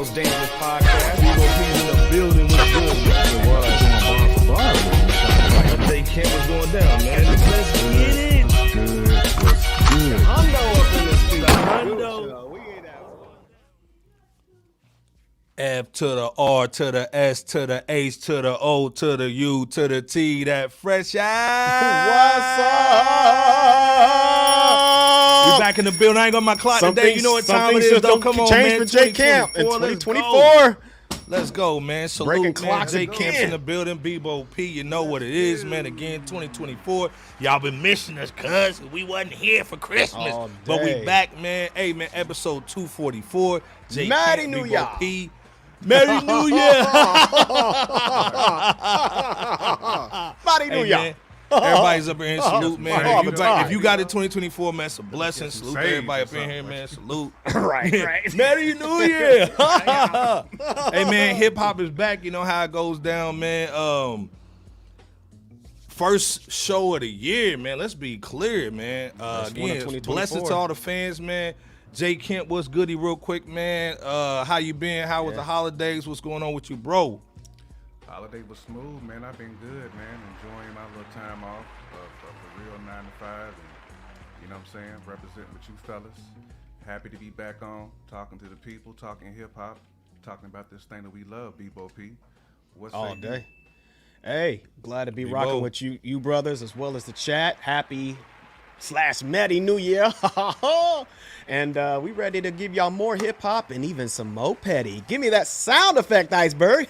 most dangerous podcast. G.O.A.T in the building was good, man. It was going bar for bar. J.K. was going down, man. Let's get it. What's good? Hundo up in this studio. Hundo. F to the R to the S to the H to the O to the U to the T, that fresh out. What's up? We back in the building. I ain't got my clock today. You know what time it is, though. Come on, change man. For J Camp in 2024. Let's go, man. Salute, breaking man. clocks J again. Camp's in the building. Bebo P, you know what it is, man. Again, 2024. Y'all been missing us, cuz we wasn't here for Christmas. But we back, man. Hey, man, episode 244. J Merry Camp, New Bebo Year. P. Merry New Year. Merry New Year. Man. Everybody's up in here. Salute, man. If you got it 2024, man, it's a blessing. Salute to everybody up in here, man. Salute. right. Merry New Year. Hey, man, hip hop is back. You know how it goes down, man. First show of the year, man. Let's be clear, man. Again, blessings to all the fans, man. J Kemp, what's goody real quick, man? How you been? How was the holidays? What's going on with you, bro? Holiday was smooth, man. I've been good, man. Enjoying my little time off of the real 9 to 5. And, you know what I'm saying? Representing with you fellas. Happy to be back on, talking to the people, talking hip-hop, talking about this thing that we love, Bebo P. What's all day? Hey, glad to be rocking with you brothers, as well as the chat. Happy/Merry New Year. And we ready to give y'all more hip-hop and even some more petty. Give me that sound effect, Iceberg.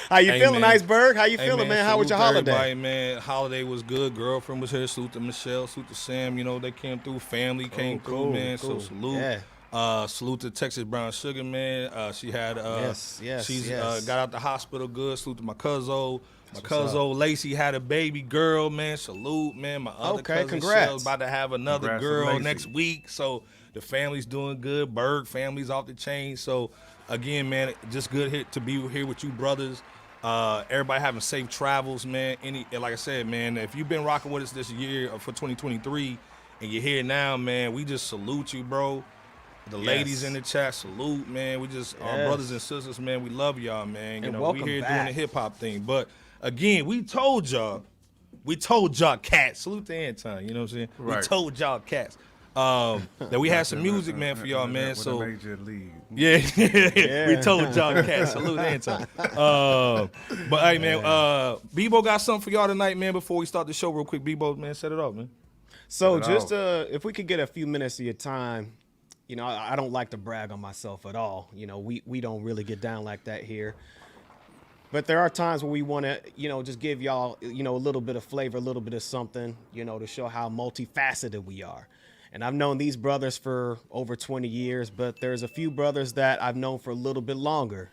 How you feeling, man? Iceberg? How you feeling, man? How was your holiday? Everybody, man. Holiday was good. Girlfriend was here. Salute to Michelle. Salute to Sam. You know, they came through. Family came through, man. Cool. So salute. Yeah. Salute to Texas Brown Sugar, man. She had she's got out the hospital good. Salute to my cousin. My cousin Lacey had a baby girl, man. Salute, man. My other cousin Shell's about to have another girl next week. So the family's doing good. Berg family's off the chain. So again, man, just good to be here with you brothers. Everybody having safe travels, man. Like I said, man, if you've been rocking with us this year for 2023 and you're here now, man, we just salute you, bro. The ladies in the chat, salute, man. We just our brothers and sisters, man. We love y'all, man. You know, we here doing the hip hop thing. But again, we told y'all cats. Salute to Anton, you know what I'm saying? Right. We told y'all cats. That we had some music, man, for y'all, man. So major league. Yeah. We told y'all cats. Salute Anton. But hey, man, Bebo got something for y'all tonight, man. Before we start the show, real quick, Bebo, man, set it up, man. So just if we could get a few minutes of your time. You know, I don't like to brag on myself at all. You know, we don't really get down like that here. But there are times where we want to, you know, just give y'all, you know, a little bit of flavor, a little bit of something, you know, to show how multifaceted we are. And I've known these brothers for over 20 years, but there's a few brothers that I've known for a little bit longer.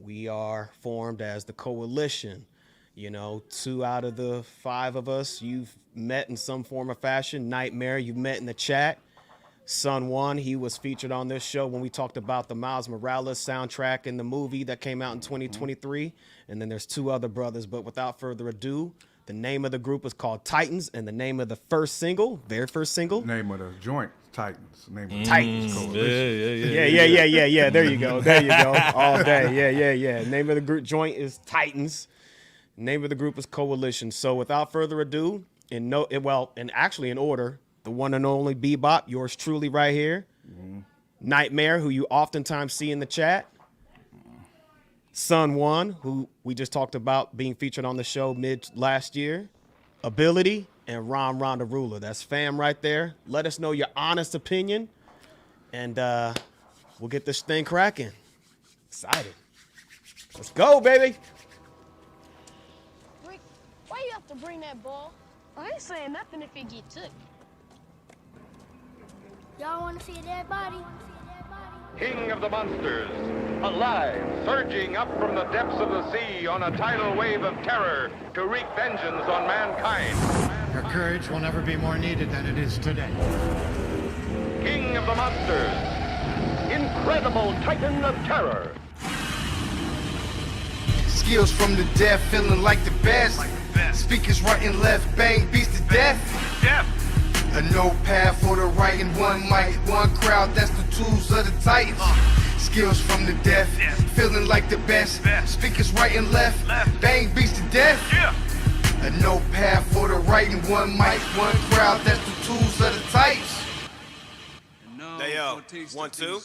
We are formed as the Coalition. You know, 2 out of the 5 of us, you've met in some form or fashion. Nightmare, you've met in the chat. Son One, he was featured on this show when we talked about the Miles Morales soundtrack in the movie that came out in 2023. And then there's 2 other brothers. But without further ado, the name of the group is called Titans. And the name of the very first single. Name of the joint, Titans. Name of the Titans. Yeah. There you go. All day. Yeah. Name of the group joint is Titans. Name of the group is Coalition. So without further ado, in order, the one and only Bebop, yours truly right here. Nightmare, who you oftentimes see in the chat. Son One, who we just talked about being featured on the show mid last year. Ability, and Ron the Ruler. That's fam right there. Let us know your honest opinion, and we'll get this thing cracking. Excited. Let's go, baby. Rick, why you have to bring that ball? I ain't saying nothing if it get took. Y'all want to see a dead body? King of the monsters, alive, surging up from the depths of the sea on a tidal wave of terror to wreak vengeance on mankind. Your courage will never be more needed than it is today. King of the monsters, incredible titan of terror. Skills from the deaf, feeling like the best. Speakers right and left, bang, beats to death. A notepad for the writing, one mic, one crowd, that's the tools of the titans. Skills from the deaf, feeling like the best. Speakers right and left, bang beats to death. A notepad for the writing, one mic, one crowd, that's the tools of the titans. Hey yo, 1, 2.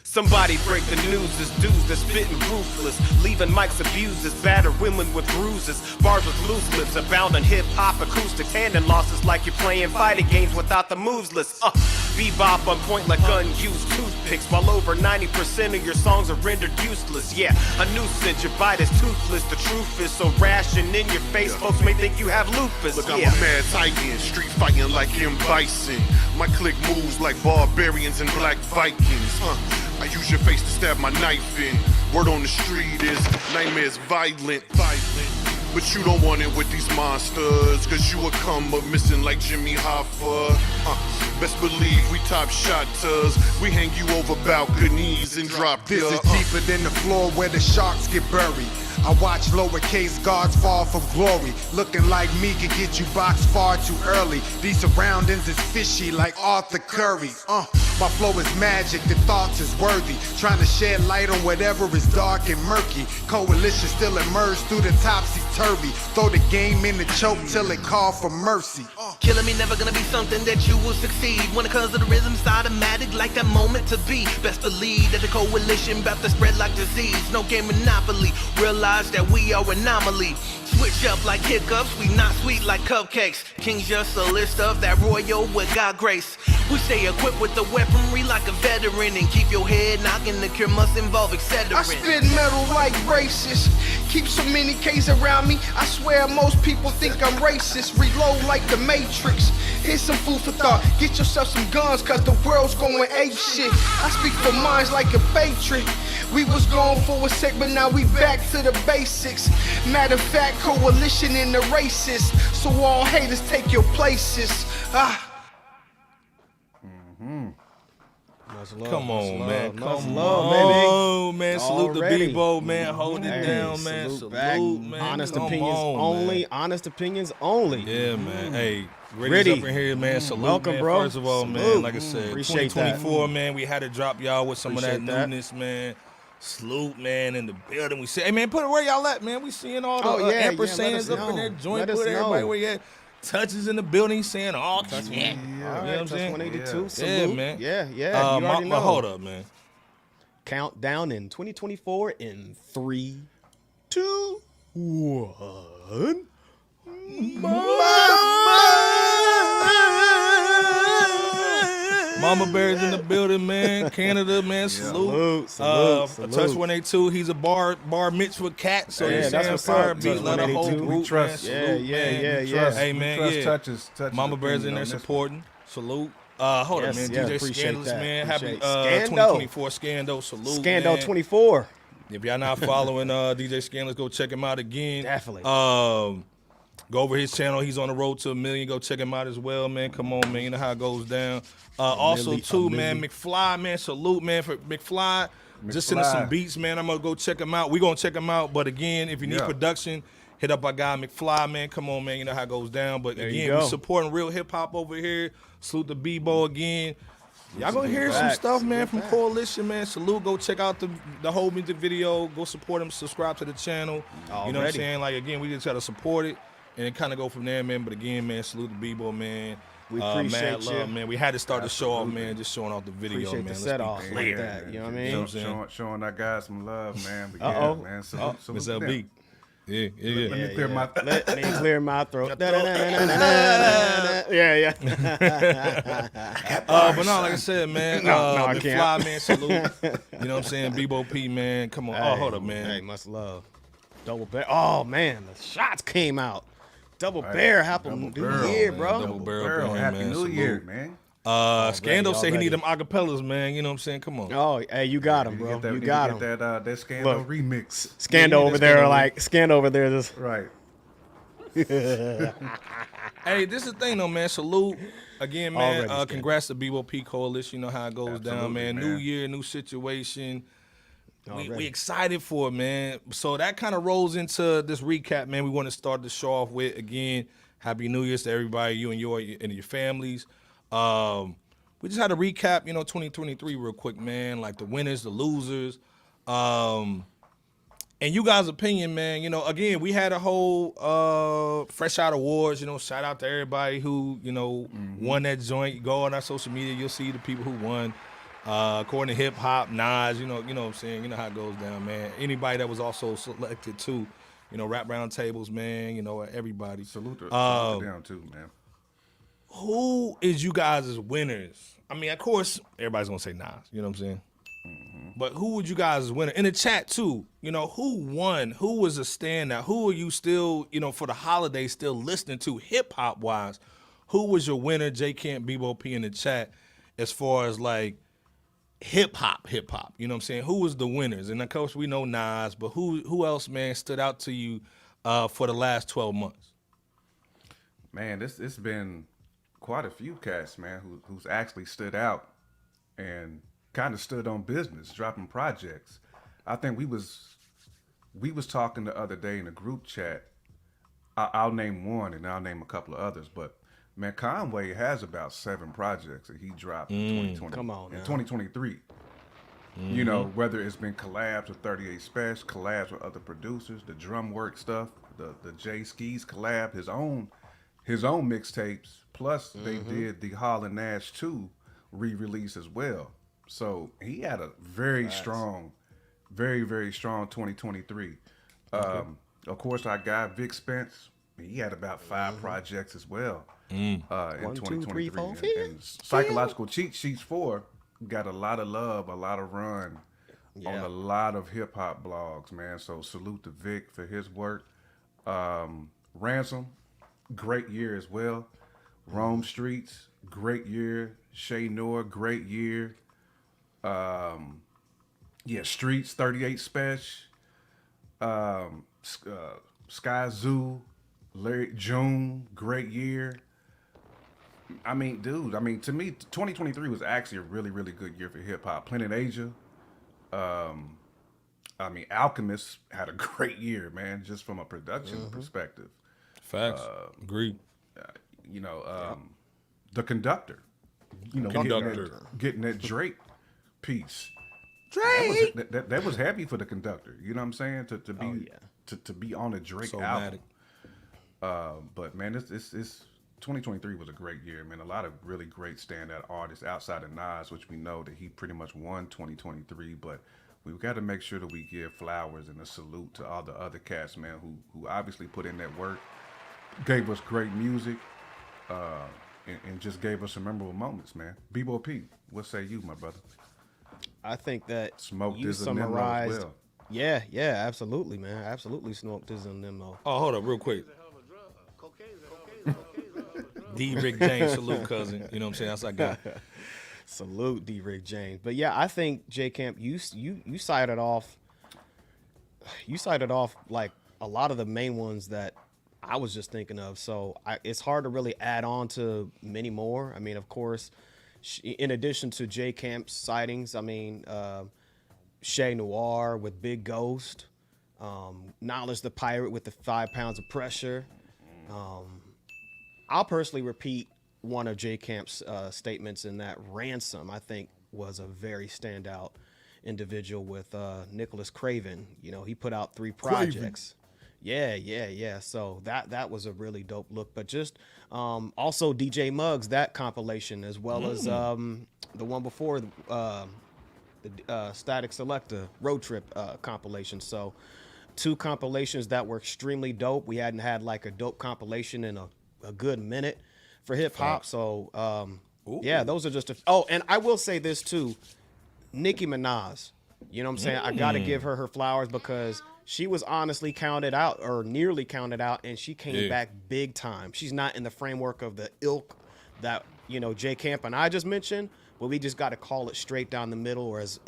Somebody break the news, this dudes that's spitting ruthless, leaving mics abusers, battered women with bruises, bars with loose lips, abound in hip-hop acoustic, tandem losses like you're playing fighting games without the moves list. Bebop on point like unused toothpicks, while over 90% of your songs are rendered useless. Yeah, a nuisance, your bite is toothless, the truth is so rash and in your face, folks may think you have lupus. Look, I'm a mad titan, street fighting like M. Bison. My clique moves like barbarians and black Vikings. I use your face to stab my knife in. Word on the street is nightmares violent. But you don't want it with these monsters, cause you will come up missing like Jimmy Hoffa. Best believe we top shotters. We hang you over balconies and drop This is deeper than the floor where the sharks get buried. I watch lowercase gods fall from glory. Looking like me can get you boxed far too early. These surroundings is fishy like Arthur Curry. My flow is magic, the thoughts is worthy. Trying to shed light on whatever is dark and murky. Coalition still emerge through the topsy-turvy. Throw the game in the choke till it call for mercy. Killing me never gonna be something that you will succeed. When it comes to the rhythm, it's automatic like that moment to be. Best believe that the coalition about to spread like disease. No game monopoly, realize that we are anomaly. Switch up like hiccups, we not sweet like cupcakes. King's just a list of that royal with God grace. We stay equipped with the weaponry like a veteran, and keep your head knocking, the cure must involve Excedrin. I spit metal like racist. Keep so many K's around me, I swear most people think I'm racist. Reload like the Matrix. Here's some food for thought. Get yourself some guns, cause the world's going ape shit. I speak for minds like a patriot. We was going for a sec, but now we back to the basics. Matter of fact, coalition in the races. So all haters take your places. Come on, man. Come on, man. Salute the Bebo, man. Hold it down, man. Salute, man. Honest opinions only. Man. Honest opinions only. Yeah, man. Hey, Ready's up in here, man. Salute, welcome, man. bro. First of all, Salute. man, like I said, Appreciate 2024, that. man. We had to drop y'all with some Appreciate of that newness, man. Salute, man, in the building. We say, hey, man, put it where y'all at, man. We seeing all the ampersands up in there. Joint, put everybody where you at. Touches in the building saying all touch yeah. You know what I'm saying? 182. Yeah. Salute. Yeah, man. Yeah. You already know. Hold up, man. Countdown in 2024 in 3, 2, 1. Mama Bear's in the building, man. Canada, man. Salute. Salute. Touch 182. He's a bar mitzvah cat. So yeah, that's what's fire up. beat. Let a whole group, trust. man. Salute, Yeah. Hey, man, trust yeah. touches Mama Bear's in there supporting. Salute. Hold up, man. DJ Scandalous, that. man. Happy Scando. 2024 Scando. Salute, Scando man. 24. If y'all not following DJ Scandalous, go check him out again. Definitely. Go over his channel. He's on the road to 1 million. Go check him out as well, man. Come on, man. You know how it goes down. Also, too, man, McFly, man. Salute, man, for McFly. Just send us some beats, man. I'm going to go check him out. We're going to check him out. But, again, if you need production, hit up our guy McFly, man. Come on, man. You know how it goes down. But, again, we're supporting real hip-hop over here. Salute the Bebo again. Y'all gonna hear some stuff, man, from Coalition, man. Salute. Go check out the whole music video. Go support him. Subscribe to the channel. You know what I'm saying? Like, again, we just got to support it and kind of go from there, man. But, again, man, salute the Bebo, man. We appreciate mad love, man. We had to start the show off, man, just showing off the video, appreciate man. The set off like that, you know what I mean? Showing our guys some love, man. But yeah, man. Salute Miss LB. Yeah. Let me clear my Let me clear my throat. Yeah. But no, like I said, man. I can't. Fly, man, salute. You know what I'm saying? Bebo P, man. Come on. Hey, hold up, man. Hey, much love. Double Bear. Oh, man. The shots came out. Double Bear. Happy New Year, bro. Double Barrel. Happy New Year, man. Scandal say he need them acapellas, man. You know what I'm saying? Come on. Oh, hey, you got him, bro. You got him. That Scandal remix. Scandal over there, like Scandal over there, just right. Hey, this is the thing, though, man. Salute again, man. Congrats to Bebo P Coalition. You know how it goes down, man. New year, new situation. We excited for it, man. So that kind of rolls into this recap, man. We want to start the show off with, again, Happy New Year's to everybody, you and your families. We just had to recap, 2023 real quick, man. Like the winners, the losers. And you guys' opinion, man, again, we had a whole Fresh Out Awards, shout out to everybody who, won that joint. Go on our social media, you'll see the people who won. According to hip hop, Nas, you know what I'm saying? You know how it goes down, man. Anybody that was also selected too, rap round tables, man, everybody. Salute to them too, man. Who is you guys' winners? I mean, of course, everybody's gonna say Nas, you know what I'm saying? But who would you guys win? In the chat too, who won? Who was a standout? Who are you still, for the holidays still listening to hip hop wise? Who was your winner? J Camp, Bebo P in the chat, as far as like hip hop. You know what I'm saying? Who was the winners? And of course we know Nas, but who else, man, stood out to you for the last 12 months? Man, it's been quite a few cats, man, who's actually stood out and kind of stood on business, dropping projects. I think we was talking the other day in a group chat. I'll name one and I'll name a couple of others, but man, Conway has about 7 projects that he dropped in 2020. Come on, in 2023. Whether it's been collabs with 38 Special, collabs with other producers, the drum work stuff, the Jay Skis collab, his own mixtapes. Plus, they did the Hall & Nash 2 re-release as well. So he had a very strong 2023. Okay. Of course, our guy Vic Spence, he had about 5 projects as well in 2023. 2, 3, 4, and Psychological Cheat Sheets 4 got a lot of love, a lot of run on a lot of hip hop blogs, man. So salute to Vic for his work. Ransom, great year as well. Rome Streets, great year. Shay Noor, great year. Streets, 38 Special. Sky Zoo, Larry June, great year. I mean, to me, 2023 was actually a really, really good year for hip hop. Planet Asia. Alchemist had a great year, man, just from a production perspective. Facts. Agreed. The Conductor. Getting that Drake piece. Drake. That was heavy for the Conductor. You know what I'm saying? To be on a Drake album. But man, it's 2023 was a great year, man. A lot of really great standout artists outside of Nas, which we know that he pretty much won 2023. But we've got to make sure that we give flowers and a salute to all the other cats, man, who obviously put in that work, gave us great music, and just gave us some memorable moments, man. Bebo P, what say you, my brother? I think that Smoked you is summarized. as well. Yeah, absolutely, man. Absolutely smoked is in them though. Oh, hold up, real quick. D. Rick James, salute, cousin. You know what I'm saying? That's our guy. Salute, D. Rick James. But yeah, I think J Camp, you cited off. You cited off like a lot of the main ones that I was just thinking of. So it's hard to really add on to many more. I mean, of course, in addition to J Camp's sightings, Shay Noir with Big Ghost, Knowledge the Pirate with the 5 pounds of pressure. I'll personally repeat one of J Camp's statements in that Ransom, I think, was a very standout individual with Nicholas Craven. He put out 3 projects. Yeah. So that was a really dope look. But just also DJ Muggs, that compilation, as well as the one before the Static Selector Road Trip compilation. So 2 compilations that were extremely dope. We hadn't had like a dope compilation in a good minute for hip hop. So those are just and I will say this too, Nicki Minaj. You know what I'm saying? I got to give her flowers because she was honestly counted out or nearly counted out, and she came back big time. She's not in the framework of the ilk that, J Camp and I just mentioned, but we just got to call it straight down the middle, or as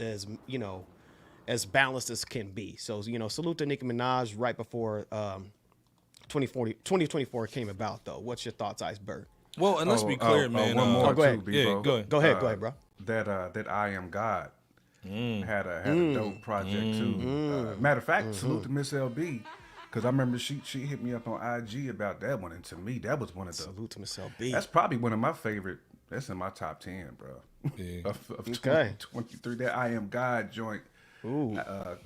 balanced as can be. So, salute to Nicki Minaj right before 2024 came about, though. What's your thoughts, Iceberg? Well, and let's be clear, man. One more, go ahead. Too, yeah, go ahead, bro. That I Am God had a dope project too. Matter of fact, salute to Miss LB. Because I remember she hit me up on IG about that one, and to me, that was one of the... Salute to Miss LB. That's probably one of my favorite... That's in my top 10, bro. Yeah. of 2023. That I Am God joint. Ooh.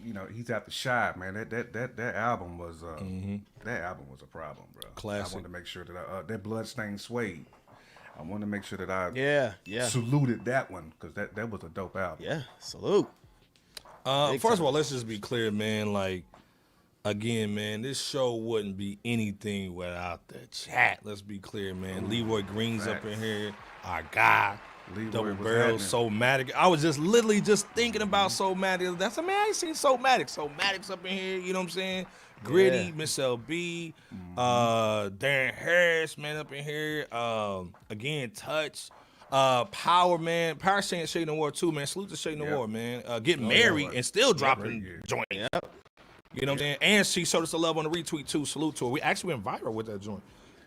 You know, he's after Shy, man. That album was that album was a problem, bro. Classic. I wanted to make sure that that Bloodstained Suede. I wanted to make sure that I saluted that one because that was a dope album. Yeah, salute. First of all, let's just be clear, man. Like, again, man, this show wouldn't be anything without the chat. Let's be clear, man. Leroy Green's up in here, our guy. Leroy Double was Barrel, happening. Soulmatic. I was just literally just thinking about Soulmatic. That's man, I ain't seen Soulmatic. Soulmatic's up in here, you know what I'm saying? Gritty, Miss LB, Darren Harris, man, up in here. Again, Touch. Power, man. Power saying Shade No War too, man. Salute to Shade No War, man. Getting married and still dropping joint. You know what I'm saying? And she showed us the love on the retweet too. Salute to her. We actually went viral with that joint.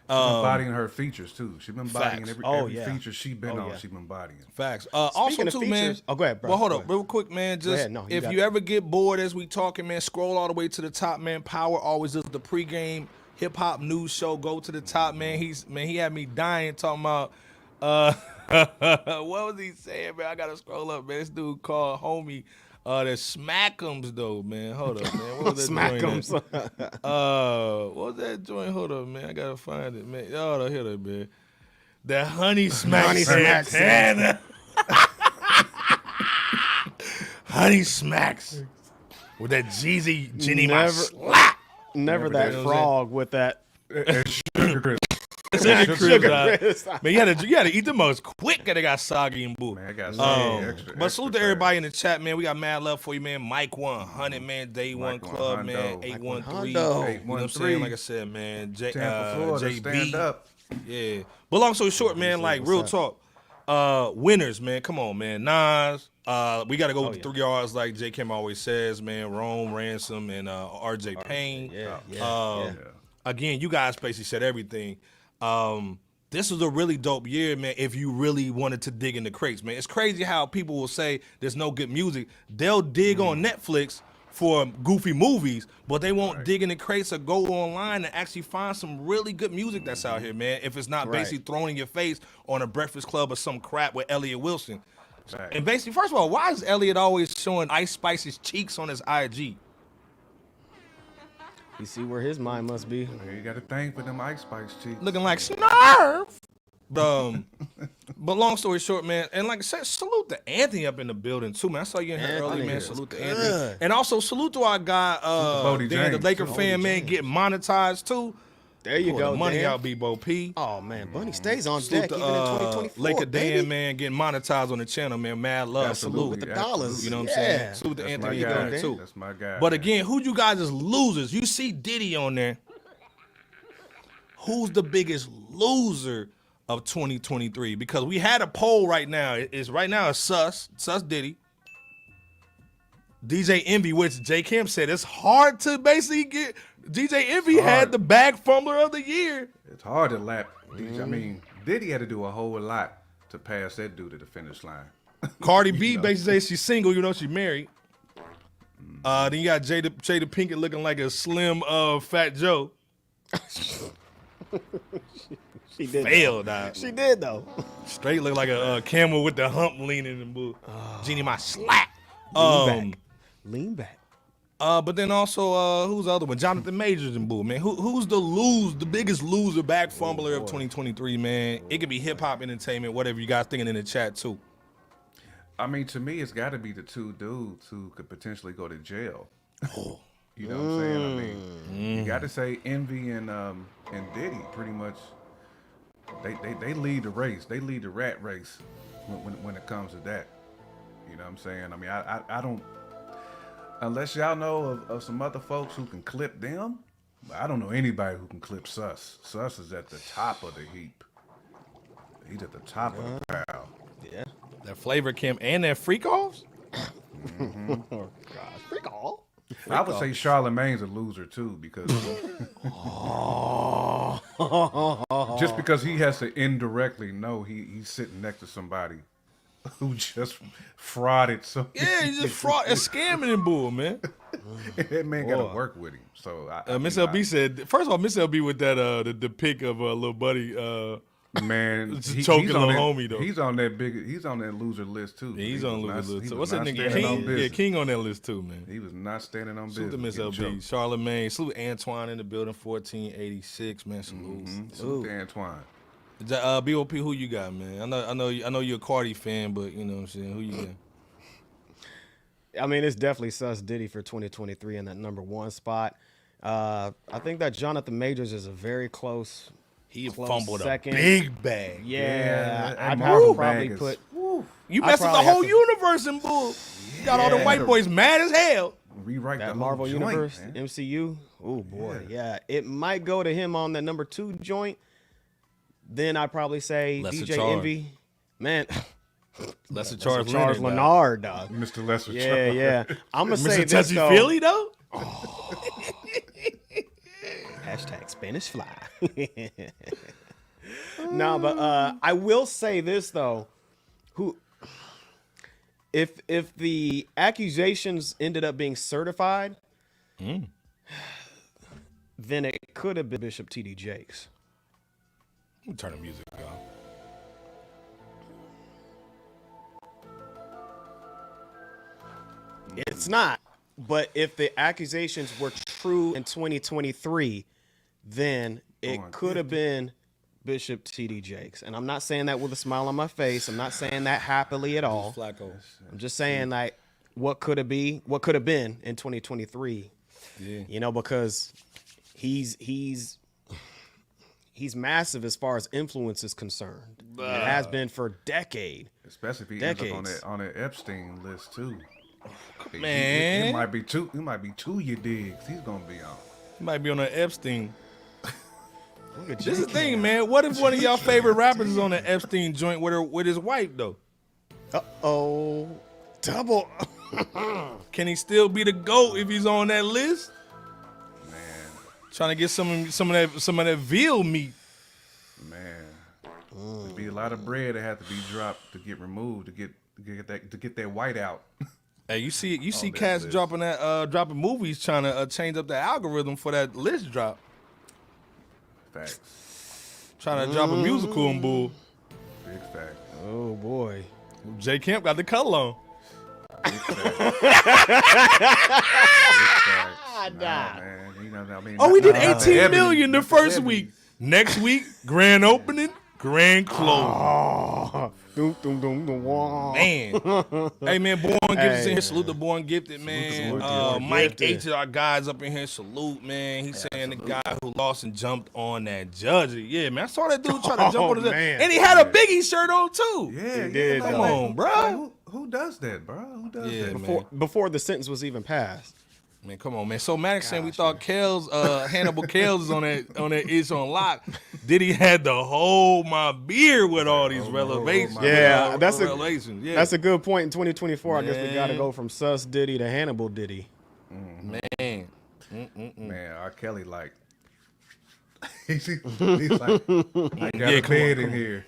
She's been bodying her features too. She's been bodying Facts. every feature she's been on. She's been bodying. Facts. Also of too, features, man. oh, go ahead, bro. Well, hold Go up, ahead. real quick, man. Just if you ever get bored as we talking, man, scroll all the way to the top, man. Power always does the pregame hip hop news show. Go to the top, man. He had me dying talking about. What was he saying, man? I gotta scroll up, man. This dude called homie. The Smack'ems though, man. Hold up, man. What was that Smack'ems. What was that joint? Hold up, man. I gotta find it, man. Hold up, here, man. The Honey Smack Santana. Honey Smacks with that Jeezy Jenny my slap. Never that frog with that. Sugar Chris. Sugar Chris. Man, you had to eat the most quick, and they got soggy and boo. Man, I got soggy, but salute to everybody in the chat, man. We got mad love for you, man. Mike 100, man. Day One Club, man. 813. You know what I'm saying? Like I said, man. JB. Stand up. Yeah. But long story short, man, like real talk. Winners, man. Come on, man. Nas. We got to go with 3 R's like J. Kim always says, man. Rome, Ransom, and RJ Payne. Again, you guys basically said everything. This was a really dope year, man, if you really wanted to dig in the crates, man. It's crazy how people will say there's no good music. They'll dig on Netflix for goofy movies, but they won't dig in the crates or go online and actually find some really good music that's out here, man, if it's not basically thrown in your face on a Breakfast Club or some crap with Elliott Wilson. And basically, first of all, why is Elliott always showing Ice Spice's cheeks on his IG? You see where his mind must be. You got a thing for them Ice Spice cheeks. Looking like Snarf. But long story short, man, and like I said, salute to Anthony up in the building too, man. I saw you in here early, man. Salute to Anthony. And also salute to our guy, the Laker fan, man, getting monetized too. There you go. The money Dan. out, Bebo P. Oh man, Bunny stays on Salute deck to, even in 2024. Laker baby. Dan, man, getting monetized on the channel, man. Mad love, Absolutely. salute With the dollars. You know what I'm Yeah. saying? Salute to That's Anthony my guy. Dan too. That's my guy. But man. again, who you guys is losers? You see Diddy on there. Who's the biggest loser of 2023? Because we had a poll right now. It's right now it's Sus Diddy, DJ Envy, which J. Kim said it's hard to basically get. DJ Envy had the bag fumbler of the year. It's hard to lap. I mean, Diddy had to do a whole lot to pass that dude to the finish line. Cardi B basically says she's single, you know she's married. Then you got Jada Pinkett looking like a slim Fat Joe. She did. Failed, dog. She did though. Straight look like a camel with the hump leaning and boo. Jeannie my slap. Lean back. But then also, who's the other one? Jonathan Majors and boo, man. Who's the biggest loser, back fumbler of 2023, man? It could be hip hop, entertainment, whatever you guys thinking in the chat too. I mean, to me, it's got to be the two dudes who could potentially go to jail. You know what I'm saying? I mean, you got to say Envy and Diddy pretty much. They lead the race. They lead the rat race when it comes to that. You know what I'm saying? I mean, I don't. Unless y'all know of some other folks who can clip them, I don't know anybody who can clip Sus. Sus is at the top of the heap. He's at the top of the pile. Yeah. That Flavor Kim and that Freak Offs? Oh gosh, freak all. I would say Charlemagne's a loser too because just because he has to indirectly know he's sitting next to somebody who just frauded. So yeah, he just fraud and scamming and bull, man. That man got to work with him. So Miss LB said, first of all, Miss LB with that the pic of little buddy. Man, choking little homie though. He's on that He's on that loser list too. Yeah, he's on loser list too. What's that nigga? King? Yeah, King on that list too, man. He was not standing on business. Salute to Miss LB, Charlemagne. Salute Antoine in the building, 1486, man. Salute. Salute to Antoine. BOP, who you got, man? I know you're a Cardi fan, but you know what I'm saying. Who you got? I mean, it's definitely Sus Diddy for 2023 in that number 1 spot. I think that Jonathan Majors is a very close. He fumbled second. a big bag. Yeah, I'd have to probably put. You messed up the whole universe in bull. You got all the white boys mad as hell. Rewrite that the Marvel joint, universe, man. MCU. Oh boy, yeah. It might go to him on the number 2 joint. Then I'd probably say Lesser DJ Charge. Envy, man. Lesser Charge Leonard, dog. Mr. Lesser Yeah, Charge. yeah. I'm gonna say Mr. this Touchy though. Philly though. Hashtag Spanish fly. No, but I will say this though. If the accusations ended up being certified, then it could have been Bishop T.D. Jakes. Let me turn the music off. It's not. But if the accusations were true in 2023, then it could have been Bishop T.D. Jakes. And I'm not saying that with a smile on my face. I'm not saying that happily at all. Flacco. I'm just saying like what could have been in 2023. Yeah. You know, because he's massive as far as influence is concerned. It has been for a decade. Especially if he ends up on that Epstein list too. Man, it might be two. It might be 2 you digs. He's gonna be on. He might be on an Epstein. This is the thing, man. What if one of y'all favorite rappers is on an Epstein joint with his wife though? Double. Can he still be the GOAT if he's on that list? Man, trying to get some of that veal meat. Man, there'd be a lot of bread that had to be dropped to get removed to get that white out. Hey, you see cats dropping movies trying to change up the algorithm for that list drop. Facts. Trying to drop a musical and bull. Big fact. Oh boy. J Camp got the color on. Big fact. Man. You know, I mean, We did 18 million the first week. Next week, grand opening, grand closing. Man. Hey, man, Born Gifted in here. Salute the Born Gifted, man. Mike H, our guys up in here. Salute, man. He's saying the guy who lost and jumped on that judge. Yeah, man. I saw that dude try to jump on the judge. And he had a Biggie shirt on, too. Yeah, he did. Come on, bro. Who does that, bro? Who does that? Before the sentence was even passed. Man, come on, man. So Maddox saying we thought Hannibal Kales is on that It's on Lock. Diddy had to hold my beer with all these relevations. Yeah, that's a good point in 2024. Man. I guess we got to go from Sus Diddy to Hannibal Diddy. Man. Man, R. Kelly like he's like, I got a bed in here.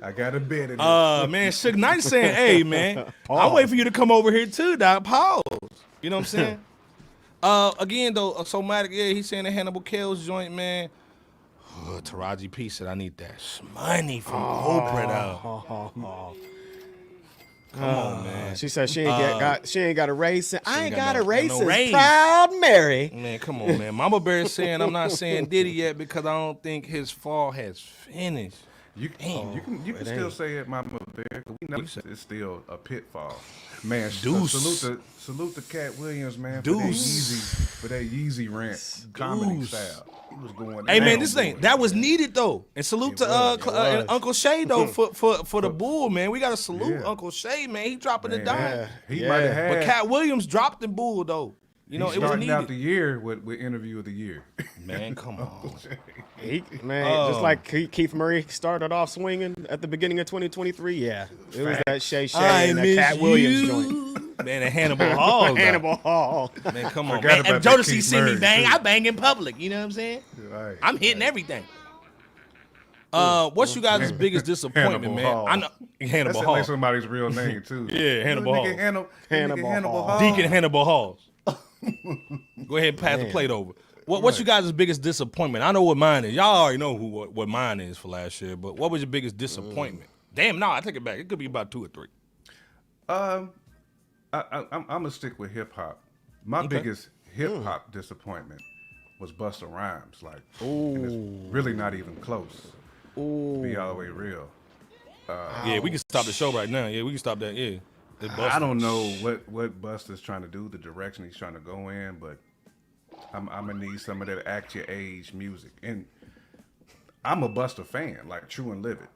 I got a bed in here. Man, Suge Knight saying, hey, man, I'm waiting for you to come over here too, Doc. Pause. You know what I'm saying? Again, though, Somatic, he's saying the Hannibal Kales joint, man. Taraji P said, I need that money from Oprah, though. Come on, man. She said she ain't got a race. I ain't got a race. No race. Proud Mary. Man, come on, man. Mama Bear is saying I'm not saying Diddy yet because I don't think his fall has finished. You can still say it, Mama Bear. We know it's still a pitfall. Man, salute to Cat Williams, man, for that Yeezy rant comedy style. He was going. Hey, man, this thing that was needed though, and salute to Uncle Shay though for the bull, man. We gotta salute Uncle Shay, man. He dropping the dime. He might have had, but Cat Williams dropped the bull though. You know, it was needed. Out the year with Interview of the Year. Man, come on. Just like Keith Murray started off swinging at the beginning of 2023. Yeah, it was that Shay and that Cat Williams joint. Man, and Hannibal Hall. Hannibal Hall. Man, come on, man. And Jodeci see me bang, I bang in public. You know what I'm saying? Right, I'm hitting everything. What's you guys' biggest disappointment, man? Hall. I know Hannibal That's Hall. like somebody's real name too. Yeah, Hannibal Hall. Hannibal Hall. Deacon Hannibal Halls. Go ahead and pass the plate over. What's you guys' biggest disappointment? I know what mine is. Y'all already know what mine is for last year, but what was your biggest disappointment? Damn, no, I take it back. It could be about 2 or 3. I'm gonna stick with hip hop. My biggest hip hop disappointment was Busta Rhymes. Like, and it's really not even close. Be all the way real. Yeah, we can stop the show right now. Yeah, we can stop that. Yeah, I don't know what Busta's trying to do, the direction he's trying to go in, but I'm gonna need some of that act your age music. And I'm a Busta fan, like true and live it.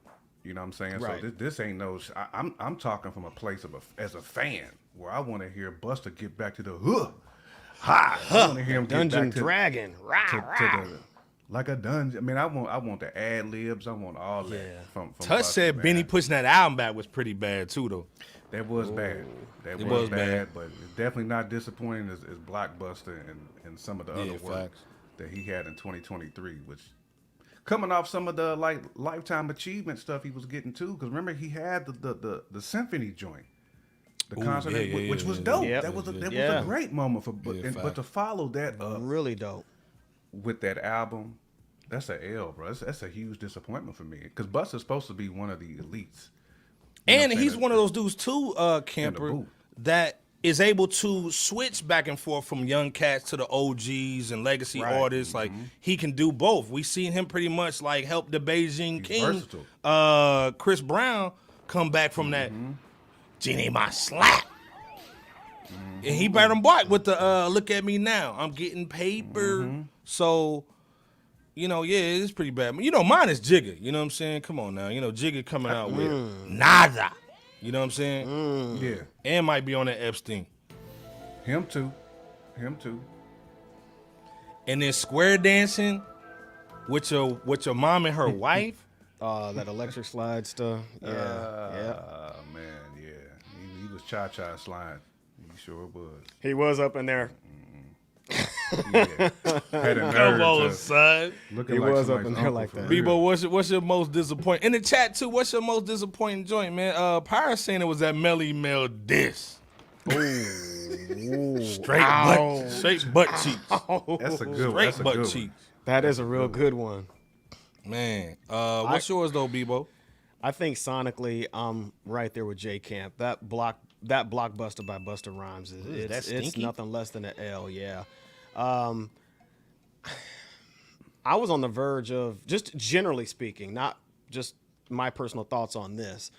You know what I'm saying? Right. So this ain't no. I'm talking from a place of as a fan where I want to hear Busta get back to the I want to hear him get Dungeon back to Dragon, to the like a dungeon. I mean, I want the ad libs. I want all that from Touch Busta, said man. Benny pushing that album back was pretty bad too, though. That was bad. That It was was bad, but it's definitely not disappointing as Blockbuster and some of the other work facts. that he had in 2023, which coming off some of the like lifetime achievement stuff he was getting too. Because remember he had the symphony joint, the concert, which was dope. Yep. That was a great moment for. But to follow that up, really dope, with that album, that's an L, bro. That's a huge disappointment for me because Busta's supposed to be one of the elites. And he's one of those dudes too, Camper, that is able to switch back and forth from young cats to the OGs and legacy artists. Like he can do both. We seen him pretty much like help the Beijing King, Chris Brown, come back from that. Genie my slap. And he better him back with the look at me now. I'm getting paper. So, you know, yeah, it's pretty bad. You know, mine is Jigga. You know what I'm saying? Come on now. You know, Jigga coming out with nada. You know what I'm saying? Yeah. And might be on that Epstein. Him too. And then square dancing with your mom and her wife. That electric slide stuff. Yeah. Man, yeah. He was cha-cha slide. He sure was. He was up in there. Yeah. Had a Come nerve on, to son. looking He like was up somebody's in there uncle like for that. real. Bebo, what's your most disappointing? In the chat too, what's your most disappointing joint, man? Pyre saying it was that Melly Mel diss. Straight butt cheeks. That's a good one. Straight That's a butt good cheeks. That is a real good one. Man, what's yours though, Bebo? I think sonically, I'm right there with J Camp. That Blockbuster by Busta Rhymes it's nothing less than an L. Yeah. I was on the verge of, just generally speaking, not just my personal thoughts on this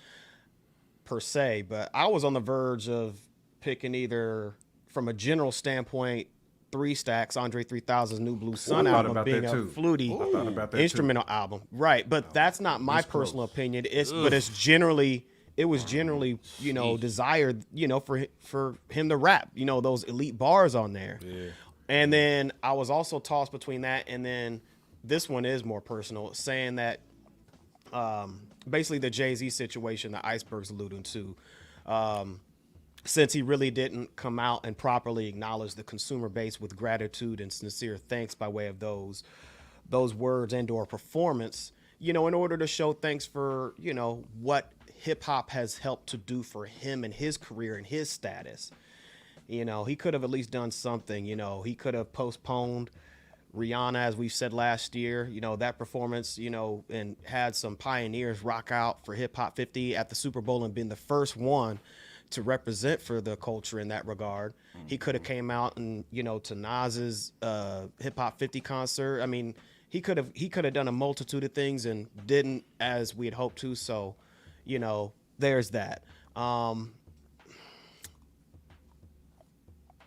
per se, but I was on the verge of picking either, from a general standpoint, 3 Stacks, Andre 3000's New Blue Sun album being a fluty instrumental album. Right, but that's not my personal opinion. But it was generally, you know, desired, you know, for him to rap, you know, those elite bars on there. Yeah. And then I was also tossed between that and then this one is more personal, saying that basically the Jay-Z situation that Iceberg's alluding to, since he really didn't come out and properly acknowledge the consumer base with gratitude and sincere thanks by way of those words and or performance, you know, in order to show thanks for, you know, what hip hop has helped to do for him and his career and his status. You know, he could have at least done something. You know, he could have postponed Rihanna, as we've said last year, you know, that performance, you know, and had some pioneers rock out for Hip Hop 50 at the Super Bowl and been the first one to represent for the culture in that regard. He could have came out and, you know, to Nas's Hip Hop 50 concert. I mean, he could have done a multitude of things and didn't, as we had hoped to. So, you know, there's that.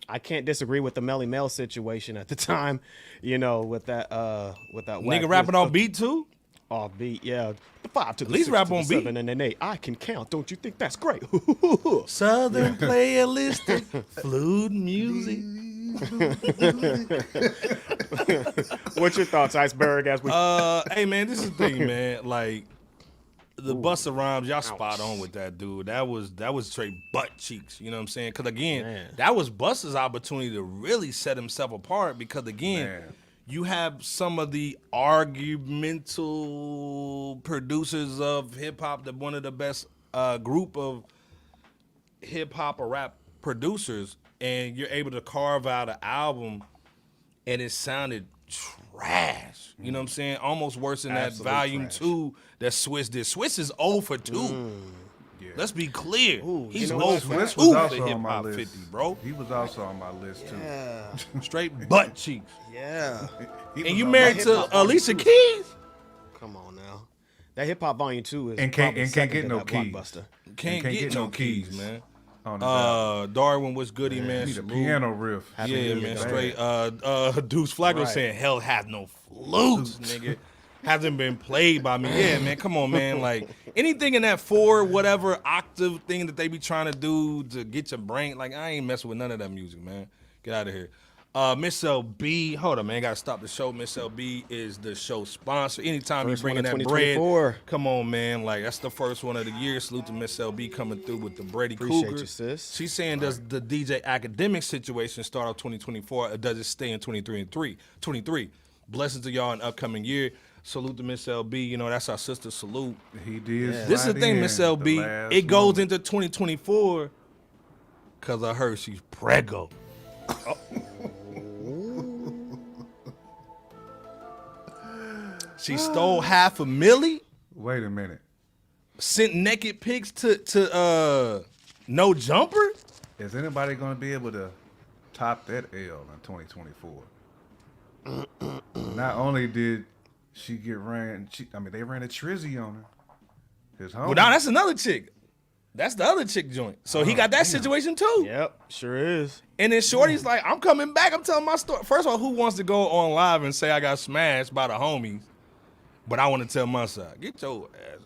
I can't disagree with the Melly Mel situation at the time, you know, with that Nigga rapping on beat too? Off beat, yeah. The 5 to the At least 6 rap to the on beat. 7 and an 8. I can count. Don't you think that's great? Southern playalistic flute music. What's your thoughts, Iceberg? As we hey man, this is the thing, man. Like the Busta Rhymes, y'all spot on with that, dude. That was straight butt cheeks. You know what I'm saying? Because again, that was Busta's opportunity to really set himself apart. Because again, you have some of the argumental producers of hip hop, one of the best group of hip hop or rap producers, and you're able to carve out an album, and it sounded trash. You know what I'm saying? Almost worse than Absolute that Volume trash. 2 that Swiss did. Swiss is 0 for 2. Yeah. Let's be clear. you He's know 0 what? for Swiss 2 was for also Hip on my Hop list. 50, bro. He was also on my list too. Yeah. Straight butt cheeks. Yeah. He And was you on married my to hip-hop Alicia volume Keys? Come on now. That Hip Hop Volume 2 is And probably can't second get to no that keys. Blockbuster. Can't get no keys, man. On his album. Darwin was goody, man. Need a Salute. piano riff. Yeah, man. Bad. Straight. Deuce Flacco Right. saying hell has no flutes, nigga. Hasn't been played by me. Yeah, man. Come on, man. Like anything in that 4 whatever octave thing that they be trying to do to get your brain. Like I ain't messing with none of that music, man. Get out of here. Miss LB, hold on, man. Gotta stop the show. Miss LB is the show sponsor. Anytime First you bringing one of that bread, 2024. come on, man. Like that's the first one of the year. Salute to Miss LB coming through with the Brady Appreciate Cougar. you, sis. She's saying, does the DJ academic situation start off 2024, or does it stay in 23? Blessings to y'all in upcoming year. Salute to Miss LB. You know, that's our sister. Salute. He did. This is the slide thing, in Miss the LB. last It goes moment. into 2024 because I heard she's preggo. She stole $500,000. Wait a minute. Sent naked pics to No Jumper. Is anybody going to be able to top that L in 2024? Not only did she get ran, they ran a trizzy on her. His homie. Well, now that's another chick. That's the other chick joint. So he got that situation too. Yep, sure is. And then Shorty's like, I'm coming back. I'm telling my story. First of all, who wants to go on live and say I got smashed by the homies, but I want to tell my side? Get your ass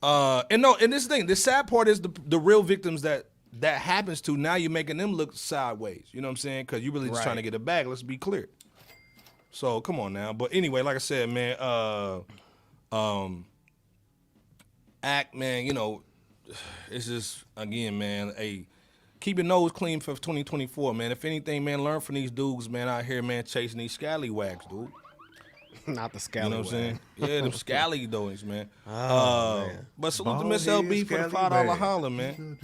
out here. And this thing, the sad part is the real victims that happens to, now you're making them look sideways. You know what I'm saying? Because you're really just trying to get it back. Let's be clear. So come on now. But anyway, like I said, man, act, man, you know, it's just, again, man, keep your nose clean for 2024, man. If anything, man, learn from these dudes, man, out here, man, chasing these scallywags, dude. Not the scallywag. You know what I'm saying? Yeah, them scally doings, man. Man. But salute to Miss LB for the $5 holler, man.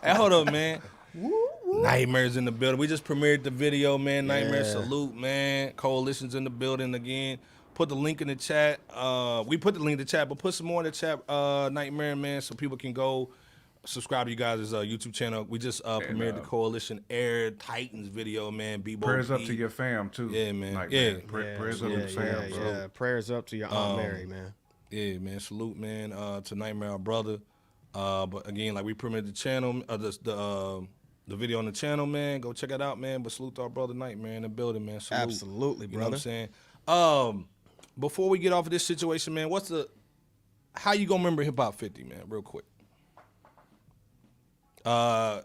Hey, hold up, man. Nightmares in the building. We just premiered the video, man. Nightmare salute, man. Coalition's in the building again. Put the link in the chat. We put the link in the chat, but put some more in the chat, Nightmare, man, so people can go subscribe to you guys' YouTube channel. We just premiered the Coalition Air Titans video, man. B-Boy Prayers up to your fam, too. Yeah, man. Prayers up to your fam, bro. Yeah. Prayers up to your Aunt Mary, man. Yeah, man. Salute, man, to Nightmare, our brother. But again, like we premiered the channel, the video on the channel, man. Go check it out, man. But salute to our brother Nightmare in the building, man. Salute. Absolutely, brother. You know what I'm saying? Before we get off of this situation, man, how you gonna remember Hip Hop 50, man, real quick? The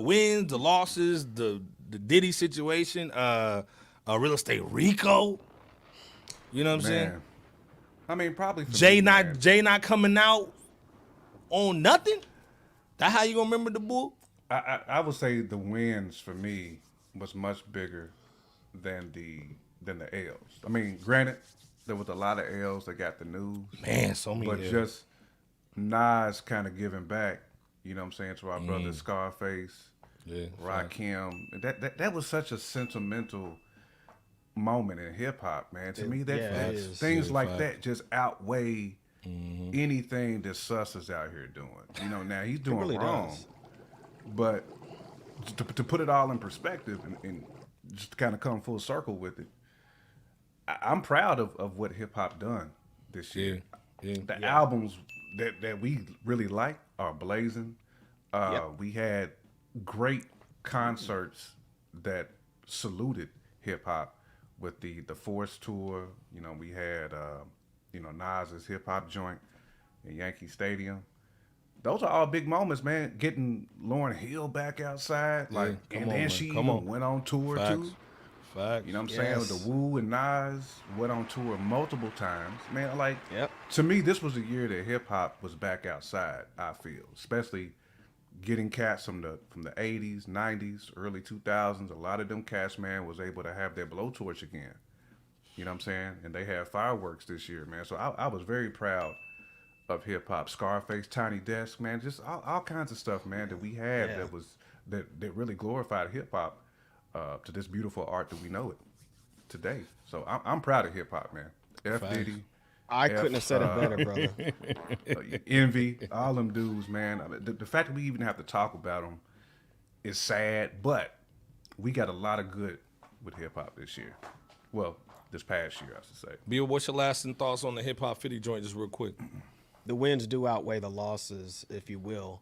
wins, the losses, the Diddy situation, real estate Rico. You know what I'm saying? I mean, probably for Jay me, not coming out on nothing. That how you gonna remember the bull? I would say the wins for me was much bigger than the L's. I mean, granted, there was a lot of L's that got the news. Man, so many. But just Nas kind of giving back, you know what I'm saying, to our brother Scarface, Rakim. That was such a sentimental moment in hip hop, man. To me, things like that just outweigh anything that Sus is out here doing. You know, now he's doing really wrong. does. But to put it all in perspective and just kind of come full circle with it, I'm proud of what hip hop done this year. The albums that we really like are blazing. We had great concerts that saluted hip hop with the Force tour. You know, we had Nas's hip hop joint in Yankee Stadium. Those are all big moments, man. Getting Lauryn Hill back outside, she went on tour too. Facts. You know what I'm saying? The Wu and Nas went on tour multiple times. Man, to me, this was the year that hip hop was back outside, I feel. Especially getting cats from the 80s, 90s, early 2000s. A lot of them cats, man, was able to have their blowtorch again. You know what I'm saying? And they had fireworks this year, man. So I was very proud of hip hop. Scarface, Tiny Desk, man, just all kinds of stuff, man, that we had that really glorified hip hop to this beautiful art that we know it today. So I'm proud of hip hop, man. F Diddy. I couldn't have said it better, brother. Envy, all them dudes, man. The fact that we even have to talk about them is sad, but we got a lot of good with hip hop this year. Well, this past year, I should say. Bill, what's your lasting thoughts on the hip hop 50 joint, just real quick? The wins do outweigh the losses, if you will.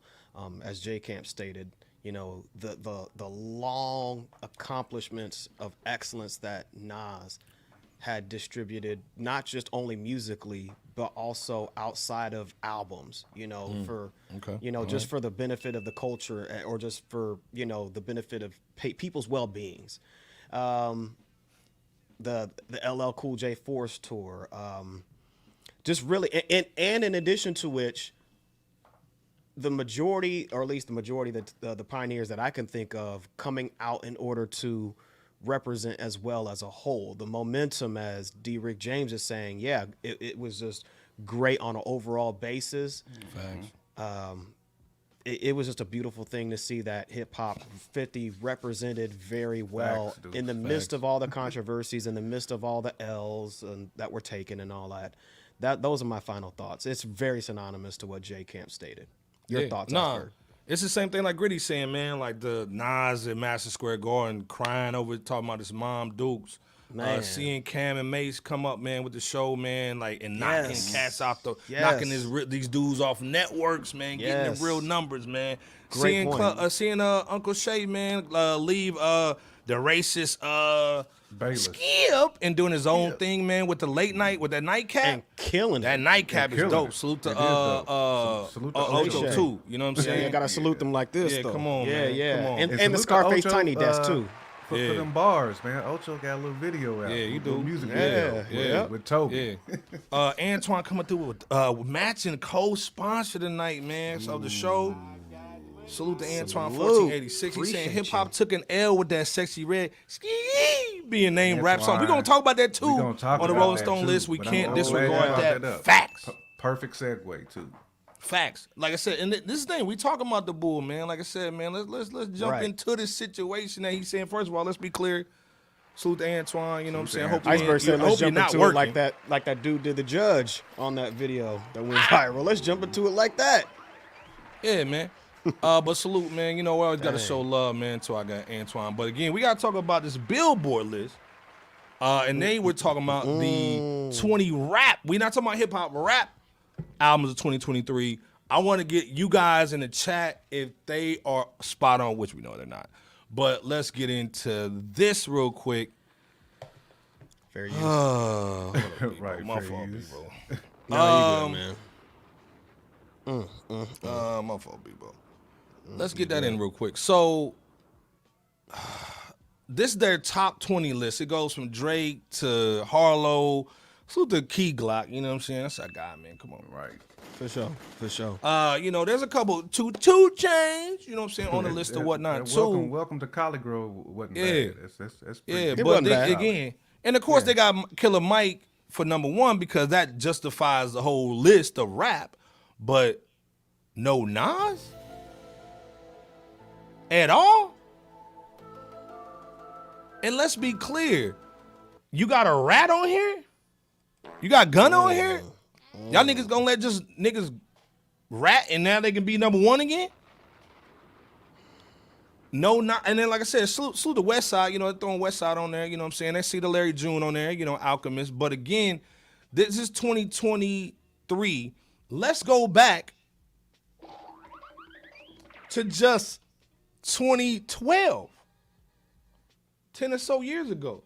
As J.Camp stated, you know, the long accomplishments of excellence that Nas had distributed, not just only musically, but also outside of albums, you know, just for the benefit of the culture, or just for, you know, the benefit of people's well-beings. The LL Cool J Force tour, just really, and in addition to which, the majority, or at least the majority that the pioneers that I can think of coming out in order to represent as well as a whole. The momentum, as D. Rick James is saying, it was just great on an overall basis. Thanks. It was just a beautiful thing to see that hip hop 50 represented very well in the midst of all the controversies, in the midst of all the L's that were taken and all that. Those are my final thoughts. It's very synonymous to what J. Camp stated. Your thoughts? Nah, it's the same thing like Gritty saying, man. Like the Nas at Madison Square Garden crying over talking about his mom Dukes. Seeing Cam and Mace come up, man, with the show, man, like, and knocking cats off knocking these dudes off networks, man, getting the real numbers, man. Seeing Uncle Shay, man, leave the racist Skip and doing his own thing, man, with the late night, with that nightcap. And killing that nightcap is dope. Salute to Ocho too. You know what I'm saying? You gotta salute them like this, yeah, though. Come on, man. Come on. And the Scarface Tiny Desk too. For them bars, man. Ocho got a little video out. Yeah, you do. Music video with Toby. Yeah. Antoine coming through with matching co-sponsor tonight, man. So the show. Salute to Antoine 1486. He's saying hip hop took an L with that Sexy Red being named rap song. We're gonna talk about that too on the Rolling Stone list. We can't disregard that. Facts. Perfect segue too. Facts. Like I said, and this thing, we talking about the bull, man. Like I said, man, let's jump into this situation that he's saying. First of all, let's be clear. Salute to Antoine, you know what I'm saying? Iceberg said, let's jump into it like that dude did the Judge on that video that went viral. Let's jump into it like that. Yeah, man. But salute, man. You know, we always got to show love, man, to our guy Antoine. But again, we got to talk about this Billboard list. And they were talking about the 20 rap. We're not talking about hip-hop, rap albums of 2023. I want to get you guys in the chat if they are spot on, which we know they're not. But let's get into this real quick. Fair use. Right, my fair fault, use. bro. No, you good, man. My fault, bro. Let's get that in real quick. So, this is their top 20 list. It goes from Drake to Harlow, salute to Key Glock. You know what I'm saying? That's our guy, man. Come on. Right. For sure. You know, there's a couple, two Chainz, you know what I'm saying, on the list or whatnot, too. Welcome to College Grove wasn't bad. That's pretty but again, and of course they got Killer Mike for number one because that justifies the whole list of rap, but no Nas? At all? And let's be clear, you got a Rat on here? You got Gun on here? Y'all niggas gonna let just niggas rat and now they can be number one again? No, not. And then, like I said, salute the West Side. You know, they're throwing West Side on there. You know what I'm saying? They see the Larry June on there, you know, Alchemist. But again, this is 2023. Let's go back to just 2012. 10 or so years ago.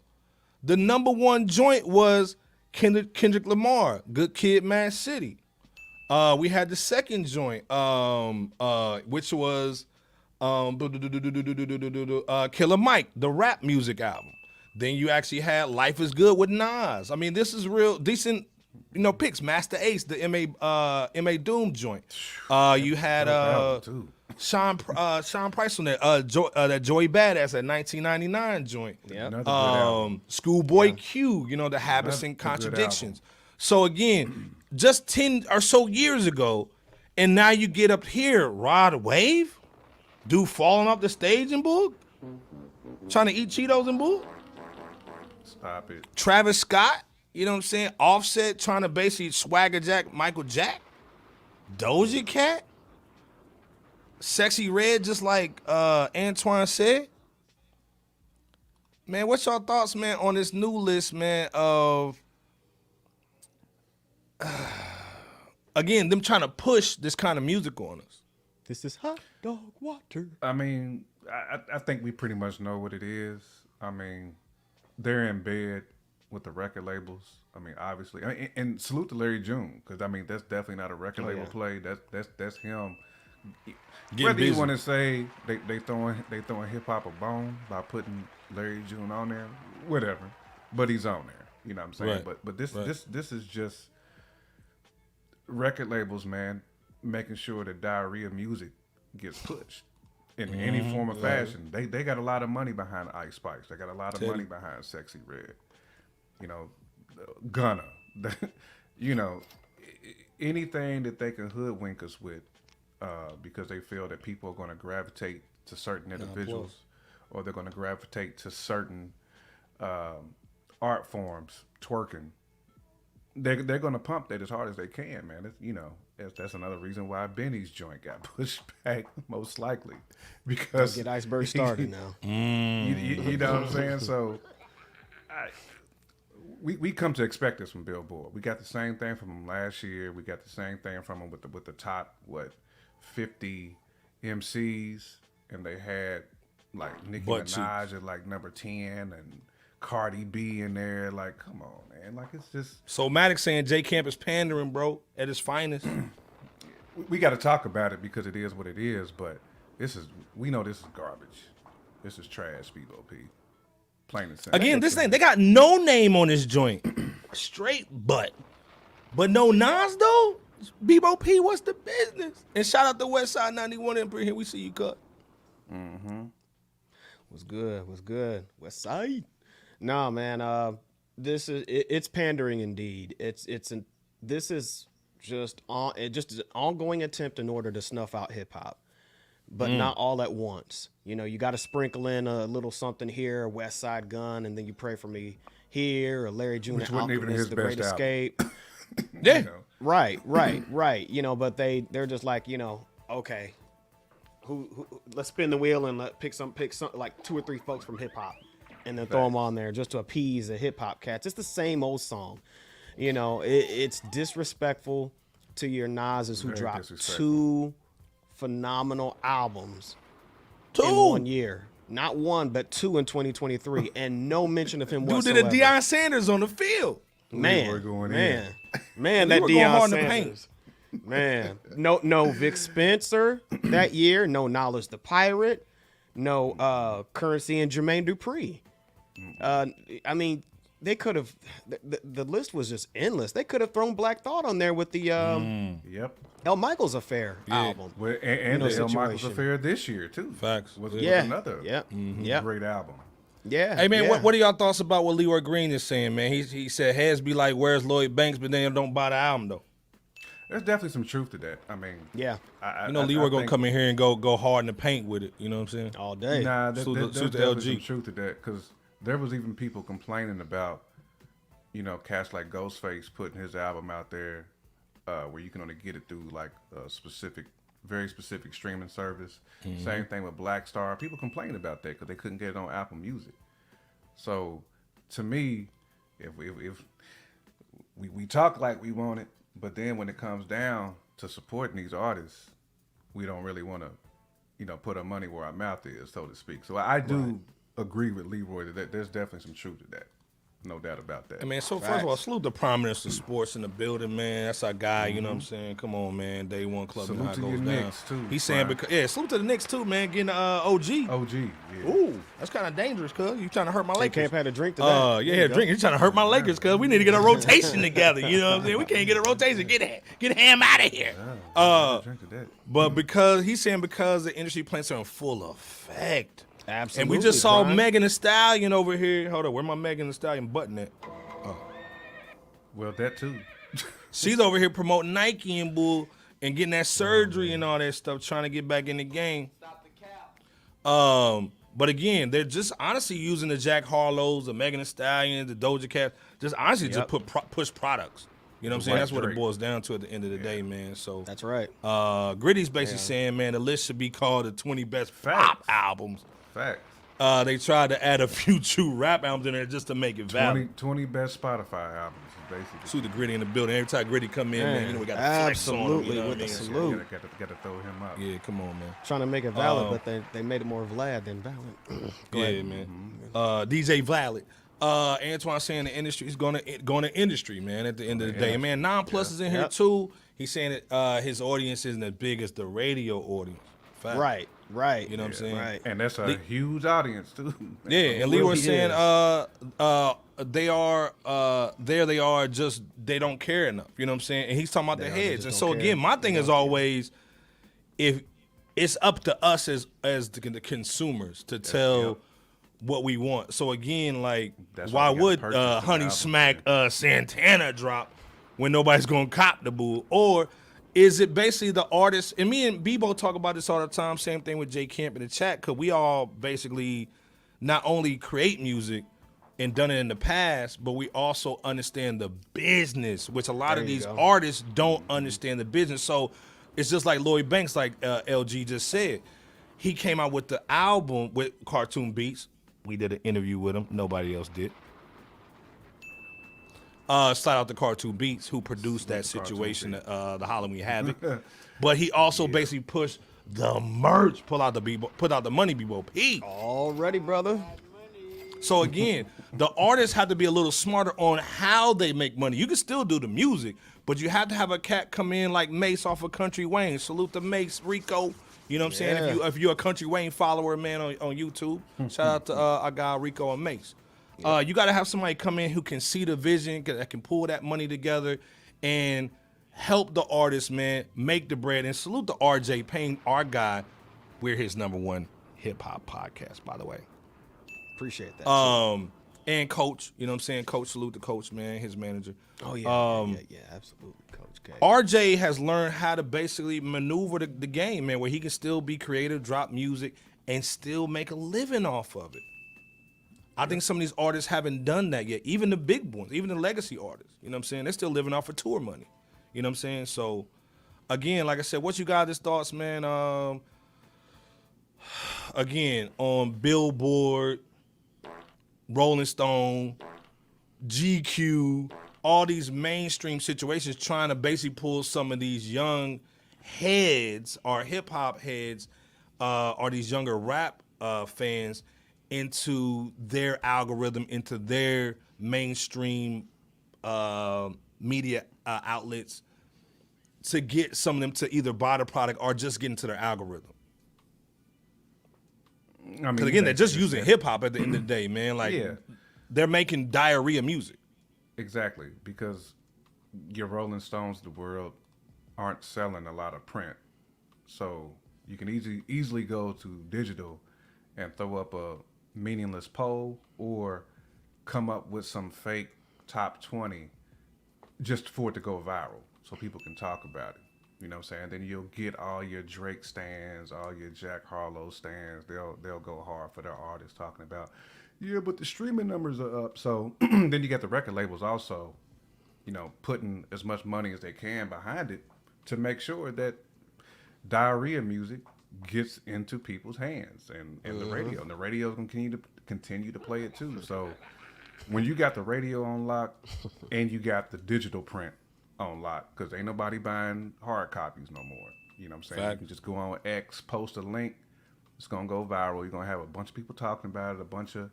The number one joint was Kendrick Lamar, Good Kid, Mad City. We had the second joint, which was Killer Mike, the rap music album. Then you actually had Life is Good with Nas. I mean, this is real decent, you know, picks. Master Ace, the M.A. Doom joint. You had Sean Price on that. That Joey Badass, that 1999 joint. Yeah. Schoolboy Q. You know, the Habits and Contradictions. So again, just 10 or so years ago, and now you get up here, Rod Wave, dude falling off the stage in Boog, trying to eat Cheetos in Boog. Stop it. Travis Scott, you know what I'm saying? Offset trying to basically swagger jack Michael Jack. Doja Cat. Sexy Red, just like Antoine said. Man, what's your thoughts, man, on this new list, man, of again, them trying to push this kind of music on us? This is hot dog water. I mean, I think we pretty much know what it is. I mean, they're in bed with the record labels. I mean, obviously, and salute to Larry June, because I mean that's definitely not a record label play. That's him. Whether you want to say they throwing hip hop a bone by putting Larry June on there, whatever, but he's on there. You know what I'm saying? Right. But this is just record labels, man, making sure that diarrhea music gets pushed in any form of fashion. They got a lot of money behind Ice Spice. They got a lot of money behind Sexy Red. You know, Gunna. You know, anything that they can hoodwink us with, because they feel that people are going to gravitate to certain individuals, or they're going to gravitate to certain art forms, twerking. They're going to pump that as hard as they can, man. It's, you know, that's another reason why Benny's joint got pushed back, most likely, because get Iceberg started now. You know what I'm saying? So, we come to expect this from Billboard. We got the same thing from them last year. We got the same thing from them with the top 50 MCs, and they had like Nicki Minaj at like number 10 and Cardi B in there. Like, come on, man. Like, it's just. So Maddox saying J Camp is pandering, bro, at his finest. We got to talk about it because it is what it is. But we know this is garbage. This is trash, B.O.P. Plain and simple. Again, this thing, they got no name on this joint. Straight butt. But no Nas, though? B.O.P., what's the business? And shout out to Westside 91 in here. We see you, cut. Mm-hmm. What's good? Westside. Nah, man. This is it's pandering indeed. This is just an ongoing attempt in order to snuff out hip hop, but not all at once. You know, you got to sprinkle in a little something here, West Side Gun, and then you Pray For Me here, or Larry June, which wasn't even his The best Great Escape. Yeah, you know. Right. You know, but they're just like, you know, okay, who let's spin the wheel and pick some like 2 or 3 folks from hip hop, and then throw them on there just to appease the hip hop cats. It's the same old song. You know, it's disrespectful to your Nas's who dropped 2 phenomenal albums in 1 year. Not 1, but 2 in 2023, and no mention of him whatsoever. Dude did a Deion Sanders on the field. Man, that we Deion Sanders. Man, no Vic Spencer that year. No Knowledge the Pirate. No Currency and Jermaine Dupri. I mean, they could have. The list was just endless. They could have thrown Black Thought on there with the El Michaels Affair album. Well, and the El Michaels Affair this year too. Facts. Was another Mm-hmm. great album. Yeah. Hey man, what are y'all thoughts about what Leroy Green is saying, man? He said heads be like, where's Lloyd Banks, but then don't buy the album though. There's definitely some truth to that. I mean, Leroy gonna come in here and go hard in the paint with it. You know what I'm saying? All day. Nah, there's definitely some LG. truth to that, because there was even people complaining about, you know, cats like Ghostface putting his album out there, where you can only get it through like a very specific streaming service. Mm-hmm. Same thing with Black Star. People complained about that because they couldn't get it on Apple Music. So, to me, if we talk like we want it, but then when it comes down to supporting these artists, we don't really want to, you know, put our money where our mouth is, so to speak. So I do agree with Leroy that there's definitely some truth to that. No doubt about that. I mean, so first of all, salute the prominence of sports in the building, man. That's our guy, you know what I'm saying? Come on, man. Day one club. Salute to your Knicks, too. He's saying, salute to the Knicks, too, man. Getting OG. OG, yeah. Ooh, that's kind of dangerous, cuz. You trying to hurt my Lakers. Can't have a drink today. Yeah, drink. You trying to hurt my Lakers, cuz. We need to get a rotation together, you know what I'm saying? We can't get a rotation. Get him out of here. But because the industry plants are in full effect. Absolutely. And we just saw Megan Thee Stallion over here. Hold on, where my Megan Thee Stallion button at? Oh. Well, that too. She's over here promoting Nike and bull and getting that surgery and all that stuff, trying to get back in the game. Stop the cap. But again, they're just honestly using the Jack Harlows, the Megan Thee Stallion, the Doja Cat, just honestly just push products. You know what I'm saying? That's what it boils down to at the end of the day, man. So that's right. Gritty's basically saying, man, the list should be called the 20 best pop albums. Facts. They tried to add a few true rap albums in there just to make it valid. 20 best Spotify albums, basically. Sue the Gritty in the building. Every time Gritty come in, man, you know we got to flex on him. You know with the salute. Got to throw him up. Yeah, come on, man. Trying to make it valid, but they made it more Vlad than valid. Yeah, man. DJ Valid. Antoine saying the industry is going to industry, man, at the end of the day. Man, 9+ is in here, too. He's saying that his audience isn't as big as the radio audience. Fact. Right. You know what I'm saying? Right. And that's a huge audience, too. Yeah, and Lee was saying they are just they don't care enough. You know what I'm saying? And he's talking about the heads. And so again, my thing is always, if it's up to us as the consumers to tell what we want. So again, like, why would Honey Smack Santana drop when nobody's gonna cop the boo? Or is it basically the artist? And me and Bebo talk about this all the time. Same thing with Jay Camp in the chat, because we all basically not only create music and done it in the past, but we also understand the business, which a lot of these artists don't understand the business. So it's just like Lloyd Banks, like LG just said. He came out with the album with Cartoon Beats. We did an interview with him. Nobody else did. Shout out to Cartoon Beats, who produced that situation, the Halloween Havoc. But he also basically pushed the merch, put out the money, B.O.P. Already, brother. So again, the artists have to be a little smarter on how they make money. You can still do the music, but you have to have a cat come in like Mace off of Country Wayne. Salute to Mace, Rico. You know what I'm saying? If you're a Country Wayne follower, man, on YouTube, shout out to our guy Rico and Mace. You got to have somebody come in who can see the vision, that can pull that money together and help the artist, man, make the bread. And salute to RJ Payne, our guy. We're his #1 hip-hop podcast, by the way. Appreciate that. And Coach, you know what I'm saying? Coach, salute to Coach, man, his manager. Oh, yeah, absolutely, Coach K. RJ has learned how to basically maneuver the game, man, where he can still be creative, drop music, and still make a living off of it. I think some of these artists haven't done that yet. Even the big ones, even the legacy artists, you know what I'm saying? They're still living off of tour money. You know what I'm saying? So, again, like I said, what you guys' thoughts, man? Again, on Billboard, Rolling Stone, GQ, all these mainstream situations trying to basically pull some of these young heads or hip-hop heads or these younger rap fans into their algorithm, into their mainstream media outlets to get some of them to either buy the product or just get into their algorithm. Because again, they're just using hip-hop at the end of the day, man. Like, they're making diarrhea music. Exactly, because your Rolling Stones of the world aren't selling a lot of print. So you can easily go to digital and throw up a meaningless poll or come up with some fake top 20 just for it to go viral so people can talk about it. You know what I'm saying? Then you'll get all your Drake stands, all your Jack Harlow stands. They'll go hard for their artists talking about, yeah, but the streaming numbers are up. So then you get the record labels also, you know, putting as much money as they can behind it to make sure that diarrhea music gets into people's hands and the radio. And the radio's going to continue to play it too. So when you got the radio on lock and you got the digital print on lock, because ain't nobody buying hard copies no more. You know what I'm saying? Fact. You can just go on X, post a link. It's going to go viral. You're going to have a bunch of people talking about it, a bunch of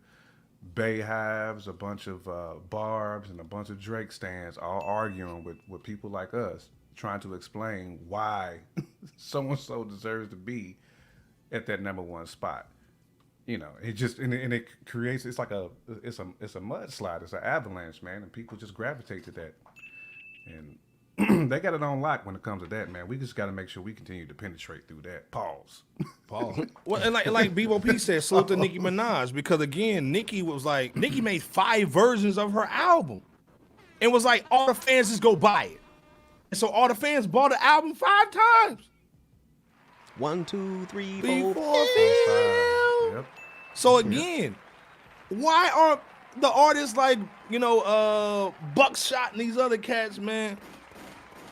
Bay Hives, a bunch of Barbs, and a bunch of Drake stands all arguing with people like us, trying to explain why so-and-so deserves to be at that number one spot. You know, it just and it creates it's a mudslide, it's an avalanche, man, and people just gravitate to that. And they got it on lock when it comes to that, man. We just got to make sure we continue to penetrate through that. Pause. Well, and like Bebo P said, salute to Nicki Minaj, because again, Nicki made 5 versions of her album, and was like, all the fans just go buy it, and so all the fans bought the album 5 times. 1, 2, 3, 4, 5. Yep. So again, why aren't the artists like, Buckshot and these other cats, man,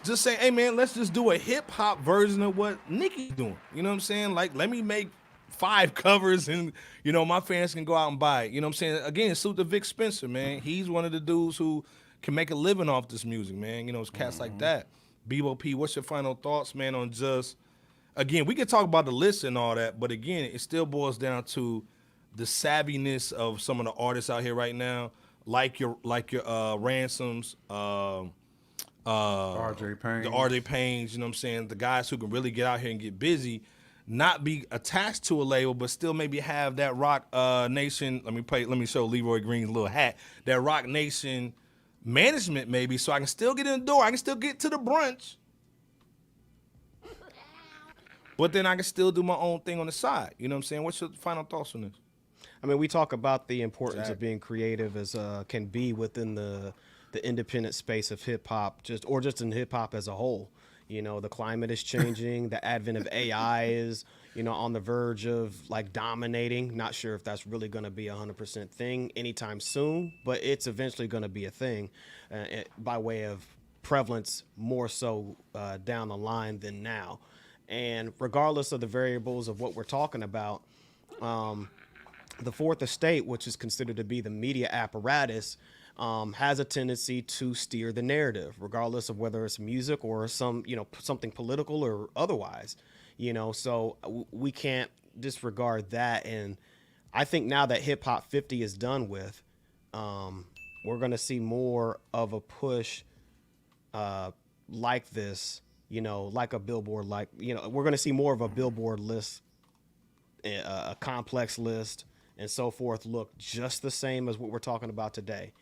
just saying, hey man, let's just do a hip hop version of what Nicki's doing. You know what I'm saying? Like, let me make 5 covers and, my fans can go out and buy it. You know what I'm saying? Again, salute to Vic Spencer, man. He's one of the dudes who can make a living off this music, man. It's cats like that. Bebo P, what's your final thoughts, man, on just, again, we can talk about the list and all that, but again, it still boils down to the savviness of some of the artists out here right now, like your Ransoms, RJ Payne. the RJ Paynes, you know what I'm saying? The guys who can really get out here and get busy, not be attached to a label, but still maybe have that Rock Nation. Let me show Leroy Green's little hat. That Rock Nation management, maybe, so I can still get in the door. I can still get to the brunch. But then I can still do my own thing on the side. You know what I'm saying? What's your final thoughts on this? I mean, we talk about the importance of being creative as can be within the independent space of hip hop, just in hip hop as a whole. The climate is changing. The advent of AI is, on the verge of like dominating. Not sure if that's really going to be 100% thing anytime soon, but it's eventually going to be a thing by way of prevalence, more so down the line than now. And regardless of the variables of what we're talking about, the fourth estate, which is considered to be the media apparatus, has a tendency to steer the narrative, regardless of whether it's music or something political or otherwise. So we can't disregard that. And I think now that Hip Hop 50 is done with, we're going to see more of a push like this. Like a Billboard, we're going to see more of a Billboard list, a complex list, and so forth look just the same as what we're talking about today,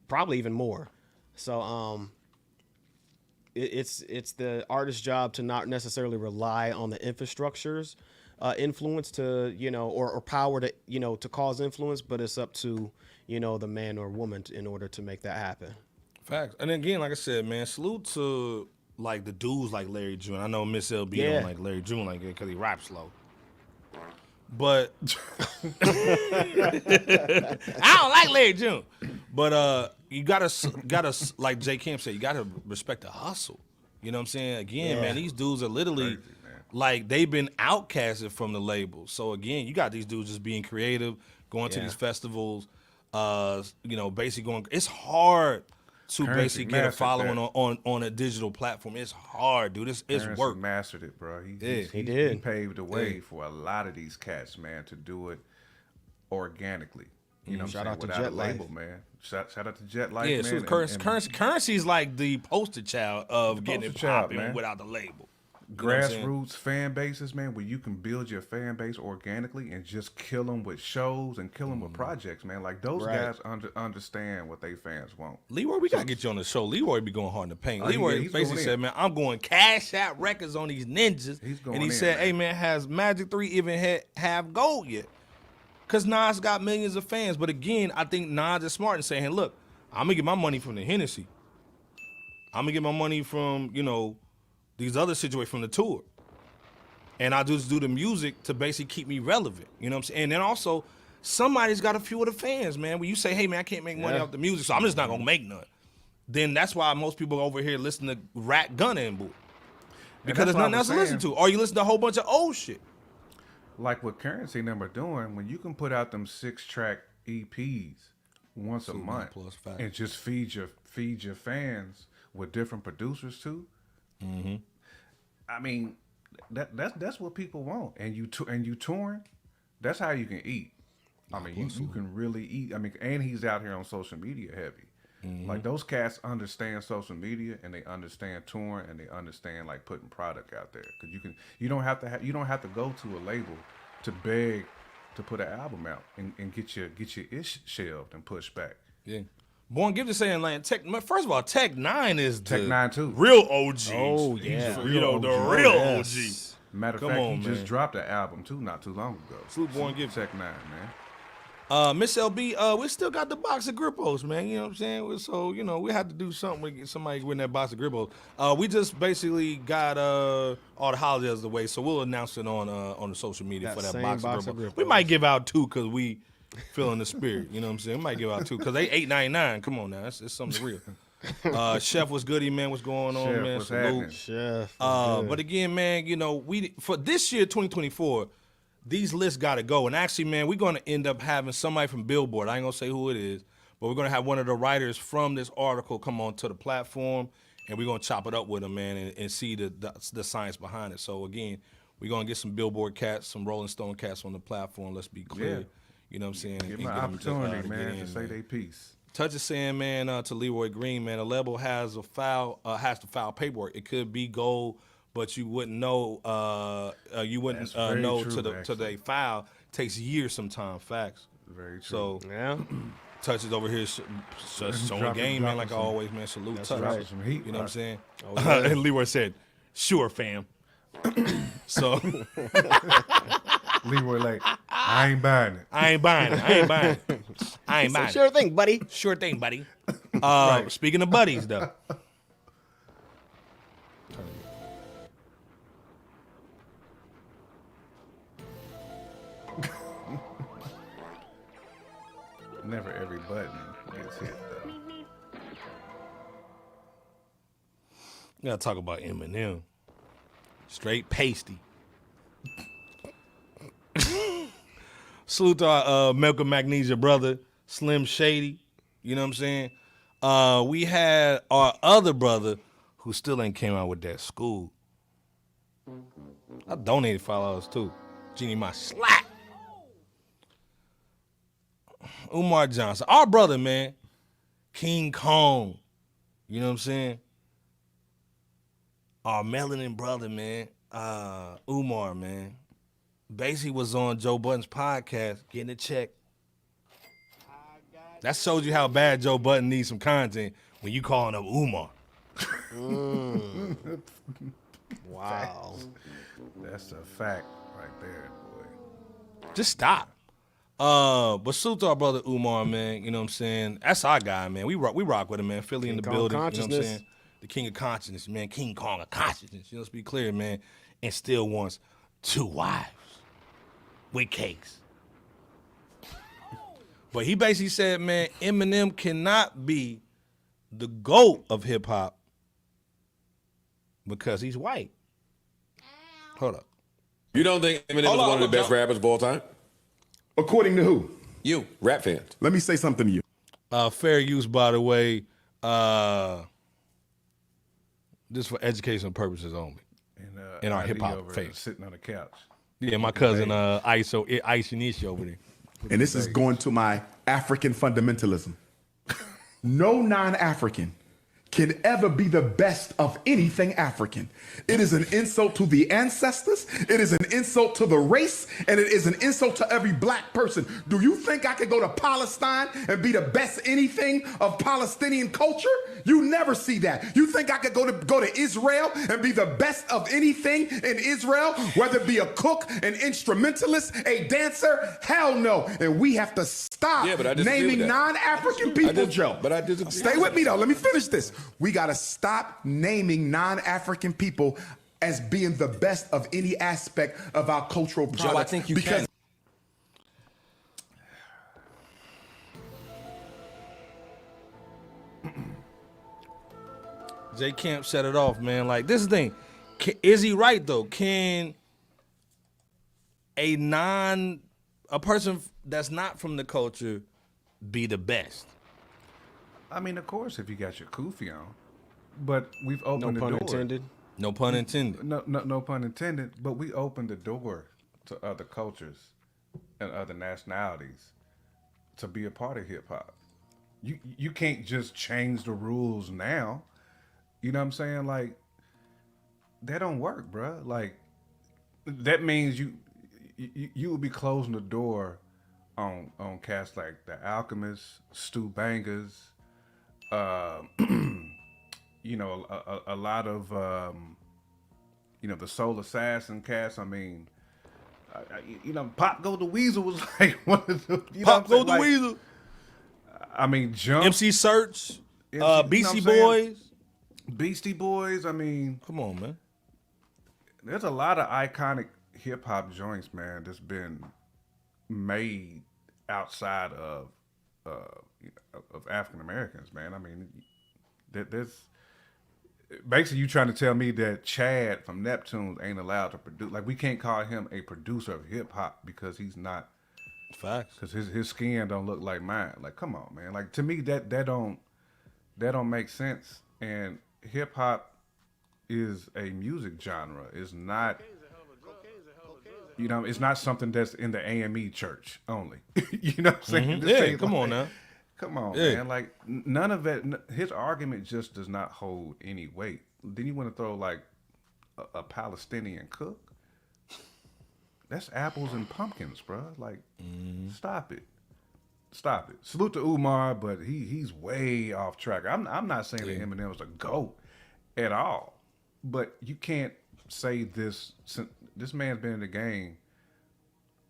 probably even more. So it's the artist's job to not necessarily rely on the infrastructure's influence to, or power to, to cause influence, but it's up to, the man or woman in order to make that happen. Facts. And again, like I said, man, salute to like the dudes like Larry June. I know Miss LB don't like Larry June like that because he raps slow. But I don't like Larry June. But you gotta like J. Kim said, you gotta respect the hustle. You know what I'm saying? Again, man, these dudes are literally like they've been outcasted from the label. So again, you got these dudes just being creative, going to these festivals, basically going. It's hard to basically get a following on a digital platform. It's hard, dude. It's work. Mastered it, bro. He did. He paved the way for a lot of these cats, man, to do it organically. Shout out to without Jet a Life. label, man. Shout out to Jet Life, yeah, man. So Currency's like the poster child of getting it popping without the label. Grassroots fan bases, man, where you can build your fan base organically and just kill them with shows and kill them with projects, man. Like those guys understand what they fans want. Leroy, we gotta get you on the show. Leroy be going hard in the paint. Leroy basically said, man, I'm going cash out records on these ninjas. And he said, hey man, has Magic 3 even have gold yet? Because Nas got millions of fans. But again, I think Nas is smart in saying, hey, look, I'm gonna get my money from the Hennessy. I'm gonna get my money from, these other situations from the tour. And I just do the music to basically keep me relevant. You know what I'm saying? And then also, somebody's got to fuel the fans, man. When you say, hey, man, I can't make money off the music, so I'm just not going to make none. Then that's why most people over here listen to Rat Gunna and Boo. Because there's nothing else to listen to. Or you listen to a whole bunch of old shit. Like what Currency number doing, when you can put out them 6-track EPs once a month and just feed your fans with different producers too. Mm-hmm. I mean, that's what people want, and you touring. That's how you can eat. I mean, you can really eat. I mean, and he's out here on social media heavy. Like those cats understand social media and they understand touring and they understand like putting product out there. Cause you don't have to go to a label to beg to put an album out and get your ish shelved and pushed back. Yeah. Born Gifted saying like first of all, Tech 9 is Tech 9 too. Real OG. Oh yeah. The real OG. Matter of fact, he just dropped an album too not too long ago. Salute Born Gifted. Tech 9, man. Miss LB, we still got the box of Grippos, man. You know what I'm saying? So, we had to do something to get somebody win that box of Grippos. We just basically got all the holidays away, so we'll announce it on the social media for that box of Grippos. We might give out 2 because we feeling the spirit. You know what I'm saying? We might give out 2 because they $8.99. Come on now, it's something real. Chef was goody, man. What's going on, man? Salute. Chef. But again, man, we for this year, 2024. These lists got to go. And actually, man, we're going to end up having somebody from Billboard. I ain't going to say who it is, but we're going to have one of the writers from this article come on to the platform, and we're going to chop it up with them, man, and see the science behind it. So, again, we're going to get some Billboard cats, some Rolling Stone cats on the platform. Let's be clear. Yeah. You know what I'm saying? Give them an opportunity, man, to say their piece. Touch is saying, man, to Leroy Green, man, a label has to file paperwork. It could be gold, but you wouldn't know. You wouldn't know true, to they file. Takes years sometimes. Facts. Very true. So yeah, Touch is over here showing game, man. Like I always, man. Salute Touch. Right. Some heat, You know what I'm saying? Oh, yeah. And Leroy said, "Sure, fam." So Leroy like, I ain't buying it. I ain't buying it. Sure thing, buddy. Sure thing, buddy. Speaking of buddies, though. Never every button gets hit, though. We gotta talk about Eminem. Straight pasty. Salute to our Malcolm Magnesia brother, Slim Shady. You know what I'm saying? We had our other brother who still ain't came out with that school. I donated $5 too. Genie my slap. Umar Johnson, our brother, man. King Kong. You know what I'm saying? Our melanin brother, man. Umar, man. Basically was on Joe Budden's podcast, getting a check. That shows you how bad Joe Budden needs some content when you calling him Umar. Wow. That's a fact right there, boy. Just stop. But salute to our brother Umar, man. You know what I'm saying? That's our guy, man. We rock with him, man. Philly in the building. You know what I'm saying? The king of consciousness, man. King Kong of consciousness. You know, let's be clear, man. And still wants 2 wives with cakes. But he basically said, man, Eminem cannot be the GOAT of hip hop because he's white. Hold up. You don't think Eminem is one of the best rappers of all time? According to who? You, rap fans. Let me say something to you. Fair use, by the way. This for educational purposes only. In our hip hop phase. Sitting on the couch. Yeah, my cousin Ice and Ish over there. And this is going to my African fundamentalism. No non-African can ever be the best of anything African. It is an insult to the ancestors, it is an insult to the race, and it is an insult to every black person. Do you think I could go to Palestine and be the best anything of Palestinian culture? You never see that. You think I could go to Israel and be the best of anything in Israel, whether it be a cook, an instrumentalist, a dancer? Hell no. And we have to stop naming non-African people, Joe. But I disagree. Stay with me though. Let me finish this. We got to stop naming non-African people as being the best of any aspect of our cultural products. Joe, I think you can. J Camp set it off, man. Like, this is the thing. Is he right, though? Can a person that's not from the culture be the best? I mean, of course, if you got your kufi on. But we've opened the door. No pun intended. No pun intended. No pun intended. But we opened the door to other cultures and other nationalities. to be a part of hip hop. You can't just change the rules now. You know what I'm saying? Like, that don't work, bruh. Like, that means you will be closing the door on cats like The Alchemist, Stu Bangers, you know, a lot of you know, the Soul Assassin cats. I mean, you know, Pop Go the Weasel was like one of the Pop Go the Weasel. I mean, Jump, MC Search, Beastie Boys. Beastie Boys. I mean, come on, man. There's a lot of iconic hip hop joints, man, that's been made outside of African Americans, man. I mean, there's basically you trying to tell me that Chad from Neptunes ain't allowed to produce. Like, we can't call him a producer of hip hop because he's not. Facts. Because his skin don't look like mine. Like, come on, man. Like, to me, that don't make sense. And hip hop is a music genre. It's not, you know, it's not something that's in the AME church only. You know what I'm saying? Mm-hmm. Yeah, come on now. Come on, man. Like, none of it, his argument just does not hold any weight. Then you want to throw, like, a Palestinian cook? That's apples and pumpkins, bro. Like, stop it. Stop it. Salute to Umar, but he's way off track. I'm not saying that Eminem was a GOAT at all. But you can't say this. This man's been in the game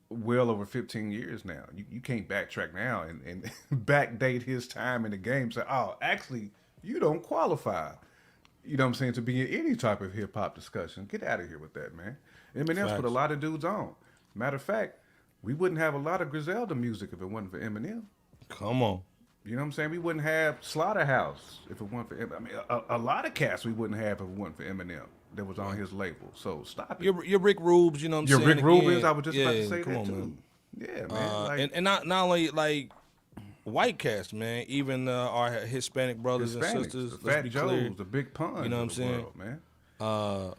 well over 15 years now. You can't backtrack now and backdate his time in the game. Say, oh, actually, you don't qualify. You know what I'm saying, to be in any type of hip hop discussion. Get out of here with that, man. Eminem's put a lot of dudes on. Matter of fact, we wouldn't have a lot of Griselda music if it wasn't for Eminem. Come on. You know what I'm saying? We wouldn't have Slaughterhouse if it wasn't for Eminem. I mean, a lot of cats we wouldn't have if it wasn't for Eminem that was on his label. So stop it. Your Rick Rubes, you know what I'm saying? Your Rick Rubens, I was just about to say that too. Man. Yeah, man. And not only like white cats, man, even our Hispanic brothers and sisters. The Fat Joes, the Big Pun. You know what I'm saying? Man.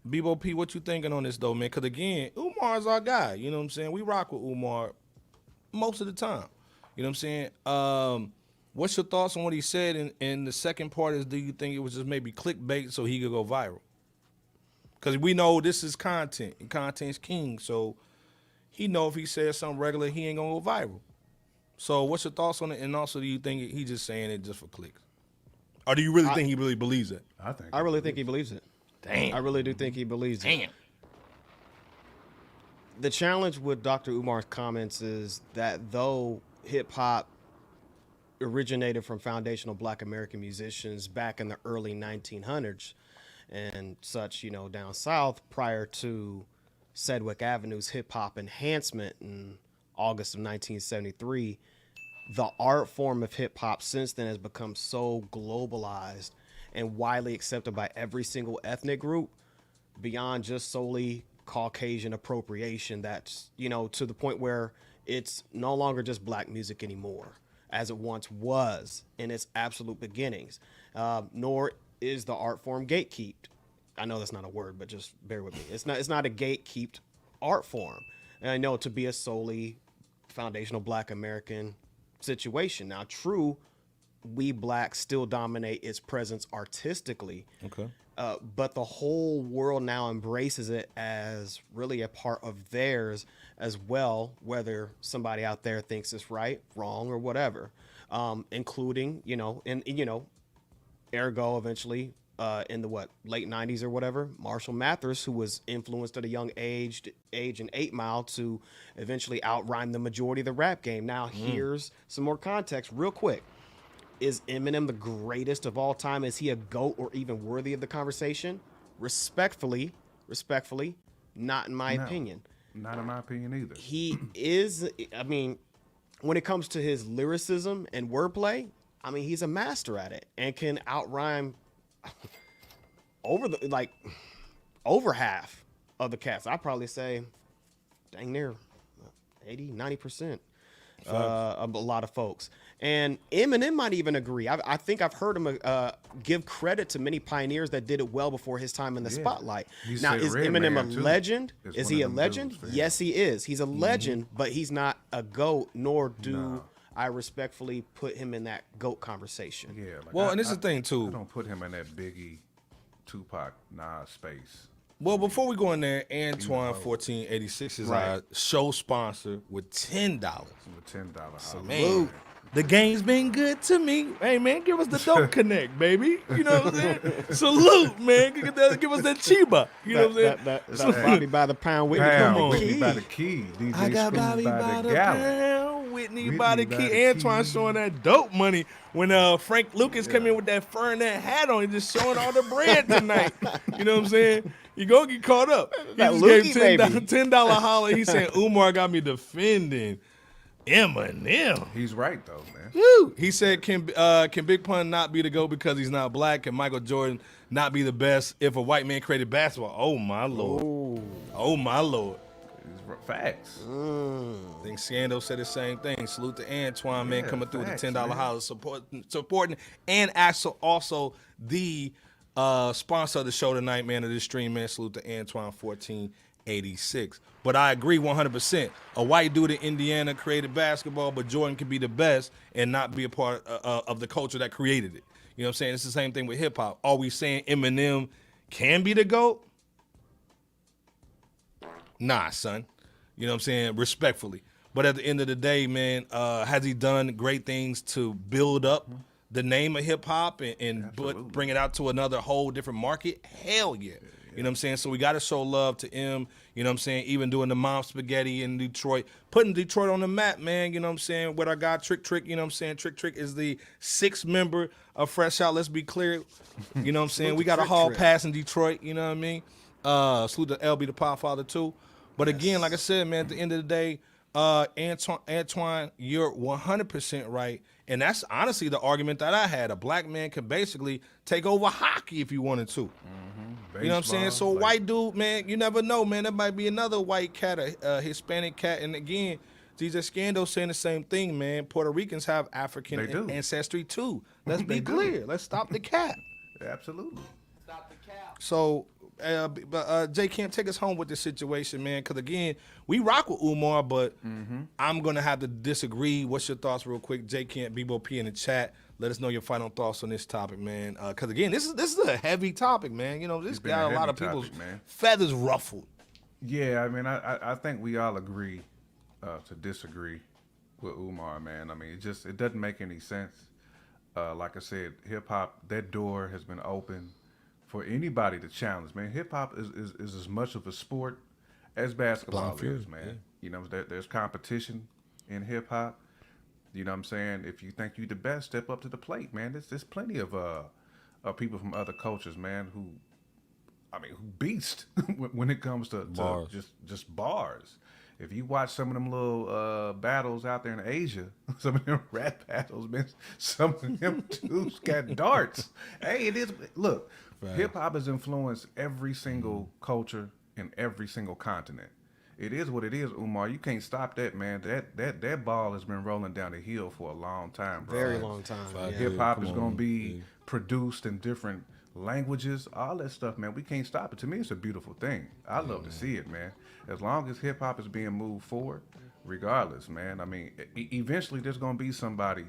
Bebo P, what you thinking on this though, man? Because again, Umar's our guy. You know what I'm saying? We rock with Umar most of the time. You know what I'm saying? What's your thoughts on what he said? And the second part is, do you think it was just maybe clickbait so he could go viral? Because we know this is content, and content's king. So he know if he says something regular, he ain't gonna go viral. So what's your thoughts on it? And also, do you think he just saying it just for clicks? Or do you really think he really believes it? I really think he believes it. Damn. I really do think he believes it. Damn. The challenge with Dr. Umar's comments is that though hip-hop originated from foundational black American musicians back in the early 1900s and such, you know, down south prior to Sedgwick Avenue's hip-hop enhancement in August of 1973, the art form of hip-hop since then has become so globalized and widely accepted by every single ethnic group beyond just solely Caucasian appropriation. That's, you know, to the point where it's no longer just black music anymore, as it once was in its absolute beginnings. Nor is the art form gatekeeped. I know that's not a word, but just bear with me. It's not a gatekeeped art form. And I know to be a solely foundational black American situation. Now, true, we blacks still dominate its presence artistically. Okay. But the whole world now embraces it as really a part of theirs as well, whether somebody out there thinks it's right, wrong, or whatever, including, ergo eventually in the late 90s or whatever, Marshall Mathers, who was influenced at a young age in 8 Mile to eventually outrhyme the majority of the rap game. Now, here's some more context real quick. Is Eminem the greatest of all time? Is he a GOAT or even worthy of the conversation? Respectfully, not in my opinion. Not in my opinion either. He is, I mean, when it comes to his lyricism and wordplay, I mean, he's a master at it and can outrhyme over half of the cats. I'd probably say dang near 80, 90%. A lot of folks. And Eminem might even agree. I think I've heard him give credit to many pioneers that did it well before his time in the spotlight. He's Now, is Eminem a too. legend? It's Is one he of a them legend? dudes, Yes, he is. He's a legend, but he's not a GOAT, nor do I respectfully put him in that GOAT conversation. Yeah. Like Well, and this is the thing, too. I don't put him in that Biggie, Tupac, Nas space. Well, before we go in there, Antoine 1486 is our show sponsor with $10. With $10. So, man, the game's been good to me. Hey, man, give us the dope connect, baby. You know what I'm saying? Salute, man. Give us that Chiba. You know what I'm saying? That's Bobby by the pound, Whitney by the key. DJ I got Bobby by the pound, Whitney by the key. Antoine showing that dope money when Frank Lucas come in with that fur and that hat on. He's just showing all the bread tonight. You know what I'm saying? You gonna get caught up. He just gave $10 holler. He said Umar got me defending Eminem. He's right though, man. Woo. He said, can Big Pun not be the GOAT because he's not black? Can Michael Jordan not be the best if a white man created basketball? Oh my Lord. Ooh. Oh my Lord. Facts. I think Scando said the same thing. Salute to Antoine, man, coming through with the $10 holler, supporting, and also the sponsor of the show tonight, man, of this stream, man. Salute to Antoine 1486. But I agree 100%. A white dude in Indiana created basketball, but Jordan could be the best and not be a part of the culture that created it. You know what I'm saying? It's the same thing with hip hop. Are we saying Eminem can be the GOAT? Nah, son. You know what I'm saying? Respectfully. But at the end of the day, man, has he done great things to build up the name of hip hop and bring it out to another whole different market? Hell yeah. You know what I'm saying? So we got to show love to him. You know what I'm saying? Even doing the Mom Spaghetti in Detroit, putting Detroit on the map, man. You know what I'm saying? With our guy Trick, you know what I'm saying? Trick is the 6th member of FRSHOUT. Let's be clear. You know what I'm saying? We got a hall pass in Detroit. You know what I mean? Salute to LB the Podfather too. But again, like I said, man, at the end of the day, Antoine, you're 100% right. And that's honestly the argument that I had. A black man could basically take over hockey if you wanted to. You know what I'm saying? So a white dude, man, you never know, man. There might be another white cat, a Hispanic cat. And again, DJ Scando saying the same thing, man. Puerto Ricans have African ancestry too. Let's be clear. Let's stop the cap. Absolutely. Stop the cap. So, Jay Camp, take us home with this situation, man. Because again, we rock with Umar, but I'm gonna have to disagree. What's your thoughts, real quick? Jay Camp, Bebo P in the chat. Let us know your final thoughts on this topic, man. Because again, this is a heavy topic, man. You know, this got a lot of people's feathers ruffled. Yeah, I mean, I think we all agree to disagree with Umar, man. I mean, it doesn't make any sense. Like I said, hip hop, that door has been open for anybody to challenge, man. Hip hop is as much of a sport as basketball is, man. Yeah. You know, there's competition in hip hop. You know what I'm saying? If you think you're the best, step up to the plate, man. There's plenty of people from other cultures, man, who beast when it comes to just bars. If you watch some of them little battles out there in Asia, some of them rap battles, man, some of them dudes got darts. Hey, it is. Look, hip hop has influenced every single culture in every single continent. It is what it is, Umar. You can't stop that, man. That ball has been rolling down the hill for a long time, bro. Very long time. Yeah. Hip hop is gonna be produced in different languages, all that stuff, man. We can't stop it. To me, it's a beautiful thing. I love to see it, man. As long as hip hop is being moved forward, regardless, man. I mean, eventually there's gonna be somebody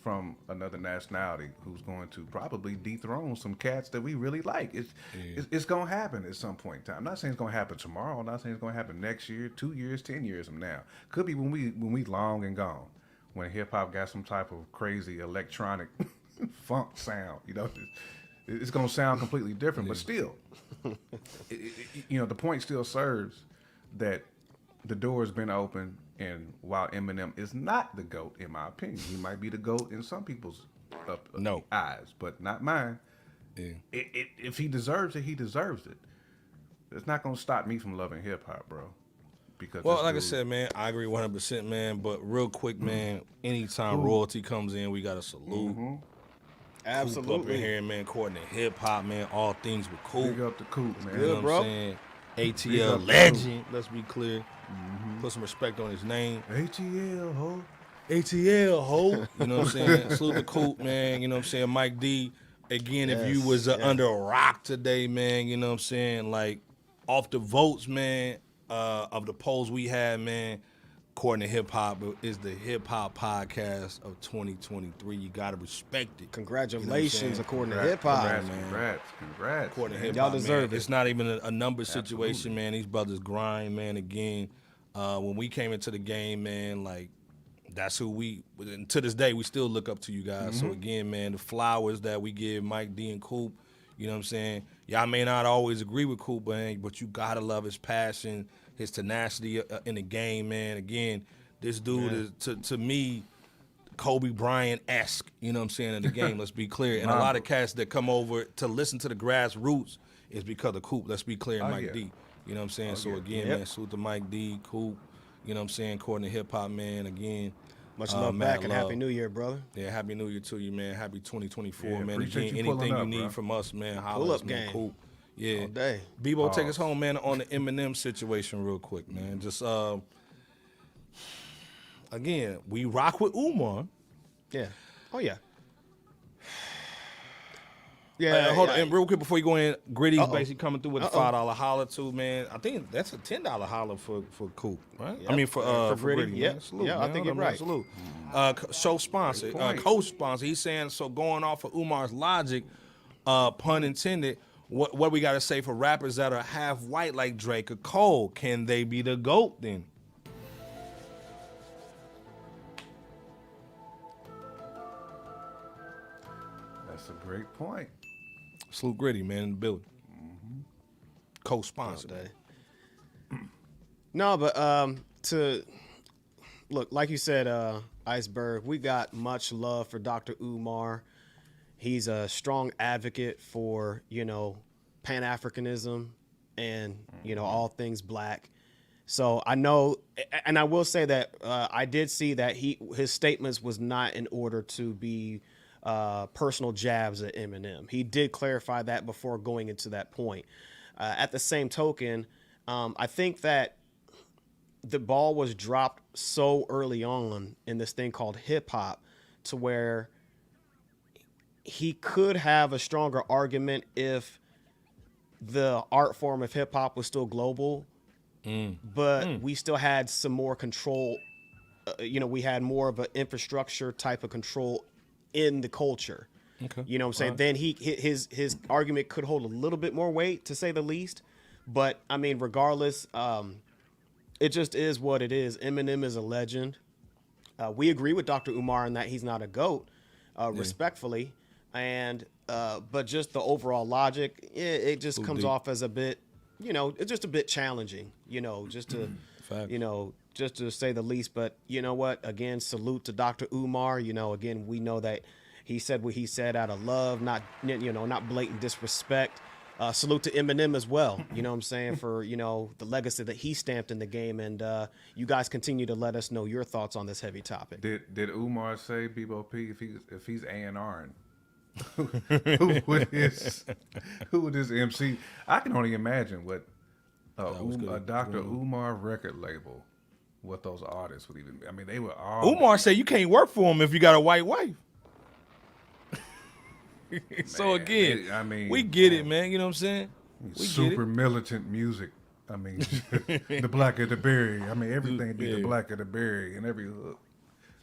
from another nationality who's going to probably dethrone some cats that we really like. It's going to happen at some point in time. I'm not saying it's going to happen tomorrow. I'm not saying it's going to happen next year, 2 years, 10 years from now. Could be when we long and gone, when hip hop got some type of crazy electronic funk sound. You know, it's going to sound completely different, but still, you know, the point still serves that the door has been open. And while Eminem is not the GOAT, in my opinion, he might be the GOAT in some people's eyes, but not mine. Yeah. If he deserves it, he deserves it. It's not going to stop me from loving hip hop, bro. Because like I said, man, I agree 100%, man. But real quick, man, anytime royalty comes in, we got to salute. Absolutely. Coop up in here, man, coordinating hip hop, man. All things with Coop. Big up the Coop, man. You know what I'm saying? ATL legend. Let's be clear. Put some respect on his name. ATL, ho. ATL, ho. You know what I'm saying? Salute the Coop, man. You know what I'm saying? Mike D. again, if you was under a rock today, man, you know what I'm saying? Like, off the votes, man, of the polls we had, man, according to Hip Hop, is the Hip Hop Podcast of 2023. You got to respect it. Congratulations, you know according to Hip Hop. Congrats. According to Hip Y'all Hop, deserve man. it. It's not even a number situation, man. These brothers grind, man, again. When we came into the game, man, like, that's who and to this day, we still look up to you guys. So, again, man, the flowers that we give Mike D and Coop, you know what I'm saying? Y'all may not always agree with Coop, man, but you got to love his passion, his tenacity in the game, man. Again, this dude is, to me, Kobe Bryant-esque, you know what I'm saying, in the game. Let's be clear. And a lot of cats that come over to listen to the grassroots is because of Coop. Let's be clear, Mike D. You know what I'm saying? So, again, man, salute to Mike D, Coop, you know what I'm saying, according to Hip Hop, man. Again, much love back and Happy New Year, brother. Yeah, Happy New Year to you, man. Happy 2024, Yeah, man. Again, you anything up, you need bro. from us, man, Pull holla up us, man. game. Cool. Yeah. All day. Bebo, take us home, man, on the Eminem situation real quick, man. Just, again, we rock with Umar. Yeah. Oh, yeah. Hold on, and real quick before you go in, Gritty's basically coming through with a $5 holler too, man. I think that's a $10 holler for Coop, right? Yep. I mean for Gritty, Gritty, yeah. man. Salute, Yeah, I man. think you're Man, right. Salute. Show sponsor, co-sponsor. He's saying, so going off of Umar's logic, pun intended, what we got to say for rappers that are half white like Drake or Cole? Can they be the GOAT then? That's a great point. Salute Gritty, man, in the building. Co-sponsor. No, but to look, like you said, Iceberg, we got much love for Dr. Umar. He's a strong advocate for, Pan-Africanism and, all things black. So I know, and I will say that I did see that his statements was not in order to be personal jabs at Eminem. He did clarify that before going into that point. At the same token, I think that the ball was dropped so early on in this thing called hip hop to where he could have a stronger argument if the art form of hip hop was still global, but we still had some more control. We had more of an infrastructure type of control in the culture. Okay. You know what I'm saying? Then his argument could hold a little bit more weight, to say the least. But I mean, regardless, it just is what it is. Eminem is a legend. We agree with Dr. Umar in that he's not a GOAT, respectfully. And but just the overall logic, it just comes off as a bit, it's just a bit challenging, just to, just to say the least. But you know what? Again, salute to Dr. Umar. Again, we know that he said what he said out of love, not blatant disrespect. Salute to Eminem as well. You know what I'm saying? For, the legacy that he stamped in the game. And you guys continue to let us know your thoughts on this heavy topic. Did Umar say, Bebo P, if he's A&R'ing? who would this MC? I can only imagine what a Dr. Umar record label, what those artists would even be. I mean, they were all. Umar said you can't work for him if you got a white wife. So again, we get it, man. You know what I'm saying? Super militant music. I mean, the blacker the berry. I mean, everything be the blacker the berry and every hook.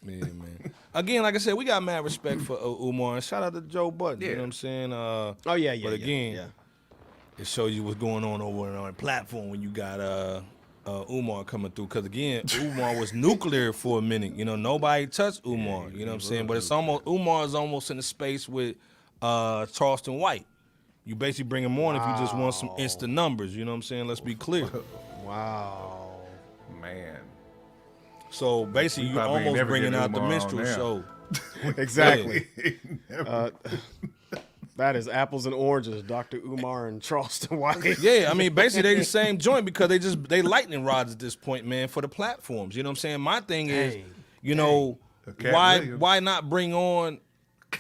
Man. Again, like I said, we got mad respect for Umar. And shout out to Joe Budden. You know what I'm saying? But again, it shows you what's going on over on the platform when you got Umar coming through. Because again, Umar was nuclear for a minute. Nobody touched Umar. You know what I'm saying? But it's almost Umar is almost in the space with Charleston White. You basically bring him on if you just want some instant numbers. You know what I'm saying? Let's be clear. Wow, man. So basically, you almost bringing out the minstrel show. Exactly. That is apples and oranges, Dr. Umar and Charleston White. Yeah, I mean, basically they the same joint because they lightning rods at this point, man, for the platforms. You know what I'm saying? My thing is, why not bring on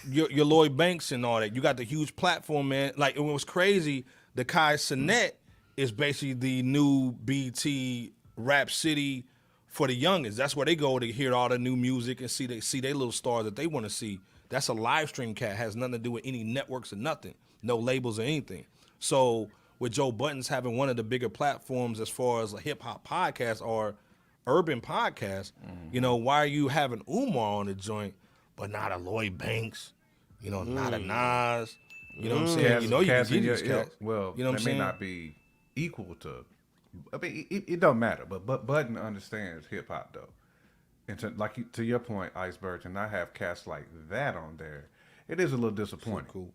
your Lloyd Banks and all that? You got the huge platform, man. Like, it was crazy. The Kai Cenat is basically the new BT Rap City for the youngest. That's where they go to hear all the new music and see their little stars that they want to see That's a live stream cat. Has nothing to do with any networks or nothing. No labels or anything. So with Joe Budden's having one of the bigger platforms as far as a hip hop podcast or urban podcast, you know, why are you having Umar on the joint, but not a Lloyd Banks, you know, not a Nas, you know what I'm saying? Cats, you know, you can cats get in these your- cats. Well, you know what that I'm may saying? not be equal to. I mean, it don't matter. But Budden understands hip hop though, and to your point, Iceberg, and I have cats like that on there. It is a little disappointing. Cool.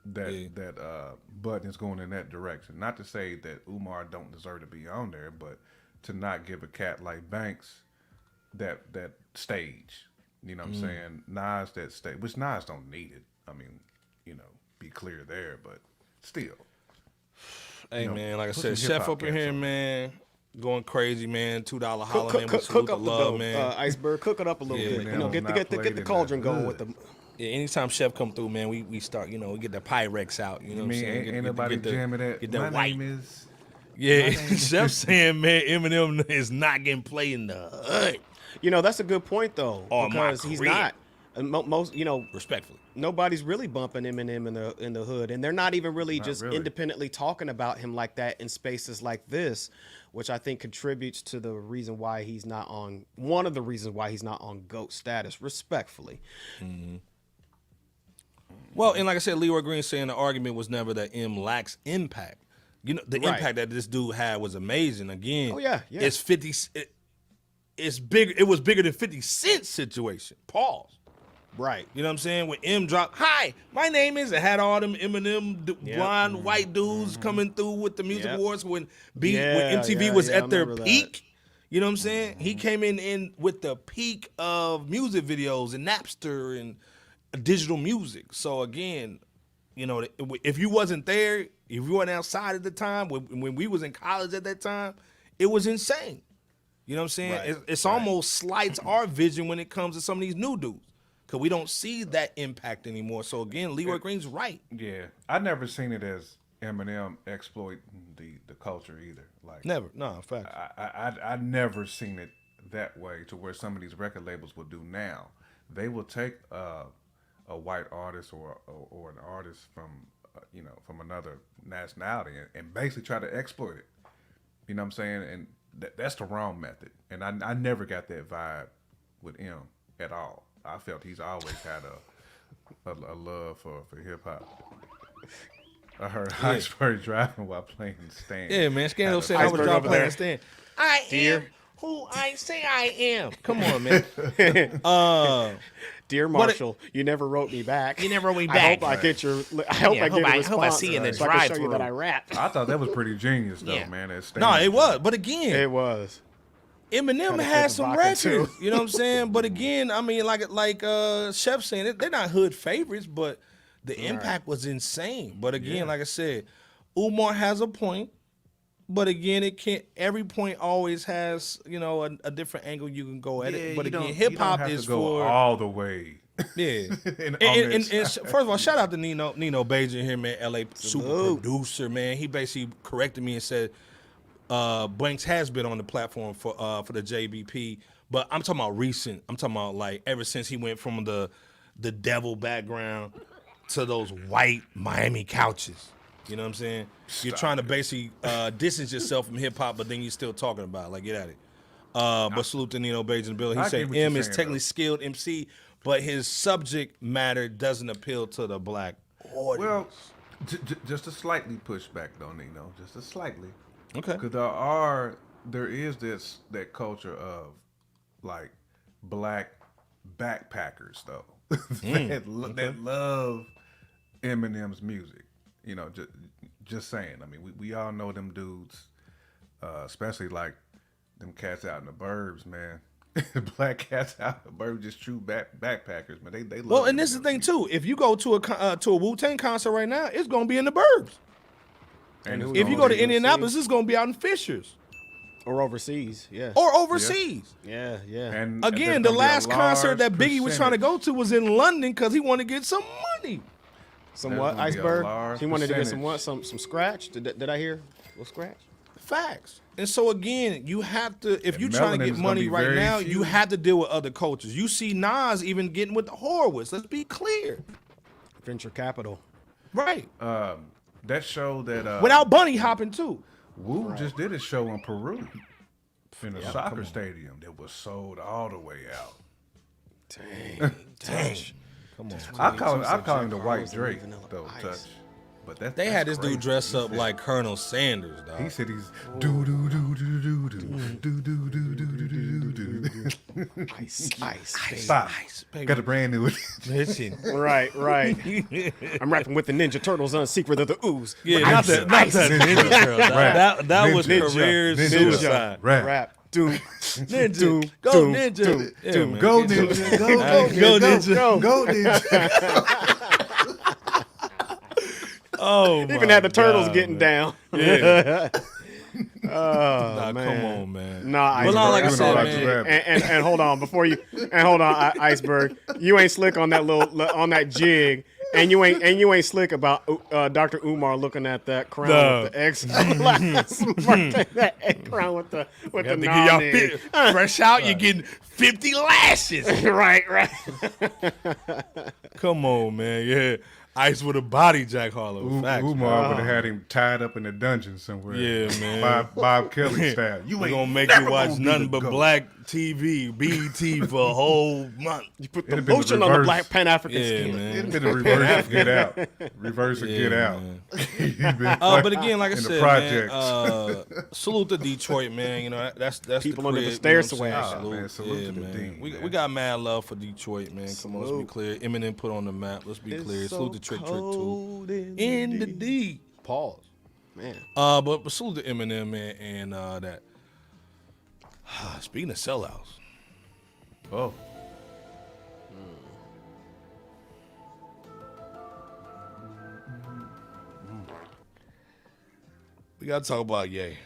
That Budden is going in that direction. Not to say that Umar don't deserve to be on there, but to not give a cat like Banks that stage. You know what I'm saying? Nas that stage, which Nas don't need it. I mean, you know, be clear there, but still. Hey, man, like I put said, some Chef hip-hop up in cats here, on. man, going crazy, man. $2 holler, man. We Cook salute up the the love, dough, man. Iceberg. Cook it up a little Yeah, bit. man. You know, get the cauldron going with the. Yeah, anytime Chef come through, man, we start, you know, we get the Pyrex out. You know what I'm saying? Ain't nobody jamming that. Get that My white. name is. Yeah, Chef saying, man, Eminem is not getting played in the hood. You know, that's a good point though, Or my because he's career. not. Most, you know, Respectfully, nobody's really bumping Eminem in the hood, and they're not even really Not just really. independently talking about him like that in spaces like this, which I think contributes to the reason why he's not on. One of the reasons why he's not on GOAT status, respectfully. well, and like I said, Leroy Green saying the argument was never that M lacks impact. You know, the Right. impact that this dude had was amazing. Again, Oh, yeah. it's 50. It's bigger. It was bigger than 50 Cent's situation. Pause. Right. You know what I'm saying? When M dropped, hi, my name is, it had all them Eminem Yep. blonde white dudes coming through with the music Yep. awards when Yeah, when MTV yeah, was yeah, I at their remember that. peak. You know what I'm saying? He came in with the peak of music videos and Napster and digital music. So again, you know, if you wasn't there, if you weren't outside at the time, when we was in college at that time, it was insane. You know what I'm saying? Right, It's almost slights our vision when it comes to some of these new dudes. Because we don't see that impact anymore. So again, Leroy Green's right. Yeah, I never seen it as Eminem exploiting the culture either. Like Never. No, fact. I never seen it that way to where some of these record labels will do now. They will take a white artist or an artist from from another nationality and basically try to exploit it. You know what I'm saying? And that's the wrong method. And I never got that vibe with M at all. I felt he's always had a love for hip hop. I heard Iceberg driving while playing Stan. Yeah, man. Scandal said I was driving playing Stan. I am who I say I am. Come on, man. Dear Marshall, you never wrote me back. You never wrote me I back. hope I get your. I hope I get a response. hope I see you in the so I can show you drive-thru. that I rap. I thought that was pretty genius, though, Yeah. man. That Stan No, it was. But again, It was. Eminem Kinda has take some a vodka, records. too. You know what I'm saying? But again, I mean, like Chef saying, they're not hood favorites, but the impact was insane. But again, like I said, Umar has a point. But again, it can't. Every point always has, a different angle you can go at it. But again, hip hop is go for all the way. Yeah. And and first of all, shout out to Nino Bajan here, man. LA super producer, man. He basically corrected me and said Banks has been on the platform for the JBP, but I'm talking about recent. I'm talking about like ever since he went from the devil background to those white Miami couches. You know what I'm saying? You're trying to basically distance yourself from hip hop, but then you're still talking about it. Like, get at it. But salute to Nino Bajan Bill. He I said get what you're M is saying, technically though. skilled MC, but his subject matter doesn't appeal to the black audience. Well, just a slightly pushback, though, Nino. Just a slightly. Okay. Because there is that culture of like black backpackers though that love Eminem's music. Just saying. I mean, we all know them dudes, especially like them cats out in the burbs, man. Black cats out in the burbs, just true backpackers, man. They love. Well, and this is the thing too. If you go to a Wu-Tang concert right now, it's gonna be in the burbs. And If you go to Indianapolis, it's gonna be out in Fishers Or overseas, yeah. or overseas. Yeah, yeah. And Again, there's the gonna be a last concert that large Biggie was trying to go to was in London because he wanted to get some money. Some There's what? gonna be a Iceberg? large He wanted to get some percentage. what? Some scratch? Did I hear? A little scratch? Facts. And so again, you have to, if you're trying to get melanin's money gonna be right very now, few. you have to deal with other cultures. You see Nas even getting with the Horowitz. Let's be clear. Venture capital. Right. That show that Without bunny hopping too. Wu just did a show in Peru in a soccer stadium that was sold all the way out. Dang. Come on. I call him the white Drake though, Touch. But They had this dude dress up like Colonel Sanders, dog. He said he's do do do do do do do do do do do do. Ice, Stop. baby. Got a brand new. Listen. Right. I'm rapping with the Ninja Turtles on Secret of the Ooze. Yeah, not that Ninja Turtle. That was Ninja. career Ninja. suicide. Rap. Doom. Ninja. Doom. Go Doom. Ninja. Doom. Yeah, Doom. man. Go Ninja. Go Ninja. Go Ninja. Oh, Even had the turtles God, getting man. down. Yeah. Oh, man. Come on, man. Nah, Iceberg. Well, like I Even said, though I man. just And hold on, Iceberg. You ain't slick on that jig, and you ain't slick about Dr. Umar looking at that crown with the X. That crown with the non. Fresh out, you're getting 50 lashes. Right. Come on, man. Yeah. Ice with a body, Jack Harlow. Facts. Umar would have had him tied up in a dungeon somewhere. Yeah, man. Bob Kelly style. You We're ain't gonna make never you watch gonna be nothing the but GOAT. black TV, BET for a whole month. You put It'd the have been lotion on the reverse. black Pan-African Yeah, skin. man. It'd been a reverse of Get Out. Reverse of Yeah, Get Out. man. He'd been But again, like I in the said, projects. man, salute to Detroit, man. You know, that's People the under the crib, stairs you know what I'm swag. saying? Man, salute Yeah, to the man. Dean, We man. got mad love for Detroit, man. Come on, let's be clear. Eminem put on the map. Let's be clear. Salute to Trick too. In the D. Pause. Man. But salute to Eminem, man, and that. Speaking of sellouts. Oh. We gotta talk about Ye.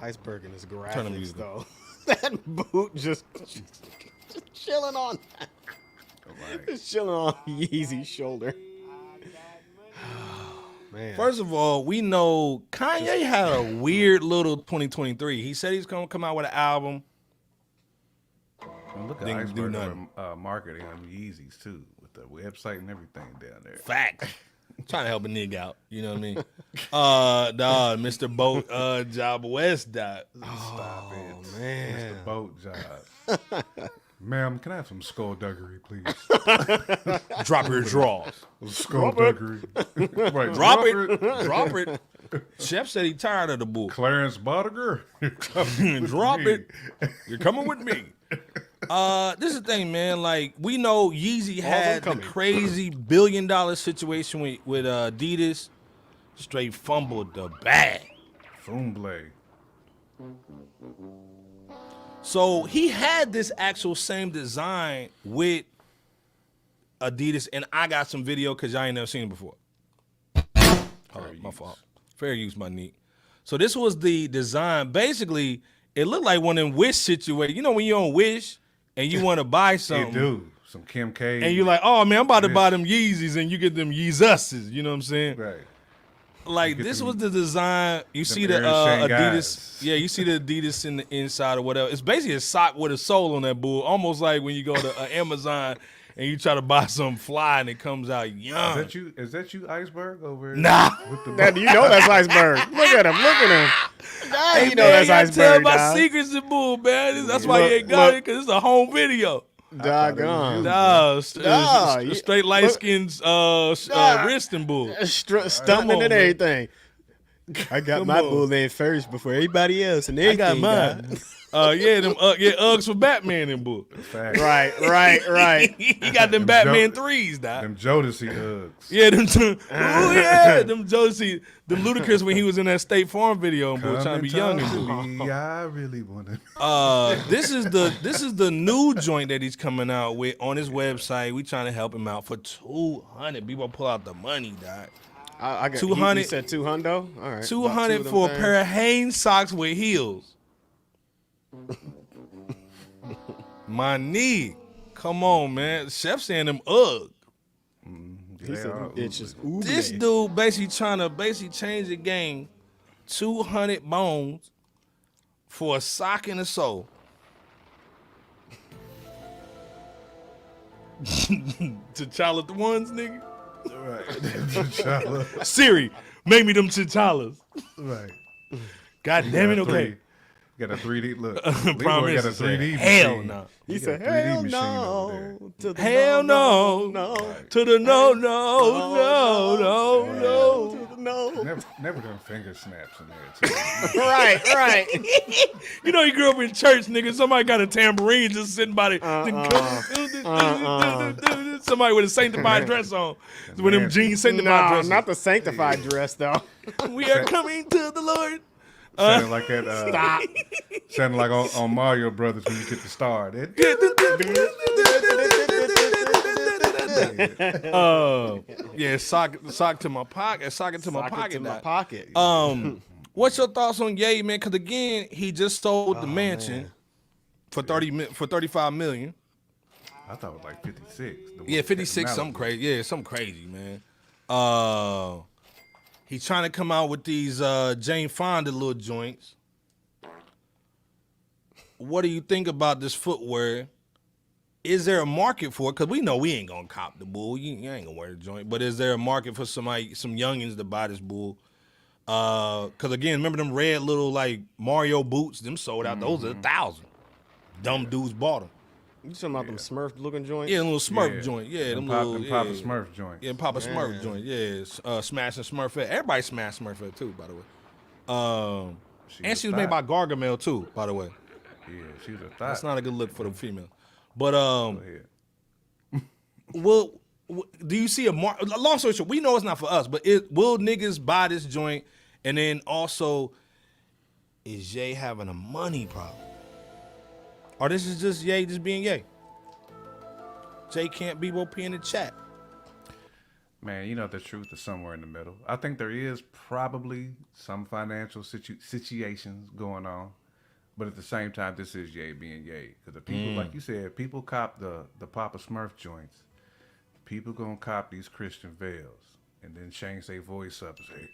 Iceberg in his Turn the graphics, music though. That boot just chilling on. Just chilling on Yeezy's shoulder. Man. First of all, we know Kanye had a weird little 2023. He said he's gonna come out with an album. And look at Didn't do Iceberg nothing. marketing on Yeezys too, with the website and everything down there. Fact. Trying to help a nigga out. You know what I mean? Mr. Boat Job West died. Stop it. Man. Mr. Boat Job. Ma'am, can I have some skullduggery, please? Drop your drawers. Skullduggery. Right, Drop it. Drop it. Chef said he tired of the bull. Clarence Bodiger. Drop it. You're coming with me. This is the thing, man. Like, we know Yeezy had the crazy $1 billion situation with Adidas. Straight fumbled the bag. Fumble. So he had this actual same design with Adidas, and I got some video because y'all ain't never seen it before. Oh, my fault. Fair use, my neat. So this was the design. Basically, it looked like one of them Wish situations. You know when you're on Wish and you want to buy something. It do. Some Kim K. And you're like, oh, man, I'm about to buy them Yeezys, and you get them Yeezuses. You know what I'm saying? Right. Like, this was the design. You see the Aaron Adidas. Yeah, you see the Adidas in the inside or whatever. It's basically a sock with a sole on that bull. Almost like when you go to Amazon and you try to buy something fly and it comes out young. Is that you, Iceberg, over Nah. with the You know that's Iceberg. Look at him. Hey, you know that's I Iceberg, tell my dog. secrets to bull, man. That's why you ain't got it, because it's a home video. Doggone. Nah, Nah, straight light skins wrist and bull. Stumbling and everything. I got my bull in first before everybody else, and everything. I got mine. Uggs for Batman and bull. Right. He got them Batman 3s, dog. Them Jodeci Uggs. Yeah, them Jodeci, them Ludacris when he was in that State Farm video and bull, trying to be young and bull. I really want to. This is the new joint that he's coming out with on his website. We trying to help him out for $200. People pull out the money, dog. I got 200. He said 200. All right. 200 for a pair of Hanes socks with heels. My knee. Come on, man. Chef saying them Ugg. He said them bitches. This dude basically trying to change the game 200 bones for a sock and a sole. T'Challa the ones, nigga. Right. T'Challa. Siri, make me them T'Challas. Right. God damn it, okay. Got a 3D look. Prime Leroy got a Minister 3D said, hell machine. no. He said, 3D hell machine over no. there. To the Hell no. To the no. To the no. Never done finger snaps in there, too. Right. You know, you grew up in church, nigga. Somebody got a tambourine just sitting by the. Somebody with a sanctified dress on. With them jeans sanctified dresses. Not the sanctified dress, though. We are coming to the Lord. Sounded like that. Stop. Sounded like on Mario Brothers when you get the star. Yeah, sock to my pocket. Sock it to my pocket. To my pocket. What's your thoughts on Ye, man? Because again, he just sold the mansion for $35 million. I thought it was like 56. Yeah, 56, something crazy. Yeah, something crazy, man. He's trying to come out with these Jane Fonda little joints. What do you think about this footwear? Is there a market for it? Because we know we ain't going to cop the bull. You ain't going to wear the joint. But is there a market for some youngins to buy this bull? Because, again, remember them red little, like, Mario boots? Them sold out. Those are 1,000. Dumb dudes bought them. You talking about them Smurf-looking joints? Yeah, little Smurf joint. Yeah, them Papa Smurf joints. Yeah, Papa Smurf joint. Yeah, smashing Smurfette. Everybody smashed Smurfette too, by the way. And she was made by Gargamel too, by the way. Yeah, she was a thought. That's not a good look for the female. But do you see a long story short? We know it's not for us, but will niggas buy this joint? And then also, is Ye having a money problem? Or this is just Ye just being Ye? Jay can't be P in the chat. Man, you know the truth is somewhere in the middle. I think there is probably some financial situations going on, but at the same time, this is Ye being Ye. Because the people, like you said, people cop the Papa Smurf joints. People gonna cop these Christian veils and then change their voice up and say,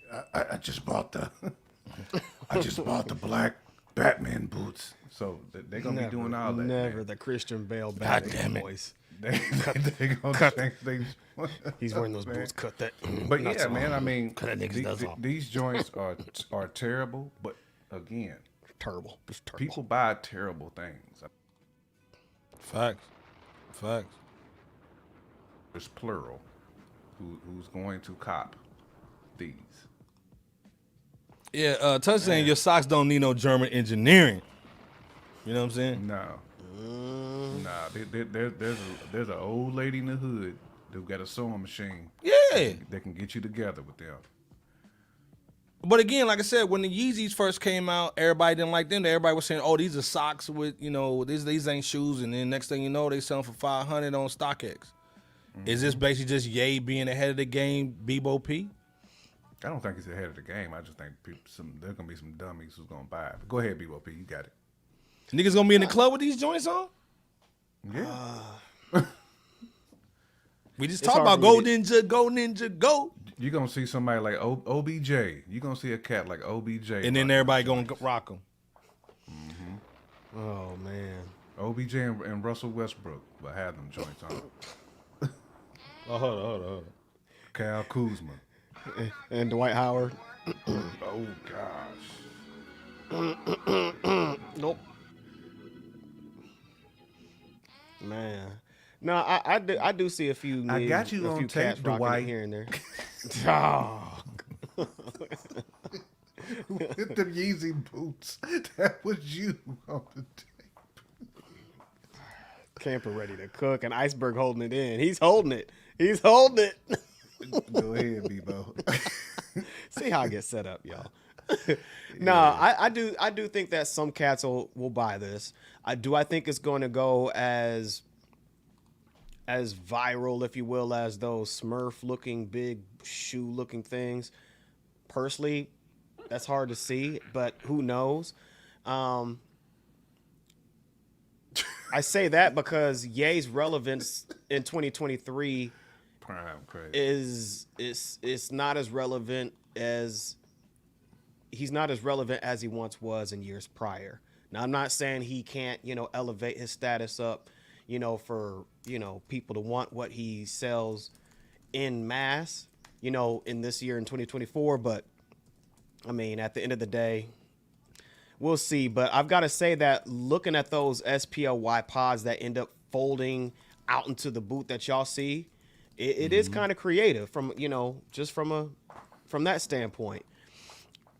"I just bought the, I just bought the black Batman boots." So they're gonna be doing all that. Never man. the Christian Bale Batman voice. They gonna change He's wearing those boots. Cut that. But yeah, man. I mean, these joints are terrible. But again, terrible. Just terrible. People buy terrible things. Facts. There's plural. Who's going to cop these? Yeah, Touch saying your socks don't need no German engineering. You know what I'm saying? No. Nah, there's an old lady in the hood who got a sewing machine. Yeah. That can get you together with them. But again, like I said, when the Yeezys first came out, everybody didn't like them. Everybody was saying, "Oh, these are socks with, these ain't shoes." And then next thing you know, they sell them for $500 on StockX. Is this basically just Ye being ahead of the game, Bebo P? I don't think he's ahead of the game. I just think there gonna be some dummies who's gonna buy it. But go ahead, Bebo P, you got it. Niggas gonna be in the club with these joints on? Yeah. We just talked about Go Ninja, go. You're going to see somebody like OBJ. You're going to see a cat like OBJ. And then everybody going to rock them. Mm-hmm. Oh, man. OBJ and Russell Westbrook will have them joints on. Oh, hold on. Kyle Kuzma. And Dwight Howard. Oh, gosh. Nope. Man. No, I do see a few. I got you on tape, Dwight. Here and there. Oh. With them Yeezy boots. That was you on the tape. Camper ready to cook and Iceberg holding it in. He's holding it. Go ahead, Bebo. See how I get set up, y'all. No, I do think that some cats will buy this. I think it's going to go as viral, if you will, as those Smurf-looking, big shoe-looking things. Personally, that's hard to see, but who knows? I say that because Ye's relevance in 2023 Prime crazy. is not as relevant as he's not as relevant as he once was in years prior. Now, I'm not saying he can't, elevate his status up, for, people to want what he sells in mass, in this year in 2024. But I mean, at the end of the day, we'll see. But I've got to say that looking at those SPLY pods that end up folding out into the boot that y'all see, it is kind of creative from, just from that standpoint.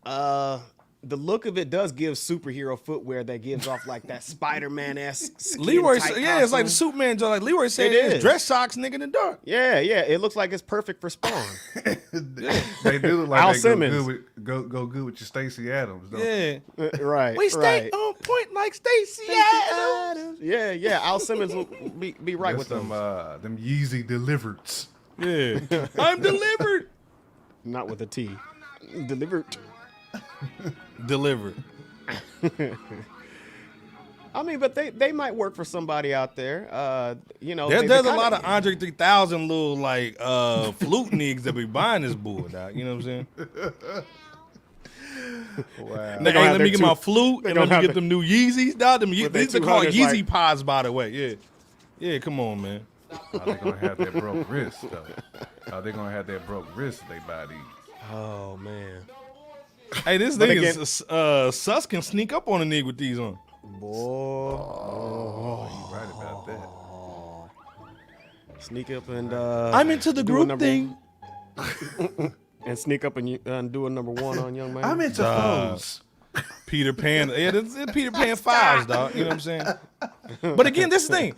The look of it does give superhero footwear that gives off like that Spider-Man-esque Leroy, it's like the Superman joint. Like Leroy said, it's dress socks, nigga, in the dark. Yeah, it looks like it's perfect for Spawn. They do look like Al they Simmons. go good with your Stacey Adams, don't Yeah, right. We stay on point like Stacey Adams. Yeah. Al Simmons will be right with them. Them Yeezy delivereds. Yeah, I'm delivered. Not with a T. Delivered. I mean, but they might work for somebody out there. There's a lot of Andre 3000 little like flute niggas that be buying this bull, dog. You know what I'm saying? Wow. Let me get my flute and let me get them new Yeezys, dog. These are called Yeezy Pods, by the way. Yeah. Come on, man. Are they gonna have that broke wrist though? Are they gonna have that broke wrist if they buy these? Oh man. Hey, this nigga Sus can sneak up on a nigga with these on. Boy. Oh, you right about that. Sneak up and I'm into the group thing. And sneak up and do a number 1 on Young Man. I'm into foes. Peter Pan. Yeah, this is Peter Pan files, dog. You know what I'm saying? But again, this thing.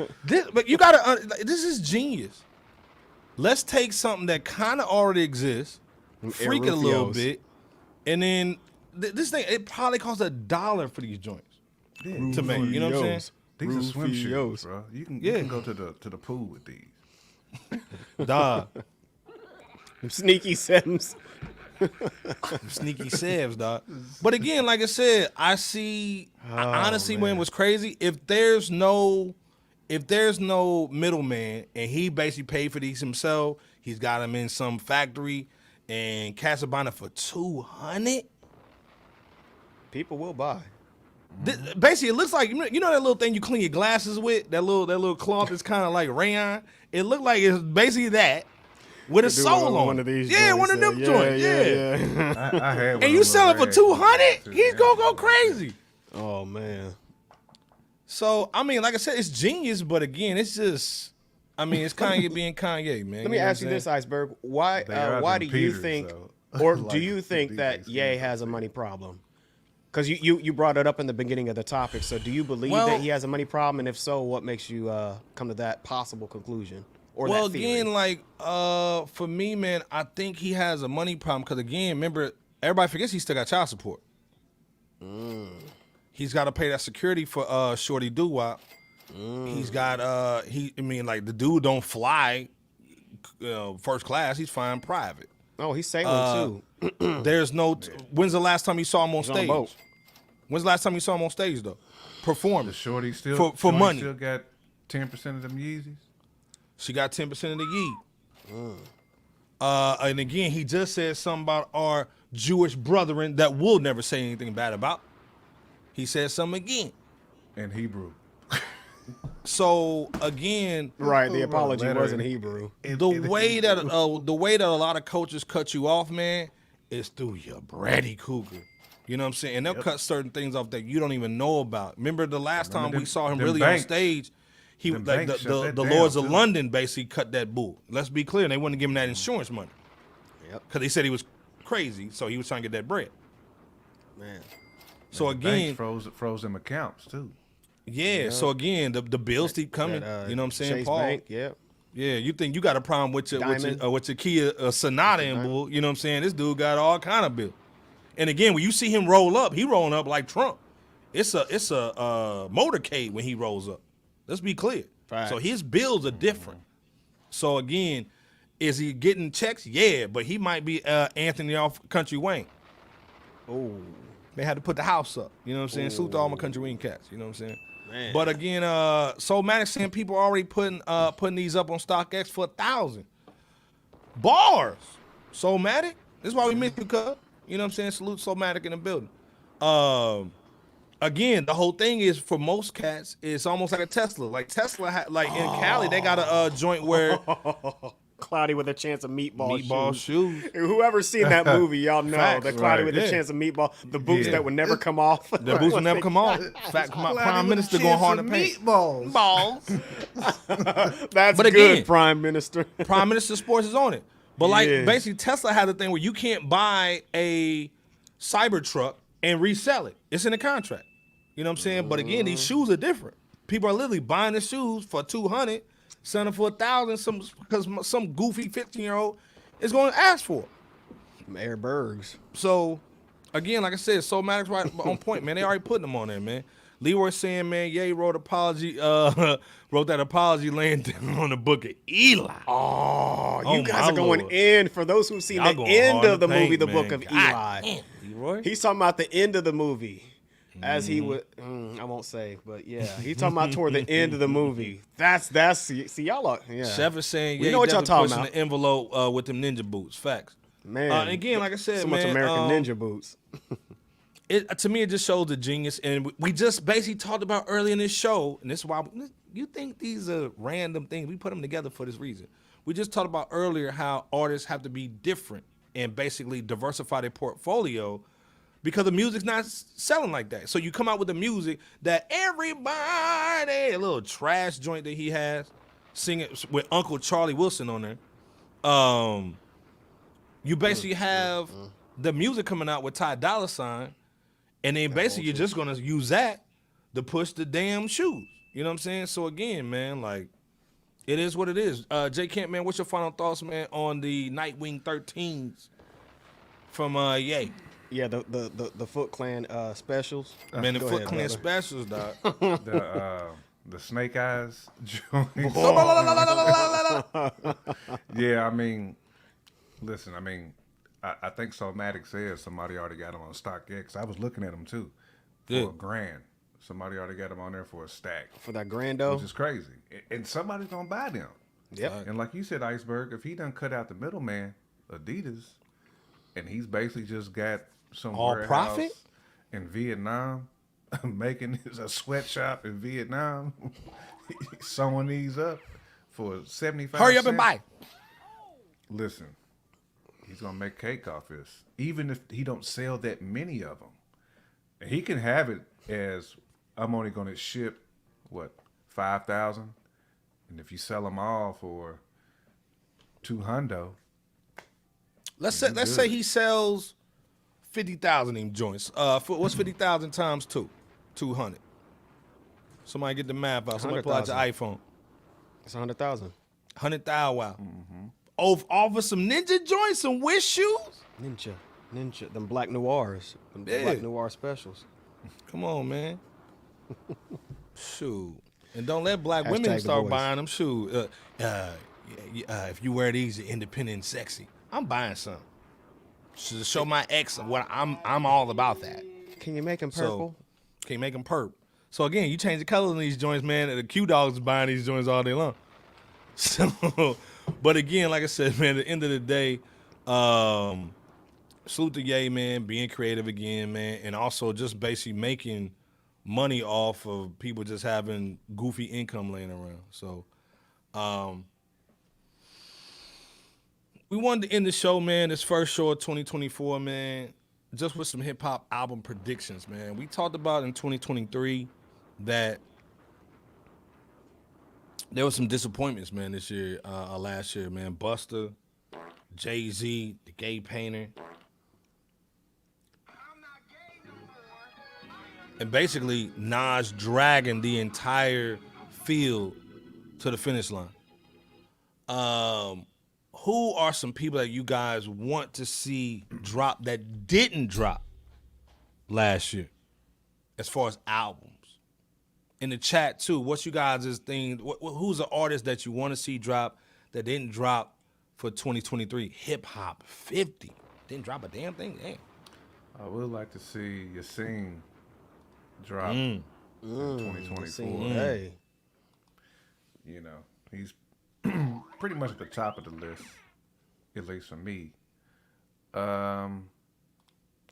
But you gotta. This is genius. Let's take something that kind of already exists, freak it a little bit, and then this thing. It probably costs $1 for these joints to make. You know what I'm saying? These are swim shoes, bro. You can go to the pool with these. Dog. Sneaky Sims. Sneaky Sevs, dog. But again, like I said, I honestly, when it was crazy, if there's no middleman and he basically paid for these himself, he's got them in some factory and Casablanca for $200. People will buy. Basically, it looks like that little thing you clean your glasses with, that little cloth is kind of like rayon. It looked like it's basically that. With a soul on one of these one of them joints. Yeah. I had one. And you sell it for $200? He's gonna go crazy. Oh man. So I mean, like I said, it's genius, but again, it's just, it's Kanye being Kanye, man. Let me ask you this, Iceberg. Why do you think, or do you think that Ye has a money problem? Because you brought it up in the beginning of the topic. So do you believe that he has a money problem? And if so, what makes you come to that possible conclusion? Well, again, like for me, man, I think he has a money problem because, again, remember, everybody forgets he still got child support. He's got to pay that security for Shorty Doo-Wop. He's got the dude don't fly first class. He's flying private. Oh, he's sailing too. There's no. When's the last time you saw him on stage? When's the last time you saw him on stage though? Performing. The Shorty still for money. Still got 10% of them Yeezys. She got 10% of the Yeet. And again, he just said something about our Jewish brethren that we'll never say anything bad about. He said something again. In Hebrew. So again, right, the apology wasn't Hebrew. The way that a lot of coaches cut you off, man, is through your bratty cougar. You know what I'm saying? And they'll cut certain things off that you don't even know about. Remember the last time we saw him really on stage? He like the Lords of London basically cut that bull. Let's be clear, they wouldn't give him that insurance money. Yep. Because they said he was crazy, so he was trying to get that bread. Man. So again, froze them accounts too. Yeah. So again, the bills keep coming. You know what I'm saying, Chase Paul? Bank, yeah. Yeah. You think you got a problem with your Kia Sonata and bull? You know what I'm saying? This dude got all kind of bills. And again, when you see him roll up, he rolling up like Trump. It's a motorcade when he rolls up. Let's be clear. Right. So his bills are different. So again, is he getting checks? Yeah, but he might be Anthony off Country Wayne. Oh, they had to put the house up. You know what I'm saying? Salute to all my Country Wayne cats. You know what I'm saying? Man. But again, Soulmatic saying people already putting these up on StockX for 1,000 bars. Soulmatic. This is why we miss you, cuz. You know what I'm saying? Salute Somatic in the building. Again, the whole thing is for most cats, it's almost like a Tesla. Like Tesla, like in Cali, they got a joint where Cloudy with a Chance of Meatball shoes. Whoever's seen that movie, y'all know Facts, that Cloudy with a Chance of Meatball, the boots that would never come off. The boots will never come off. Fact, my Prime Minister going hard to paint. Meatballs. That's but good, again, Prime Minister. Prime Minister Sports is on it. But like basically Tesla had a thing where you can't buy a Cybertruck and resell it. It's in the contract. You know what I'm saying? But again, these shoes are different. People are literally buying the shoes for $200, selling them for $1,000. Because some goofy 15-year-old is going to ask for it. Air Bergs. So again, like I said, Somatic's right on point, man. They already putting them on there, man. Leroy saying, man, Ye wrote that apology laying down on the book of Eli. Oh, you guys are going in. For those who've seen the end of the movie, The Book of Eli. Leroy? He's talking about the end of the movie. As he would, I won't say, but yeah, he's talking about toward the end of the movie. That's see y'all are, yeah. Chef is saying, we know what y'all talking about. The envelope with them ninja boots. Facts, man. And again, like I said, so much American Ninja boots. To me, it just shows the genius, and we just basically talked about earlier in this show, and this is why you think these are random things. We put them together for this reason. We just talked about earlier how artists have to be different and basically diversify their portfolio. Because the music's not selling like that. So you come out with the music that everybody, a little trash joint that he has, singing with Uncle Charlie Wilson on there. You basically have the music coming out with Ty Dolla $ign, and then basically you're just going to use that to push the damn shoes. You know what I'm saying? So again, man, like, it is what it is. J. Kemp, man, what's your final thoughts, man, on the Nightwing 13s from Ye? Yeah, the Foot Clan specials. Man, the Foot Clan specials, dog. The Snake Eyes joint. Yeah, I mean, listen, I think Somatic says somebody already got them on StockX. I was looking at them too for $1,000. Somebody already got them on there for a stack. For that $1,000? Which is crazy. And somebody's going to buy them. Yep. And like you said, Iceberg, if he done cut out the middleman, Adidas, and he's basically just got some all profit in Vietnam, making a sweatshop in Vietnam, sewing these up for 75 Hurry up cents. and buy. Listen, he's gonna make cake off this, even if he don't sell that many of them. And he can have it as I'm only gonna ship 5,000, and if you sell them all for $200. Let's say he sells 50,000 of them joints. What's 50,000 times 2? 200. Somebody get the math out. Somebody pull out your iPhone. It's 100,000. 100,000. Wow. Off of some ninja joints, some Wish shoes. Ninja. Them Black Noirs. Them Black Noir specials. Come on, man. Shoot. And don't let black women start buying them shoes. If you wear these, you're independent and sexy. I'm buying some. To show my ex what I'm all about that. Can you make them purple? Can you make them purple? So again, you change the colors in these joints, man. And the Q Dogs is buying these joints all day long. So, but again, like I said, man, at the end of the day, salute to Ye, man, being creative again, man, and also just basically making money off of people just having goofy income laying around. So, we wanted to end the show, man, this first show of 2024, man, just with some hip-hop album predictions, man. We talked about in 2023 that there was some disappointments, man, this year, last year, man. Busta, Jay-Z, The Gay Painter. And basically, Nas dragging the entire field to the finish line. Who are some people that you guys want to see drop that didn't drop last year as far as albums? In the chat, too, what's you guys' thing? Who's the artist that you want to see drop that didn't drop for 2023? Hip-hop 50. Didn't drop a damn thing? Damn. I would like to see Yassine drop in 2024. Hey. You know, he's pretty much at the top of the list, at least for me.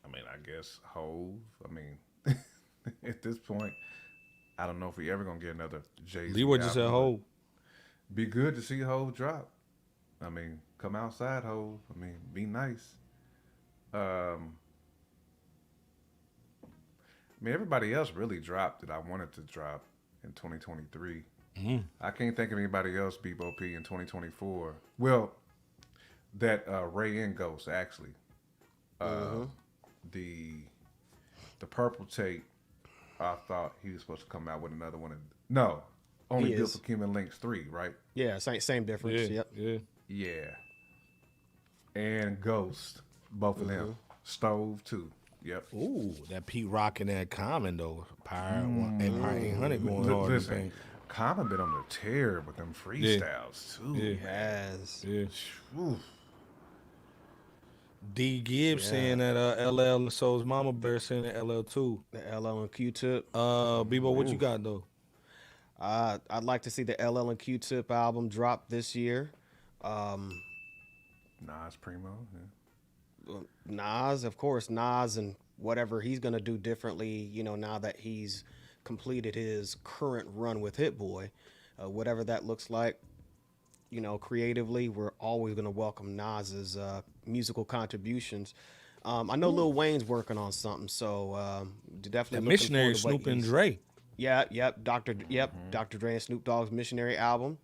I mean, I guess Hove. I mean, at this point, I don't know if we ever gonna get another Jay-Z Leroy just said Hove. Be good to see Hove drop. I mean, come outside, Hove. I mean, be nice. I mean, everybody else really dropped that I wanted to drop in 2023. I can't think of anybody else Bebo P in 2024. Well, that Ray and Ghost actually. The Purple Tape. I thought he was supposed to come out with another one. No, only Built for Cuban Links 3, right? Yeah, same difference. Yeah, Yep. Yeah. And Ghost, both of them. Stove too. Yep. Ooh, that Pete Rock and that Common though. Empire 800 going hard. Listen, Common been on the tear with them freestyles too. Yeah. Ooh. D Gibbs saying that LL, and so is Mama Bear saying that LL too. The LL and Q-Tip. Bebo, what you got though? I'd like to see the LL and Q-Tip album drop this year. Nas Primo. Yeah. Nas, of course, Nas and whatever he's gonna do differently. Now that he's completed his current run with Hit Boy, whatever that looks like. Creatively, we're always going to welcome Nas's musical contributions. I know Lil Wayne's working on something, so definitely. That Missionary Snoop and Dre. Yep, Dr. Dre and Snoop Dogg's Missionary album,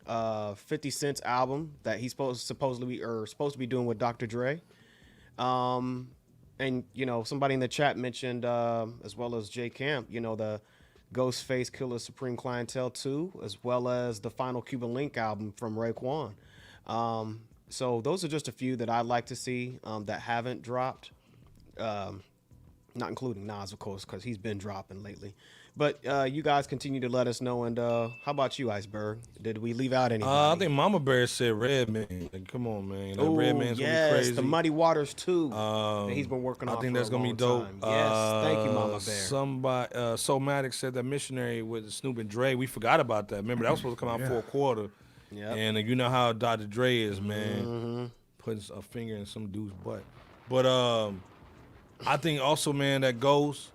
50 Cent's album that he's supposed to be doing with Dr. Dre. And somebody in the chat mentioned, as well as Jay Camp, the Ghostface Killer Supreme Clientele 2, as well as the final Cuban Link album from Raekwon. So those are just a few that I'd like to see that haven't dropped. Not including Nas, of course, because he's been dropping lately. But you guys continue to let us know. And how about you, Iceberg? Did we leave out anything? I think Mama Bear said Redman. Like, come on, man. Redman's gonna be crazy. The Muddy Waters 2 that he's been working on. I think that's gonna be dope. Yes, thank you, Mama Bear. Somebody, Somatic said that Missionary with Snoop and Dre. We forgot about that. Remember, that was supposed to come out for a quarter. Yeah. And you know how Dr. Dre is, man. Putting a finger in some dude's butt. But I think also, man, that Ghost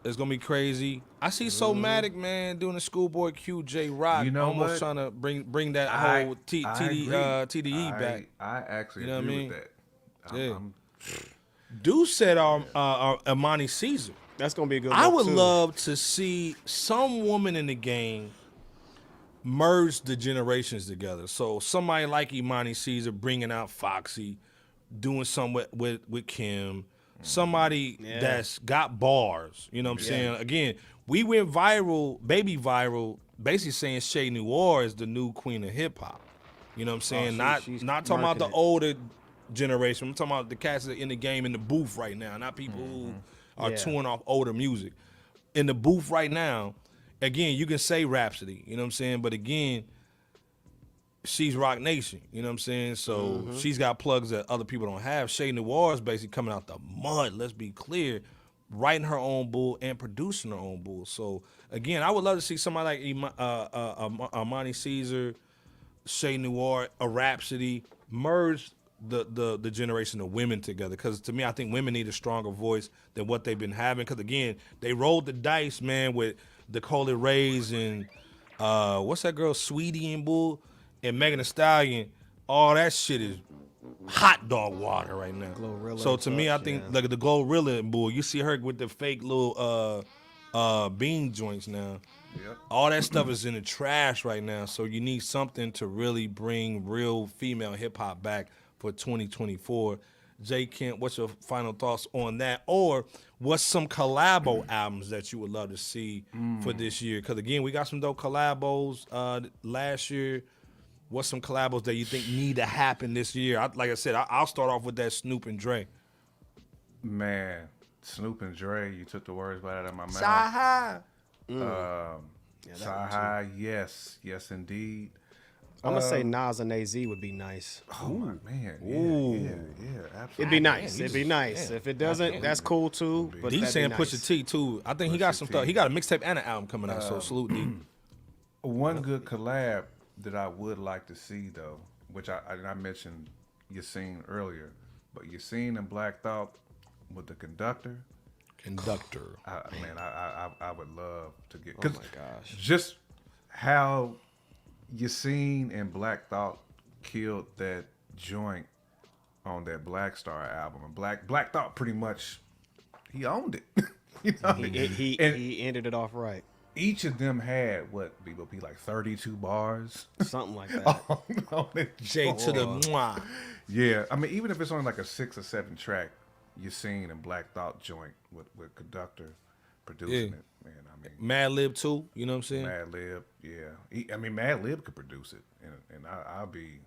is gonna be crazy. I see Somatic, man, doing the Schoolboy Q, J Rock, almost trying to bring that whole TDE back. I actually agree with that. Dude said Imani Caesar. That's gonna be a good. I would love to see some woman in the game merge the generations together. So somebody like Imani Caesar bringing out Foxy, doing something with Kim. Somebody that's got bars, you know what I'm saying? Again, we went baby viral, basically saying Shay Noir is the new queen of hip hop. You know what I'm saying? Not talking about the older generation. I'm talking about the cats that are in the game in the booth right now, not people who are touring off older music. In the booth right now, again, you can say Rhapsody, you know what I'm saying? But again, she's Rock Nation, you know what I'm saying? So she's got plugs that other people don't have. Shay Noir is basically coming out the mud, let's be clear, writing her own bull and producing her own bull. So, again, I would love to see somebody like Imani Caesar, Shay Noir, a Rhapsody, merge the generation of women together. Because to me, I think women need a stronger voice than what they've been having. Because, again, they rolled the dice, man, with the Coley Rays and what's that girl, Sweetie and Bull? And Megan Thee Stallion, all that shit is hot dog water right now. Glorilla so to me, I think like the Glorilla and Bull, you see her with the fake little bean joints now. Yep. All that stuff is in the trash right now. So you need something to really bring real female hip hop back for 2024. Jay Kent, what's your final thoughts on that? Or what's some collabo albums that you would love to see for this year? Because again, we got some dope collabos last year. What's some collabos that you think need to happen this year? Like I said, I'll start off with that Snoop and Dre. Man, Snoop and Dre, you took the words right out of my mouth. Sci-Hi. Sci-Hi, yes, indeed. I'm gonna say Nas and AZ would be nice. Oh my man, yeah, absolutely. It'd be nice. It'd be nice. If it doesn't, that's cool too. But D saying nice. Pusha T too. I think he got some stuff. He got a mixtape and an album coming out. So salute D. One good collab that I would like to see though, which I mentioned Yassine earlier, but Yassine and Black Thought with the Conductor. I would love to get. Oh my gosh! Just how Yassine and Black Thought killed that joint on that Black Star album, and Black Thought pretty much he owned it. He ended it off right. Each of them had what be like 32 bars, something like that. on J to the mwah. Yeah, I mean, even if it's only like a 6 or 7 track, Yassine and Black Thought joint with Conductor producing it, man. I mean, Mad Lib too. You know what I'm saying? Mad Lib, yeah. I mean, Mad Lib could produce it, and I'll be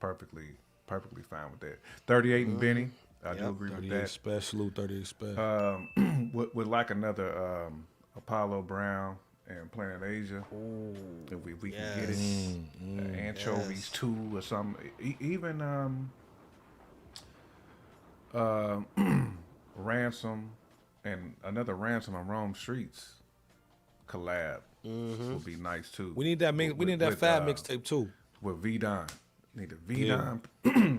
perfectly fine with that. 38 and Benny, I do agree with that. Salute 38 Special. With like another Apollo Brown and Planet Asia, if we can get it, Anchovies 2 or something. Even Ransom and another Ransom on Rome Streets collab would be nice too. We need that we need that Fab mixtape too. With V-Don. Need a V-Don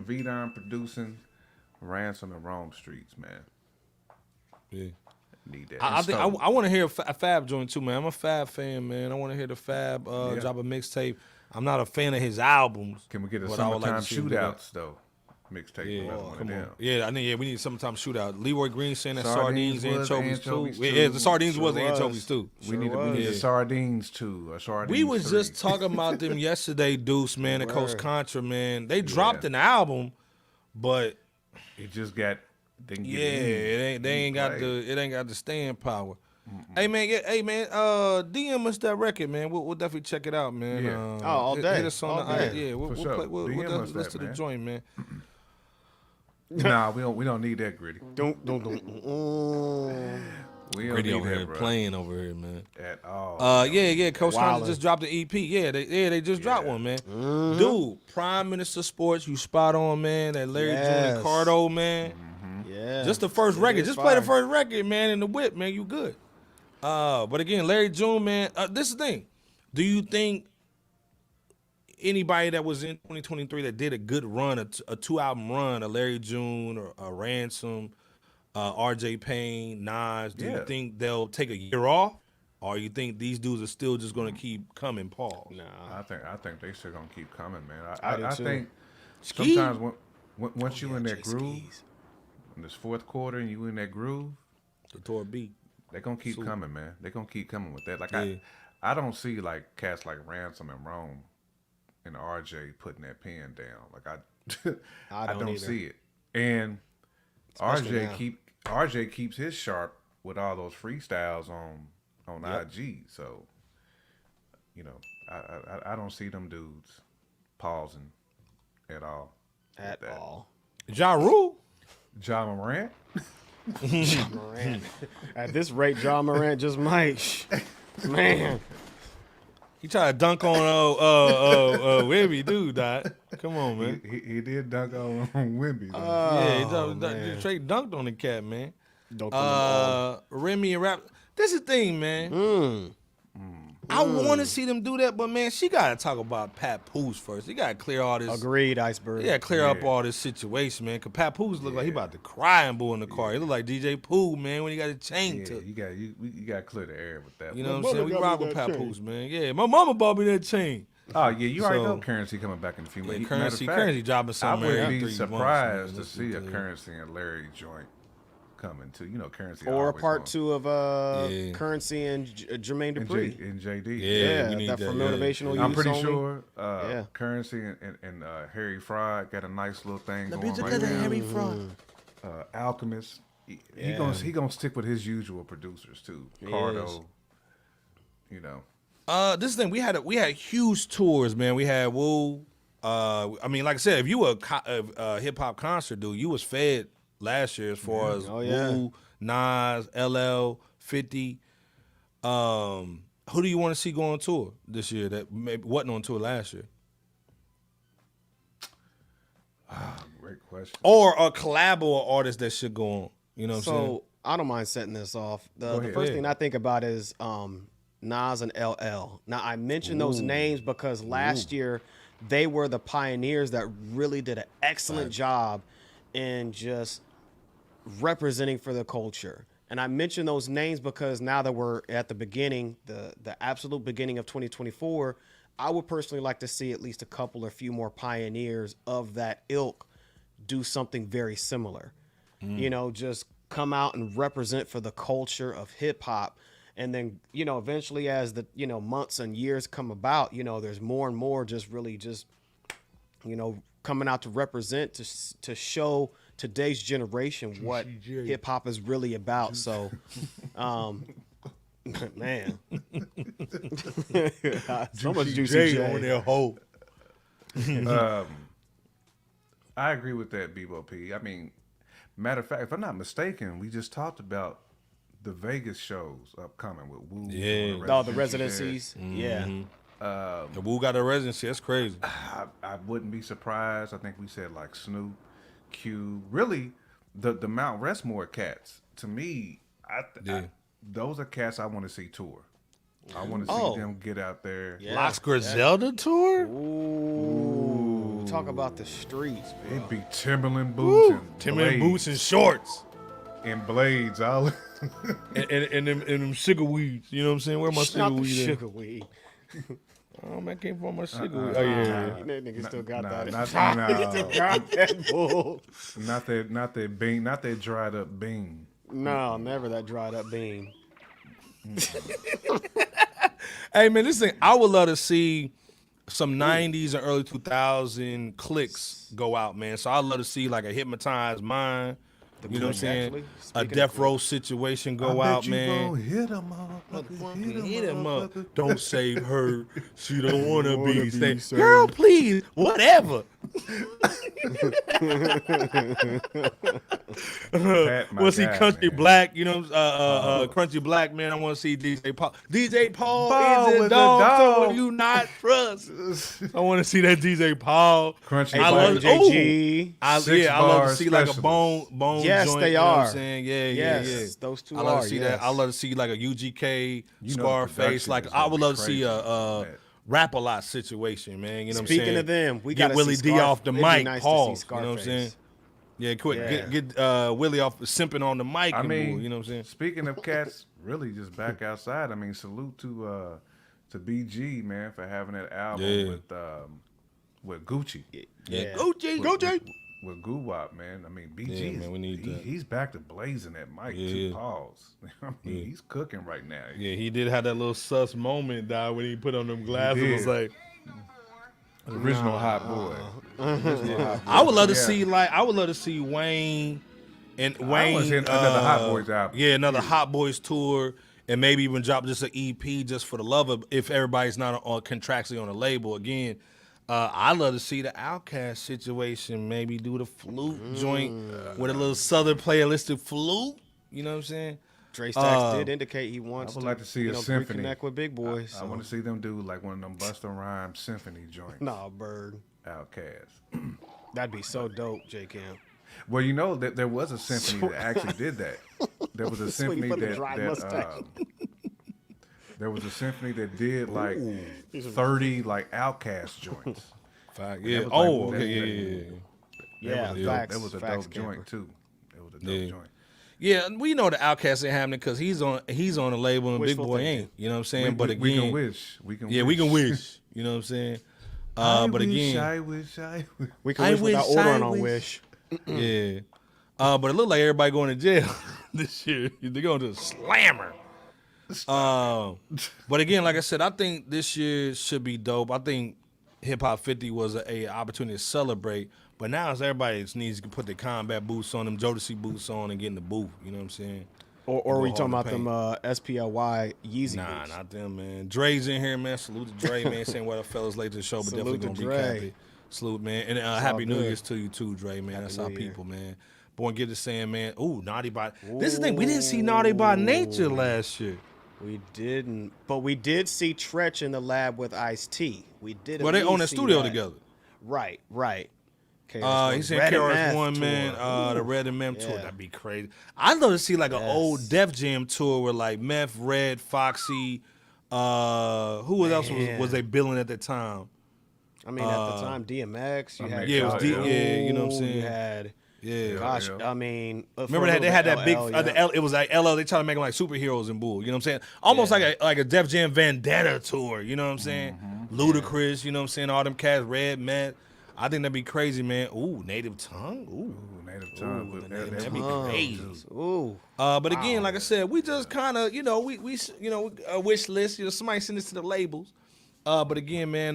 V-Don producing Ransom and Rome Streets, man. Yeah. Need that. I think I want to hear a Fab joint too, man. I'm a Fab fan, man. I want to hear the Fab drop a mixtape. I'm not a fan of his albums. Can we get a Summertime Shootouts though? Mixtape. Yeah, I think we need Summertime Shootout. Leroy Green saying that Sardines, Anchovies too. Yeah, the Sardines was the Anchovies too. We need the Sardines too. We was just talking about them yesterday, Deuce, man, and Coach Contra, man. They dropped an album, but it just got it ain't got the staying power. Hey man, DM us that record, man. We'll definitely check it out, man. Yeah. All day. Hit us on we'll listen to the joint, man. Nah, we don't need that Gritty. Don't. We don't Gritty need over that, here bro. playing over here, man. At all. Coach Contra just dropped the EP. Yeah, they just dropped one, man. Dude, Prime Minister Sports, you spot on, man. That Larry June and Cardo, man. Yeah. Just the first record. Just play the first record, man, in the whip, man. You good. But again, Larry June, man, this is the thing. Do you think anybody that was in 2023 that did a good run, a 2-album run, a Larry June or a Ransom, RJ Payne, Nas, do you think they'll take a year off? Or you think these dudes are still just going to keep coming, Paul? No. I think they still going to keep coming, man. I think Ski? sometimes once you in that groove, in this fourth quarter and you in that groove, the tour beat. They're gonna keep coming, man. They're gonna keep coming with that. Like I don't see like cats like Ransom and Rome and RJ putting that pen down. Like I don't see it. And RJ keeps his sharp with all those freestyles on IG. So I don't see them dudes pausing at all. At all. Ja Rule? Ja Morant? Ja Morant. At this rate, Ja Morant just might. Man. He tried to dunk on Wimby, dude. Come on, man. He did dunk on Wimby. He straight dunked on the cat, man. Remy and Rap. That's the thing, man. I want to see them do that, but man, she got to talk about Papoose first. He got to clear all this. Agreed, Iceberg. He got to clear up all this situation, man. Cause Papoose look like he about to cry and boo in the car. He look like DJ Pooh, man, when he got a chain to. You got to clear the air with that. You know what I'm saying? We rock with Papoose, man. Yeah, my mama bought me that chain. Oh yeah, you already know Currency coming back in a few minutes. Currency dropping something. I would be surprised to see a Currency and Larry joint coming to, Currency. Or a part 2 of Currency and Jermaine Dupri. And JD. Yeah, we need that for motivational use. I'm pretty only. sure Currency and Harry Fry got a nice little thing going right now. Harry Fry. Alchemist. He gonna stick with his usual producers too. Cardo. This thing we had huge tours, man. We had Woo. I mean, like I said, if you were a hip hop concert dude, you was fed last year as far as Woo, Nas, LL, 50. Who do you want to see go on tour this year that maybe wasn't on tour last year? Great question. Or a collab or artist that should go on. You know what I'm saying? So I don't mind setting this off. The first thing I think about is Nas and LL. Now I mentioned those names because last year they were the pioneers that really did an excellent job in just representing for the culture. And I mention those names because now that we're at the beginning, the absolute beginning of 2024, I would personally like to see at least a couple or few more pioneers of that ilk do something very similar. You know, just come out and represent for the culture of hip hop. And then, you know, eventually as the, you know, months and years come about, you know, there's more and more just really just, you know, coming out to represent, to show today's generation what hip hop is really about. So, man, so much Juicy J on their hoe. I agree with that, Bebo P. I mean, matter of fact, if I'm not mistaken, we just talked about the Vegas shows upcoming with Wu. Yeah. The residencies. Yeah. The Wu got a residency. That's crazy. I wouldn't be surprised. I think we said like Snoop, Q. Really, the Mount Rushmore cats. To me, those are cats I want to see tour. I want to see them get out there. Yeah. Lox Griselda tour? Ooh. Talk about the streets, bro. It'd be Timberland boots and shorts. And blades. All and them sugar weeds. You know what I'm saying? Where my sugar weed at? Sugar weed. Oh, man, came from my sugar weed. Oh, yeah. That nigga still got that. Not that bean. Not that dried up bean. No, never that dried up bean. Hey, man, listen, I would love to see some 90s and early 2000 clicks go out, man. So I'd love to see like a Hypnotized Mind, you know what I'm saying? A Death Row Situation go out, man. Hit him up. Hit him up. Don't save her. She don't want to be saved. Girl, please, whatever. Want to see Country Black, you know, Country Black, man. I want to see DJ Paul. DJ Paul is a dog, someone you not trust. I want to see that DJ Paul. Country Black, JG. I love to see like a bone yes, joint. they you know are. what I'm saying? Yeah. Those two I love are. to see that. I love to see like a UGK, Scarface. Like I would love to see a Rap a Lot situation, man. You know what I'm saying? Speaking of them, we get got Willie D off the mic. Nice Pause. You know what I'm saying? Yeah, quick. Yeah. Get Willie off simping on the mic. I mean, you know what I'm saying? Speaking of cats, really just back outside. I mean, salute to BG, man, for having that album with Gucci. Yeah. Gucci. With G.O.A.T, man. I mean, BG, man, we need that. He's back to blazing that mic. Yeah. Pause. I mean, he's cooking right now. Yeah, he did have that little sus moment, dog, when he put on them glasses. It was like original hot boy. I would love to see Wayne and Wayne another Hot Boys album. Yeah, another Hot Boys tour, and maybe even drop just an EP just for the love of, if everybody's not contractually on a label again. I'd love to see the Outkast situation, maybe do the flute joint with a little southern playalistic flute. You know what I'm saying? Dre Stacks did indicate he wants I would like to see a symphony. Reconnect with Big Boy. I want to see them do like one of them Busta Rhymes symphony joints. Nah, Bird. Outkast. That'd be so dope, J Cam. Well, you know that there was a symphony that actually did that. There was a symphony there was a symphony that did like 30 like Outkast joints. Yeah. That was a dope joint too. It was a dope joint. Yeah, we know the Outkast ain't happening because he's on a label and Wishful Big Boy thinking. ain't. You know what I'm saying? We can wish. We can wish. You know what I'm saying? I but wish, again, I wish. We can wish without ordering on Wish. Yeah. But it looked like everybody going to jail this year. They're going to a slammer. But again, like I said, I think this year should be dope. I think Hip Hop 50 was a opportunity to celebrate. But now it's everybody just needs to put their combat boots on, them Jodeci boots on, and get in the booth. You know what I'm saying? Or are we talking about them SPLY Yeezy Nah, boots? not them, man. Dre's in here, man. Salute to Dre, man. Saying what up, fellas, late to the show, but Salute definitely to gonna Dre. recap it. Salute, man. And It's happy all New good. Year's to you too, Dre, man. Happy That's New our Year. people, man. Boy, get to saying, man. Ooh, Naughty by. This is the thing. We didn't see Naughty by Nature last year. We didn't, but we did see Tretch in the lab with Ice-T. We did. Well, they own the studio together. Right. He said KRS-One, man. The Red and Mem tour. That'd be crazy. I'd love to see like an old Def Jam tour with like Meth, Red, Foxy. Who else was they billing at that time? I mean, at the time, DMX. You had it was you know what I'm saying. You had Yeah. Gosh, I mean, remember that they had that big. It was like LL. They tried to make them like superheroes in Bull. You know what I'm saying? Almost like a Def Jam Vendetta tour. You know what I'm saying? Ludacris. You know what I'm saying? All them cats, Red Matt. I think that'd be crazy, man. Ooh, Native Tongue. Ooh, Native Tongue. That'd be crazy. Ooh. But again, like I said, we just kind of, we a wish list. Somebody send this to the labels. But again, man,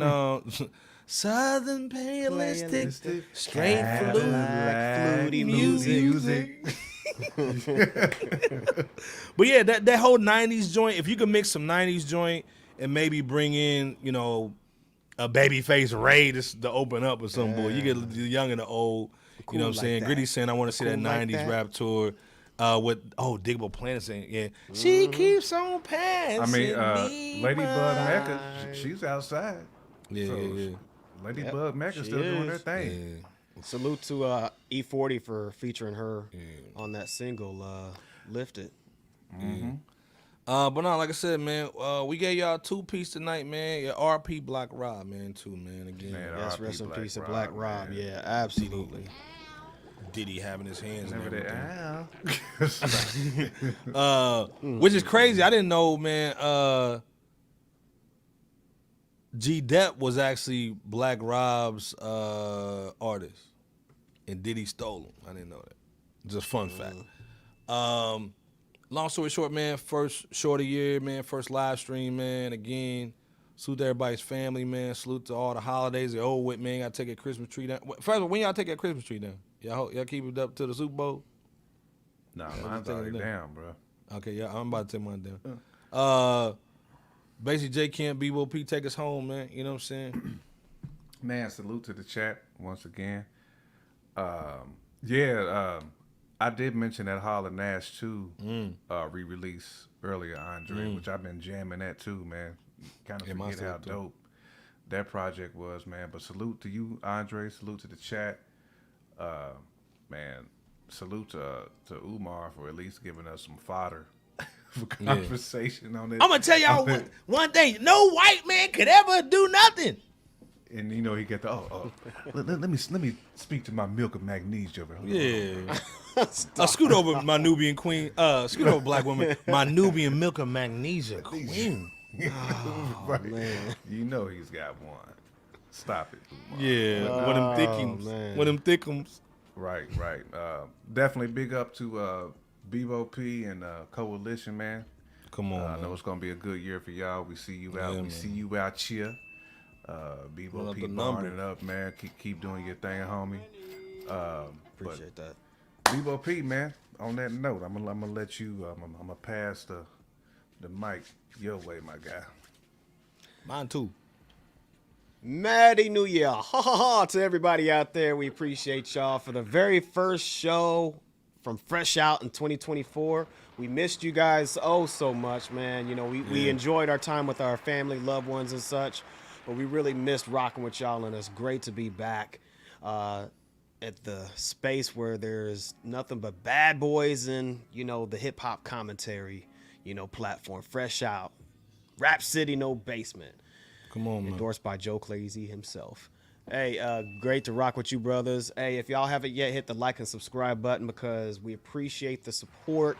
Southern Paleistic, straight fluty music. But yeah, that whole '90s joint. If you could mix some '90s joint and maybe bring in, a Babyface Ray to open up or something, boy. You get the young and the old. Cool, You know what I'm saying? that. Gritty saying, I want to see that Cool like 90s that. rap tour with, Diggable Planet saying, she keeps on passing I mean, me Lady Bug by. Mecca, she's outside. Yeah, So, yeah. Lady Yep, Bug Mecca she still doing her is. thing. Salute to E40 for featuring her on that single, Lifted. But no, like I said, man, we gave y'all 2-piece tonight, man. Yeah, RP Black Rob, man, too, man. Again, Yes, rest in peace to Black Rob. Yeah, absolutely. Diddy having his hands in Never everything. that. Which is crazy. I didn't know, man. G.O.A.T was actually Black Rob's artist, and Diddy stole him. I didn't know that. Just fun fact. Long story short, man, first show of the year, man, first live stream, man. Again, salute to everybody's family, man. Salute to all the holidays they're over with, man. Gotta take a Christmas tree down. First of all, when y'all take that Christmas tree down? Y'all keep it up to the Super Bowl? Nah, mine's already down, bro. Okay, yeah, I'm about to take mine down. Basically, J. Camp, B.O.P, take us home, man. You know what I'm saying? Man, salute to the chat once again. I did mention that Hall & Nash 2 re-release earlier, Andre, which I've been jamming at too, man. Kind of forget how dope that project was, man. But salute to you, Andre. Salute to the chat. Man, salute to Umar for at least giving us some fodder for conversation on this. I'm going to tell y'all one thing. No white man could ever do nothing. And he get the let me speak to my milk of magnesia. Yeah. Scoot over, my Nubian queen. Scoot over, black woman. My Nubian milk of magnesia queen. Oh, man. You know he's got one. Stop it, Umar. Yeah, one of them thickums. One of them thickums. Right. Definitely big up to B.O.P and Coalition, man. Come on, I know it's gonna be a good year for y'all. We see you out. We see you out here. B.O.P barring it up, man. Keep doing your thing, homie. Appreciate that. B.O.P, man. On that note, I'm gonna let you. I'm gonna pass the mic your way, my guy. Mine too. Maddie New Year. Ha ha ha to everybody out there. We appreciate y'all for the very first show from FRSHOUT in 2024. We missed you guys so much, man. We enjoyed our time with our family, loved ones, and such. But we really missed rocking with y'all, and it's great to be back at the space where there's nothing but bad boys and, the hip-hop commentary, platform. FRSHOUT. Rap City, no basement. Come on, man. Endorsed by Joe Clazy himself. Hey, great to rock with you, brothers. Hey, if y'all haven't yet, hit the like and subscribe button because we appreciate the support.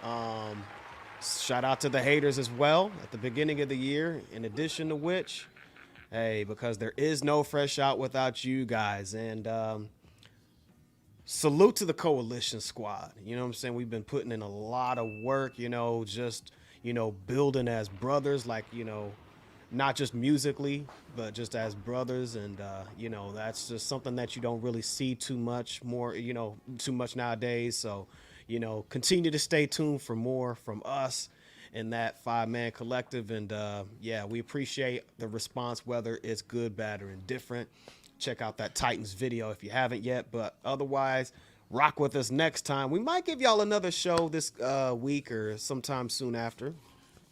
Shout out to the haters as well at the beginning of the year. In addition to which, hey, because there is no FRSHOUT without you guys. And salute to the Coalition Squad. You know what I'm saying? We've been putting in a lot of work, building as brothers, like, not just musically, but just as brothers. And, that's just something that you don't really see too much nowadays. So, continue to stay tuned for more from us and that 5-man collective. And, we appreciate the response, whether it's good, bad, or indifferent. Check out that Titans video if you haven't yet. But otherwise, rock with us next time. We might give y'all another show this week or sometime soon after.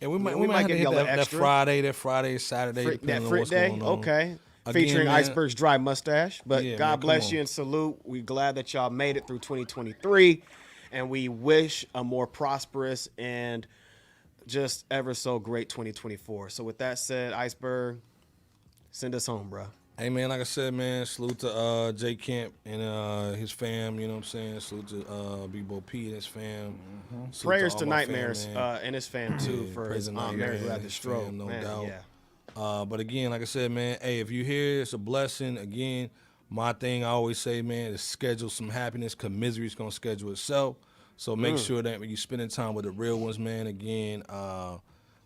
Yeah, we might give y'all that Friday, Saturday, that Frit Day. Okay. Again, featuring Iceberg's Dry Mustache. But yeah, God bless you and salute. We're glad that y'all made it through 2023. And we wish a more prosperous and just ever so great 2024. So with that said, Iceberg, send us home, bro. Hey, man, like I said, man, salute to J. Camp and his fam, you know what I'm saying? Salute to B-Bo-P and his fam. Prayers to Nightmares and his fam, too, for his Mary who had the stroke. No man, doubt. Yeah. But again, like I said, man, hey, if you here, it's a blessing. Again, my thing I always say, man, is schedule some happiness because misery is going to schedule itself. So make sure that when you're spending time with the real ones, man, again,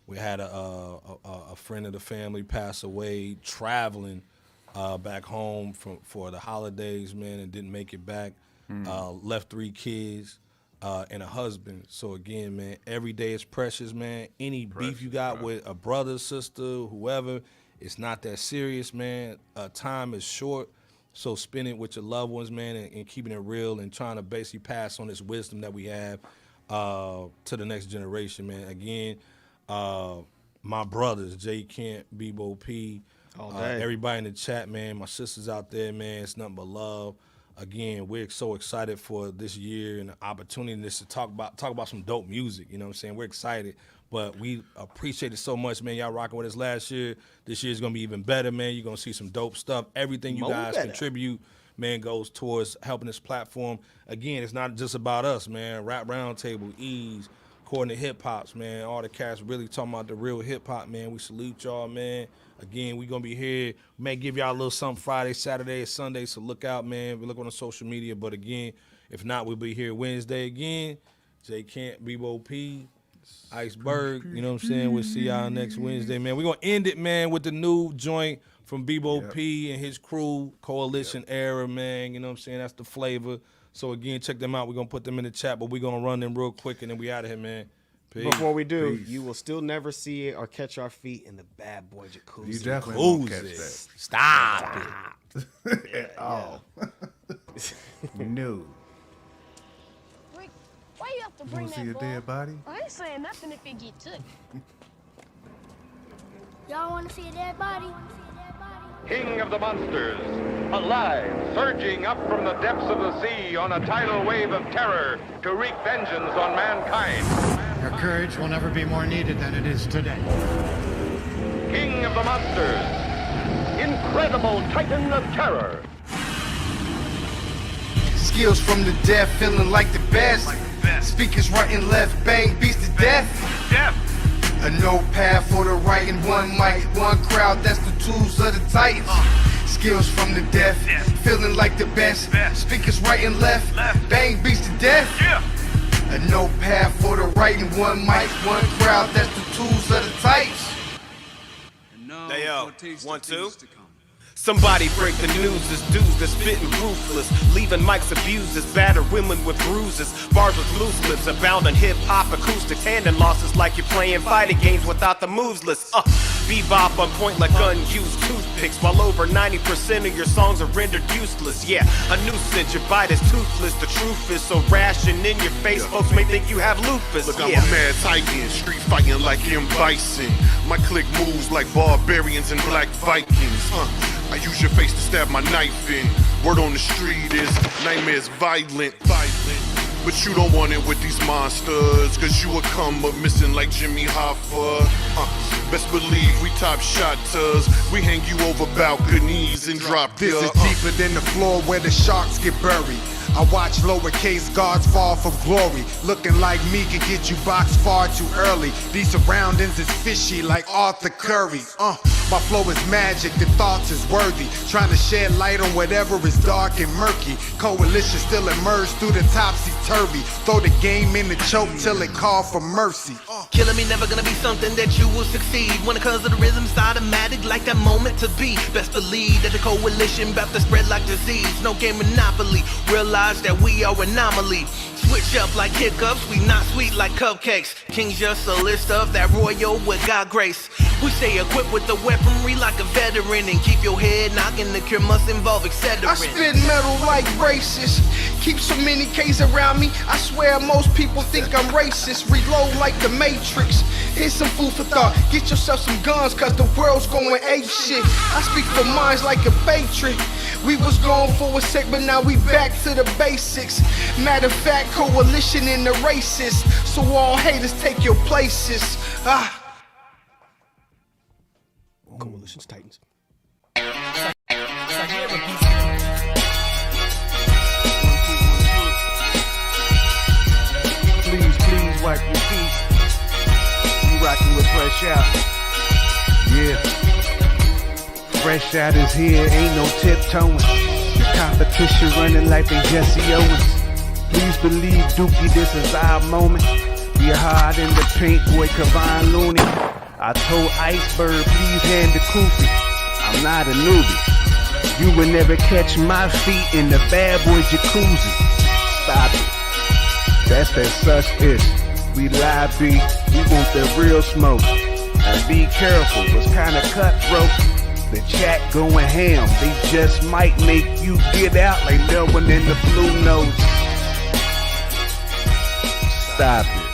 we had a friend of the family pass away traveling back home for the holidays, man, and didn't make it back. Left 3 kids and a husband. So again, man, every day is precious, man. Any beef you got with a brother, sister, whoever, it's not that serious, man. Time is short, so spend it with your loved ones, man, and keeping it real and trying to basically pass on this wisdom that we have to the next generation, man. Again, my brothers, J. Kent, B-Bo-P, everybody in the chat, man, my sisters out there, man, it's nothing but love. Again, we're so excited for this year and the opportunity to talk about some dope music, you know what I'm saying? We're excited, but we appreciate it so much, man. Y'all rocking with us last year. This year's going to be even better, man. You're going to see some dope stuff. Everything you guys contribute, man, goes towards helping this platform. Again, it's not just about us, man. Rap Roundtable, Ease, According to Hip Hops, man. All the cats really talking about the real hip hop, man. We salute y'all, man. Again, we going to be here. We may give y'all a little something Friday, Saturday, or Sunday, so look out, man. We look on the social media. But again, if not, we'll be here Wednesday again. J. Kent, B-Bo-P, Iceberg, you know what I'm saying? We'll see y'all next Wednesday, man. We're going to end it, man, with the new joint from B-Bo-P and his crew, Coalition Era, man. You know what I'm saying? That's the flavor. So, again, check them out. We're going to put them in the chat, but we're going to run them real quick, and then we out of here, man. Peace. Before we do, you will still never see it or catch our feet in the bad boy jacuzzi. You definitely won't catch that. Stop it. At all. No. Rick, why you have to bring that see a ball? dead body? I ain't saying nothing if it get took. Y'all want to see a dead body? King of the monsters, alive, surging up from the depths of the sea on a tidal wave of terror to wreak vengeance on mankind. Your courage will never be more needed than it is today. King of the monsters, incredible titan of terror. Skills from the deaf, feeling like the best. Speakers right and left, bang, beats to death. A notepad for the right and one mic, one crowd, that's the tools of the titans. Skills from the deaf, feeling like the best. Speakers right and left, bang, beats to death. A notepad for the right and one mic, one crowd, that's the tools of the titans. Hey yo, 1, 2. Somebody break the news, this dude's that's spitting ruthless, leaving mics abusers, battered women with bruises, bars with loose lips, abound in hip-hop acoustics, handing losses like you're playing fighting games without the moves list. Bebop on point like unused toothpicks, while over 90% of your songs are rendered useless. Yeah, a nuisance, your bite is toothless, the truth is so rash and in your face, folks may think you have lupus. Look, I'm a mad titan, street fighting like M. Bison. My clique moves like barbarians and black Vikings. I use your face to stab my knife in. Word on the street is nightmares violent. But you don't want it with these monsters, cause you a come up missing like Jimmy Hoffa. Best believe we top shotters. We hang you over balconies and drop this is deeper than the floor where the sharks get buried. I watch lowercase gods fall from glory. Looking like me can get you boxed far too early. These surroundings is fishy like Arthur Curry. My flow is magic, the thoughts is worthy. Trying to shed light on whatever is dark and murky. Coalition still emerge through the topsy-turvy. Throw the game in the choke till it call for mercy. Killing me never gonna be something that you will succeed. When it comes to the rhythm, it's automatic like that moment to be. Best believe that the coalition about to spread like disease. No game monopoly, realize that we are anomaly. Switch up like hiccups, we not sweet like cupcakes. King's just a list of that royal with God grace. We stay equipped with the weaponry like a veteran, and keep your head knocking, the cure must involve Excedrin. I spit metal like racist. Keep so many K's around me, I swear most people think I'm racist. Reload like the Matrix. Here's some food for thought. Get yourself some guns, cause the world's going ape shit. I speak for minds like a patriot. We was gone for a sec, but now we back to the basics. Matter of fact, coalition in the races. So all haters take your places. Coalition's Titans. Please wipe your feet. You rockin' with FRSHOUT. Yeah. FRSHOUT is here, ain't no tiptoeing. The competition running like they Jesse Owens. Please believe, Dookie, this is our moment. Be hard in the paint, boy, Kavon Looney. I told Iceberg, please hand the koofy. I'm not a newbie. You will never catch my feet in the bad boy jacuzzi. Stop it. That's that such ish. We lie, B. We want the real smoke. And be careful, it's kinda cutthroat. The chat going ham. They just might make you get out like no one in the blue notes. Stop it.